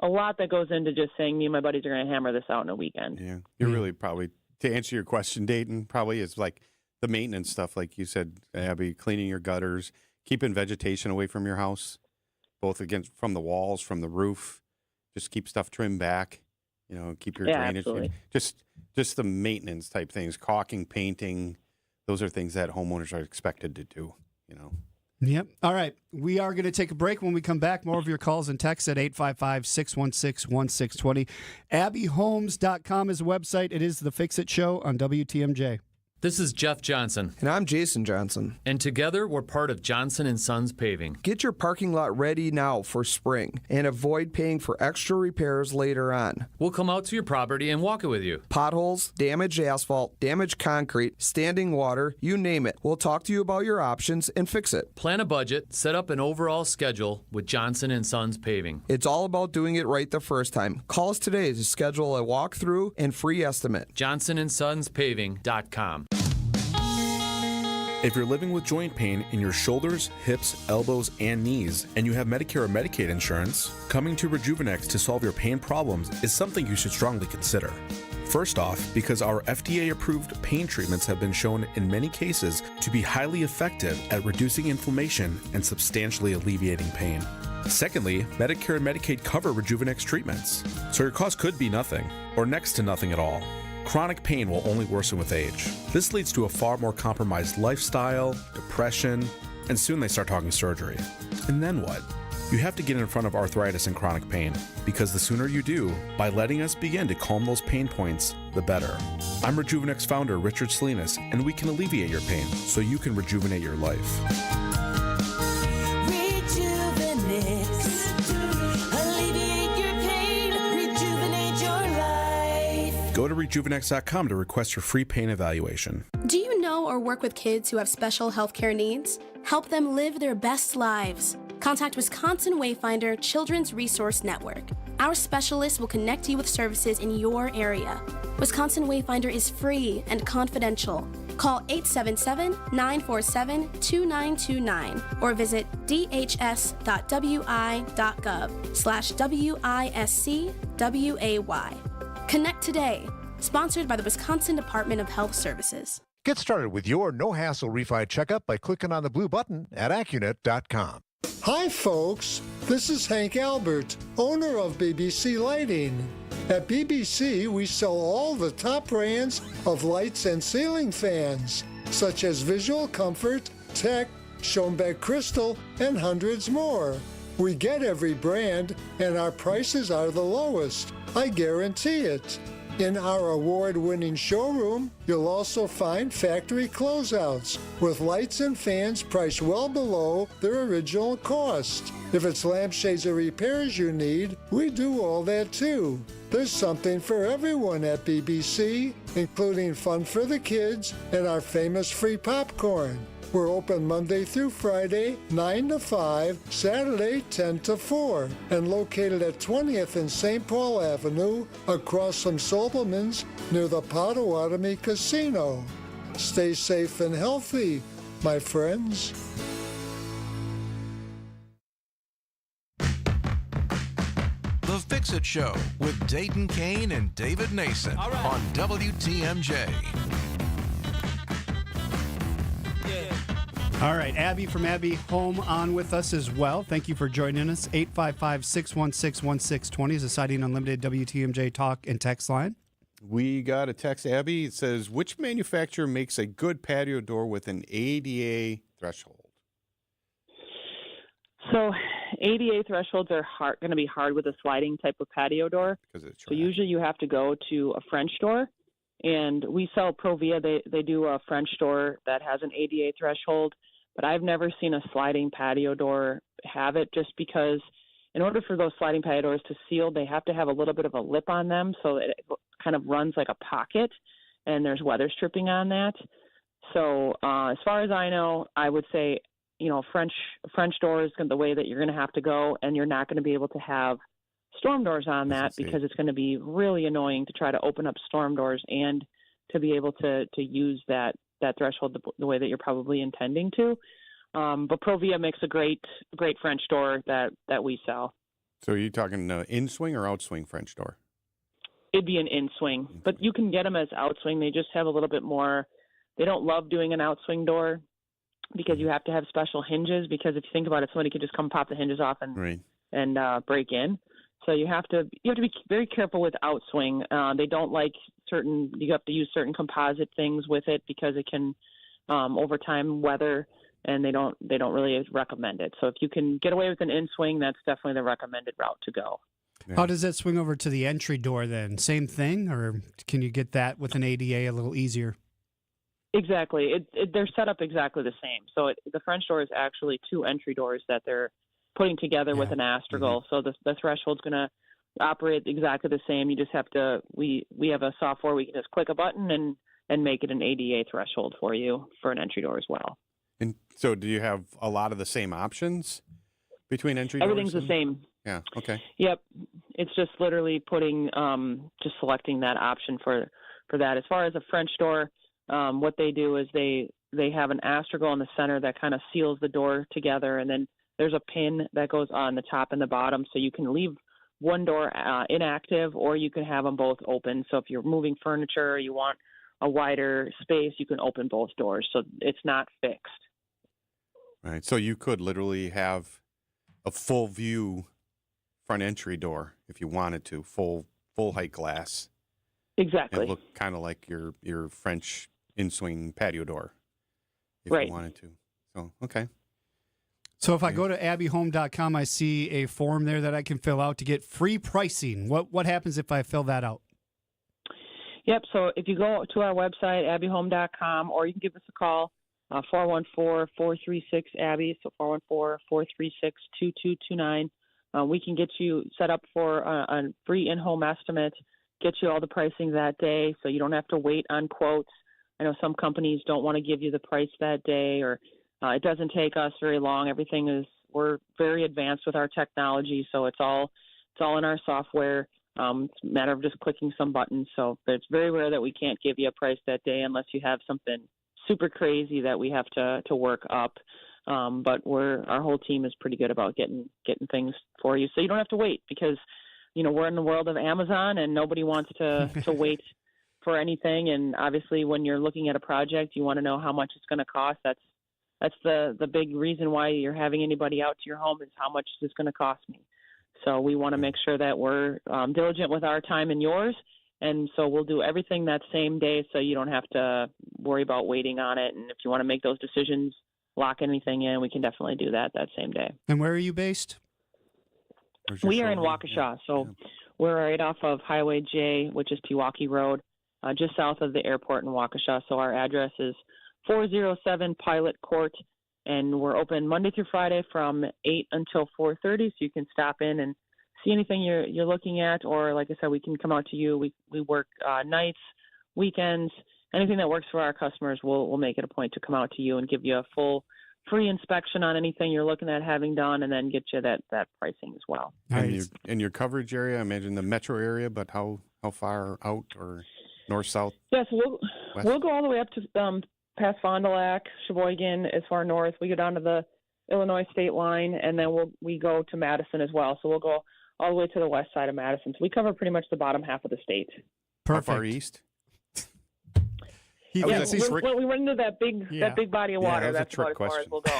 a lot that goes into just saying, me and my buddies are going to hammer this out in a weekend. Yeah, you're really probably, to answer your question, Dayton, probably is like the maintenance stuff, like you said, Abby, cleaning your gutters, keeping vegetation away from your house, both from the walls, from the roof. Just keep stuff trimmed back. Keep your drainage. Absolutely. Just the maintenance type things, caulking, painting. Those are things that homeowners are expected to do. Yep. All right. We are going to take a break. When we come back, more of your calls and texts at 855-616-1620. AbbyHomes.com is the website. It is the Fix It Show on WTMJ. This is Jeff Johnson. And I'm Jason Johnson. And together we're part of Johnson & Sons Paving. Get your parking lot ready now for spring and avoid paying for extra repairs later on. We'll come out to your property and walk it with you. Potholes, damaged asphalt, damaged concrete, standing water, you name it. We'll talk to you about your options and fix it. Plan a budget, set up an overall schedule with Johnson & Sons Paving. It's all about doing it right the first time. Call us today to schedule a walkthrough and free estimate. JohnsonandSonsPaving.com. If you're living with joint pain in your shoulders, hips, elbows, and knees, and you have Medicare or Medicaid insurance, coming to Rejuvenex to solve your pain problems is something you should strongly consider. First off, because our FDA-approved pain treatments have been shown in many cases to be highly effective at reducing inflammation and substantially alleviating pain. Secondly, Medicare and Medicaid cover Rejuvenex treatments, so your cost could be nothing, or next to nothing at all. Chronic pain will only worsen with age. This leads to a far more compromised lifestyle, depression, and soon they start talking surgery. And then what? You have to get in front of arthritis and chronic pain, because the sooner you do, by letting us begin to calm those pain points, the better. I'm Rejuvenex founder Richard Salinas, and we can alleviate your pain so you can rejuvenate your life. Alleviate your pain, rejuvenate your life. Go to rejuvenex.com to request your free pain evaluation. Do you know or work with kids who have special healthcare needs? Help them live their best lives. Contact Wisconsin Wayfinder Children's Resource Network. Our specialists will connect you with services in your area. Wisconsin Wayfinder is free and confidential. Call 877-947-2929 or visit dhs.wi.gov/WISCWAY. Connect today. Sponsored by the Wisconsin Department of Health Services. Get started with your no-hassle refi checkup by clicking on the blue button at Accunet.com. Hi, folks. This is Hank Albert, owner of BBC Lighting. At BBC, we sell all the top brands of lights and ceiling fans, such as Visual Comfort, Tech, Schoenbeck Crystal, and hundreds more. We get every brand, and our prices are the lowest. I guarantee it. In our award-winning showroom, you'll also find factory closeouts with lights and fans priced well below their original cost. If it's lampshades or repairs you need, we do all that too. There's something for everyone at BBC, including fun for the kids and our famous free popcorn. We're open Monday through Friday, 9 to 5, Saturday, 10 to 4, and located at 20th and St. Paul Avenue, across from Sobelman's, near the Potawatomi Casino. Stay safe and healthy, my friends. The Fix-It Show with Dayton Kane and David Nason on WTMJ. All right, Abby from Abby Home on with us as well. Thank you for joining us. 855-616-1620 is a Siding Unlimited WTMJ talk and text line. We got a text, Abby. It says, which manufacturer makes a good patio door with an ADA threshold? So ADA thresholds are going to be hard with a sliding type of patio door. So usually you have to go to a French door. And we sell Provia. They do a French door that has an ADA threshold, but I've never seen a sliding patio door have it, just because in order for those sliding patio doors to seal, they have to have a little bit of a lip on them, so it kind of runs like a pocket, and there's weather stripping on that. So as far as I know, I would say, French door is the way that you're going to have to go, and you're not going to be able to have storm doors on that, because it's going to be really annoying to try to open up storm doors and to be able to use that threshold the way that you're probably intending to. But Provia makes a great French door that we sell. So are you talking in-swing or out-swing French door? It'd be an in-swing, but you can get them as out-swing. They just have a little bit more. They don't love doing an out-swing door because you have to have special hinges, because if you think about it, somebody could just come pop the hinges off and break in. So you have to be very careful with outswing. They don't like you have to use certain composite things with it, because it can over time weather, and they don't really recommend it. So if you can get away with an in-swing, that's definitely the recommended route to go. Yeah. How does that swing over to the entry door then? Same thing, or can you get that with an ADA a little easier? Exactly. They're set up exactly the same. So the French door is actually two entry doors that they're putting together with an astragal. So the threshold's going to operate exactly the same. You just have to, we have a software, we can just click a button and make it an ADA threshold for you for an entry door as well. And so do you have a lot of the same options between entry doors? Everything's the same. Yeah, okay. Yep. It's just literally just selecting that option for that. As far as a French door, what they do is they have an astragal in the center that kind of seals the door together, and then there's a pin that goes on the top and the bottom, so you can leave one door inactive, or you can have them both open. So if you're moving furniture or you want a wider space, you can open both doors, so it's not fixed. Right. So you could literally have a full view front entry door if you wanted to, full height glass. Exactly. It look kind of like your French in-swing patio door if you wanted to. So, okay. So if I go to abbyhome.com, I see a form there that I can fill out to get free pricing. What happens if I fill that out? Yep. So if you go to our website, abbyhome.com, or you can give us a call, 414-436-ABBY, so 414-436-2229. We can get you set up for a free in-home estimate get you all the pricing that day, so you don't have to wait on quotes. I know some companies don't want to give you the price that day, or it doesn't take us very long. We're very advanced with our technology, so it's all in our software. It's a matter of just clicking some buttons. So it's very rare that we can't give you a price that day unless you have something super crazy that we have to work up. But our whole team is pretty good about getting things for you, so you don't have to wait, because we're in the world of Amazon and nobody wants to wait for anything. And obviously, when you're looking at a project, you want to know how much it's going to cost. That's the big reason why you're having anybody out to your home, is how much is this going to cost me. So we want to make sure that we're diligent with our time and yours. And so we'll do everything that same day, so you don't have to worry about waiting on it. And if you want to make those decisions, lock anything in, we can definitely do that same day. And where are you based? We are in Waukesha, so we're right off of Highway J, which is Pewaukee Road, just south of the airport in Waukesha. So our address is 407 Pilot Court, and we're open Monday through Friday from 8 until 4:30, so you can stop in and see anything you're looking at, or like I said, we can come out to you. We work nights, weekends, anything that works for our customers. We'll make it a point to come out to you and give you a full free inspection on anything you're looking at having done, and then get you that pricing as well. And your coverage area, I imagine the metro area, but how far out, or north, south? Yes, we'll go all the way up to past Fond du Lac, Sheboygan, as far north. We go down to the Illinois state line, and then we go to Madison as well. So we'll go all the way to the west side of Madison. So we cover pretty much the bottom half of the state. Perfect. How far east? When we run into that big body of water, that's about as far as we'll go.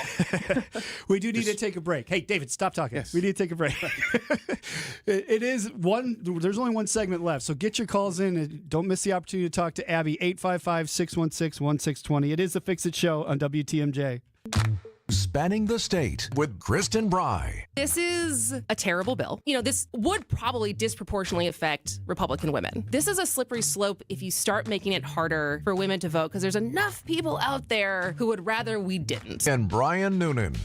We do need to take a break. Hey, David, stop talking. Yes. We need to take a break. There's only one segment left, so get your calls in and don't miss the opportunity to talk to Abby. 855-616-1620. It is the Fix It Show on WTMJ. Spanning the State with Kristen Bry. This is a terrible bill. This would probably disproportionately affect Republican women. This is a slippery slope if you start making it harder for women to vote, because there's enough people out there who would rather we didn't. And Brian Noonan.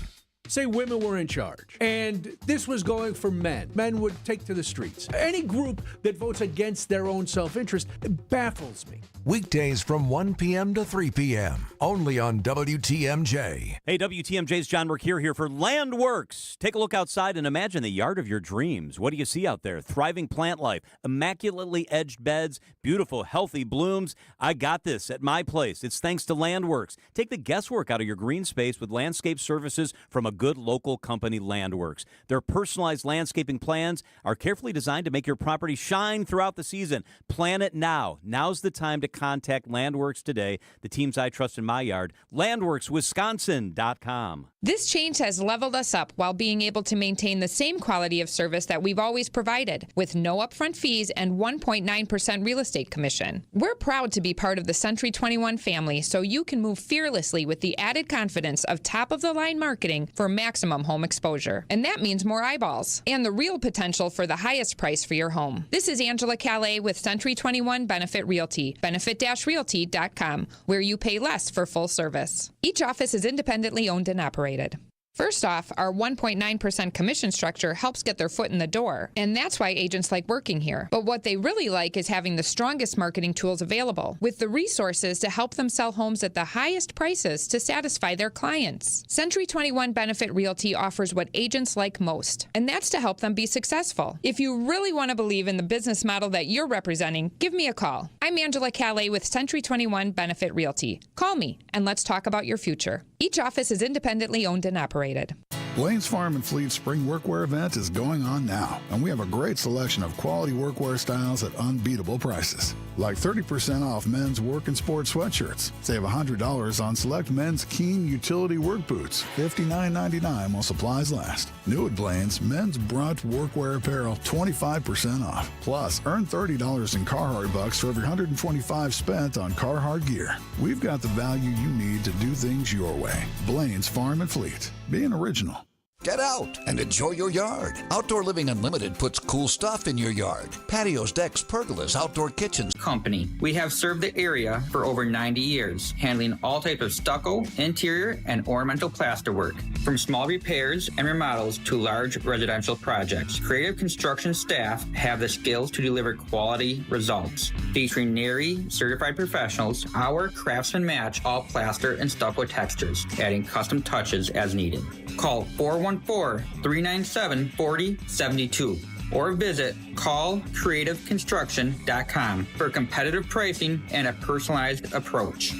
Say women were in charge, and this was going for men. Men would take to the streets. Any group that votes against their own self-interest baffles me. Weekdays from 1 p.m. to 3 p.m. Only on WTMJ. Hey, WTMJ's John Mercure here for Landworks. Take a look outside and imagine the yard of your dreams. What do you see out there? Thriving plant life, immaculately edged beds, beautiful, healthy blooms. I got this at my place. It's thanks to Landworks. Take the guesswork out of your green space with landscape services from a good local company, Landworks. Their personalized landscaping plans are carefully designed to make your property shine throughout the season. Plan it now. Now's the time to contact Landworks today. The teams I trust in my yard. LandworksWisconsin.com. This change has leveled us up while being able to maintain the same quality of service that we've always provided, with no upfront fees and 1.9% real estate commission. We're proud to be part of the Century 21 family, so you can move fearlessly with the added confidence of top-of-the-line marketing for maximum home exposure. And that means more eyeballs and the real potential for the highest price for your home. This is Angela Calais with Century 21 Benefit Realty, benefit-realty.com, where you pay less for full service. Each office is independently owned and operated. First off, our 1.9% commission structure helps get their foot in the door, and that's why agents like working here. But what they really like is having the strongest marketing tools available, with the resources to help them sell homes at the highest prices to satisfy their clients. Century 21 Benefit Realty offers what agents like most, and that's to help them be successful. If you really want to believe in the business model that you're representing, give me a call. I'm Angela Calais with Century 21 Benefit Realty. Call me, and let's talk about your future. Each office is independently owned and operated. Blaine's Farm and Fleet Spring Workwear event is going on now, and we have a great selection of quality workwear styles at unbeatable prices. Like 30% off men's work and sports sweatshirts. Save $100 on select men's Keen utility work boots. $59.99 while supplies last. New at Blaine's, men's Brunt workwear apparel 25% off. Plus, earn $30 in Carhartt bucks for every $125 spent on Carhartt gear. We've got the value you need to do things your way. Blaine's Farm and Fleet. Being original. Get out and enjoy your yard. Outdoor Living Unlimited puts cool stuff in your yard. Patios, decks, pergolas, outdoor kitchens. Company. We have served the area for over 90 years, handling all types of stucco, interior, and ornamental plasterwork, from small repairs and remodels to large residential projects. Creative Construction staff have the skills to deliver quality results. Featuring NARI certified professionals, our craftsmen match all plaster and stucco textures, adding custom touches as needed. Call 414-397-4072 or visit callcreativeconstruction.com for competitive pricing and a personalized approach.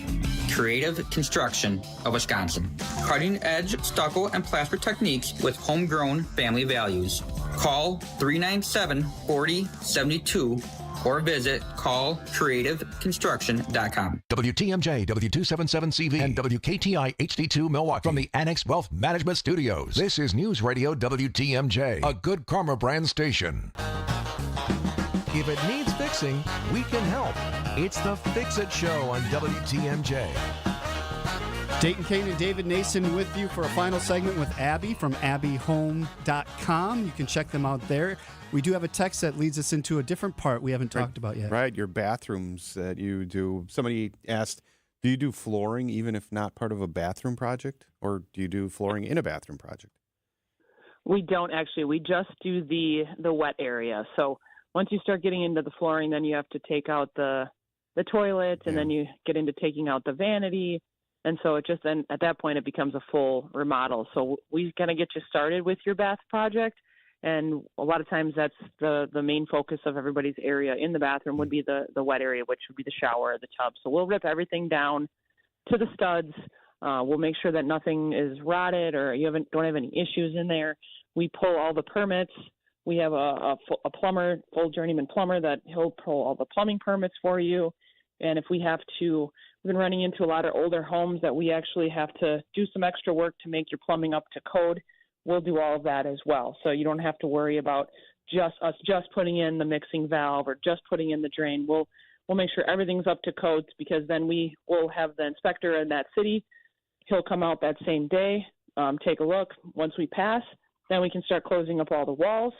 Creative Construction of Wisconsin. Cutting edge stucco and plaster techniques with homegrown family values. Call 397-4072 or visit callcreativeconstruction.com. WTMJ, W277CV, and WKTI HD2 Milwaukee from the Annex Wealth Management Studios. This is News Radio WTMJ, a Good Karma brand station. If it needs fixing, we can help. It's the Fix It Show on WTMJ. Dayton Kane and David Nason with you for a final segment with Abby from abbyhome.com. You can check them out there. We do have a text that leads us into a different part we haven't talked about yet. Right, your bathrooms that you do. Somebody asked, do you do flooring even if not part of a bathroom project? Or do you do flooring in a bathroom project? We don't actually. We just do the wet area. So once you start getting into the flooring, then you have to take out the toilet, and then you get into taking out the vanity. And so it just then at that point it becomes a full remodel. So we kind of get you started with your bath project. And a lot of times that's the main focus of everybody's area in the bathroom would be the wet area, which would be the shower or the tub. So we'll rip everything down to the studs. We'll make sure that nothing is rotted or don't have any issues in there. We pull all the permits. We have a plumber, full journeyman plumber, that he'll pull all the plumbing permits for you. And if we have to, we've been running into a lot of older homes that we actually have to do some extra work to make your plumbing up to code. We'll do all of that as well. So you don't have to worry about just putting in the mixing valve or just putting in the drain. We'll make sure everything's up to code, because then we will have the inspector in that city. He'll come out that same day, take a look. Once we pass, then we can start closing up all the walls.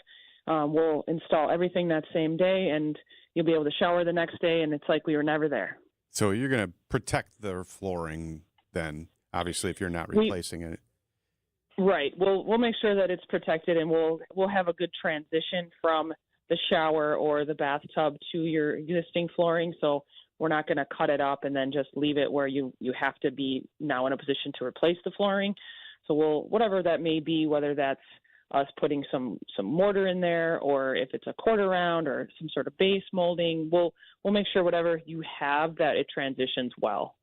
We'll install everything that same day, and you'll be able to shower the next day, and it's like we were never there. So you're going to protect the flooring then, obviously, if you're not replacing it. Right. We'll make sure that it's protected, and we'll have a good transition from the shower or the bathtub to your existing flooring. So we're not going to cut it up and then just leave it where you have to be now in a position to replace the flooring. So whatever that may be, whether that's us putting some mortar in there, or if it's a quarter round or some sort of base molding, we'll make sure whatever you have that it transitions well.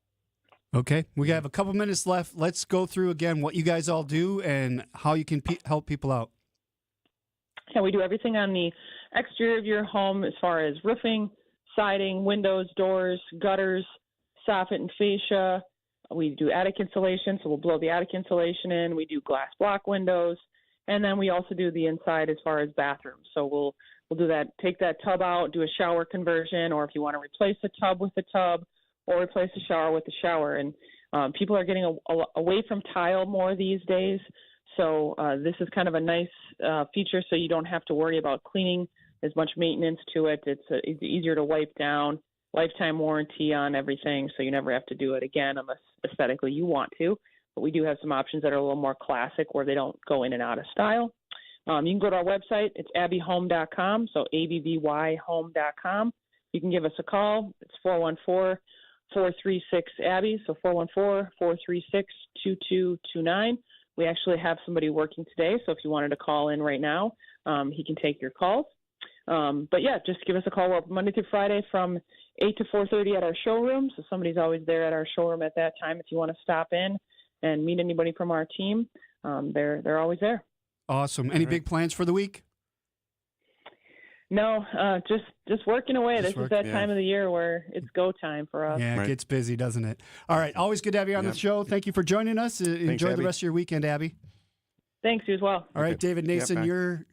Okay, we have a couple minutes left. Let's go through again what you guys all do and how you can help people out. Yeah, we do everything on the exterior of your home as far as roofing, siding, windows, doors, gutters, soffit and fascia. We do attic insulation, so we'll blow the attic insulation in. We do glass block windows, and then we also do the inside as far as bathrooms. So we'll do that, take that tub out, do a shower conversion, or if you want to replace the tub with the tub, or replace the shower with the shower. And people are getting away from tile more these days. So this is kind of a nice feature, so you don't have to worry about cleaning as much maintenance to it. It's easier to wipe down, lifetime warranty on everything, so you never have to do it again unless aesthetically you want to. But we do have some options that are a little more classic where they don't go in and out of style. You can go to our website. It's abbyhome.com, so ABBY-home.com. You can give us a call. It's 414-436-ABBY, so 414-436-2229. We actually have somebody working today, so if you wanted to call in right now, he can take your calls. But yeah, just give us a call. We're open Monday through Friday from 8 to 4:30 at our showroom, so somebody's always there at our showroom at that time if you want to stop in and meet anybody from our team. They're always there. Awesome. Any big plans for the week? No, just working away. This is that time of the year where it's go time for us. Yeah, it gets busy, doesn't it? All right. Always good to have you on the show. Thank you for joining us. Enjoy the rest of your weekend, Abby. Thanks, you as well. All right, David Nason, you're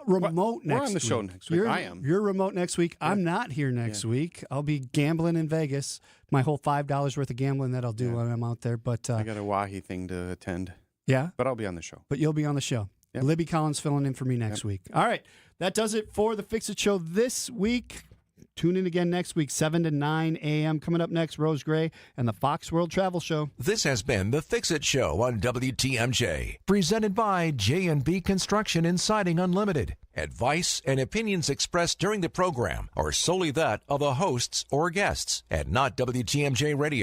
remote next week. We're on the show next week. I am. You're remote next week. Yeah. I'm not here next week. I'll be gambling in Vegas. My whole $5 worth of gambling that I'll do when I'm out there. But I got a Wahi thing to attend. Yeah? But I'll be on the show. But you'll be on the show. Yep. Libby Collins filling in for me next week. All right. That does it for the Fix It Show this week. Tune in again next week, 7 to 9 a.m. Coming up next, Rose Gray and the Fox World Travel Show. This has been the Fix It Show on WTMJ, presented by J&B Construction and Siding Unlimited. Advice and opinions expressed during the program are solely that of the hosts or guests and not WTMJ Radio.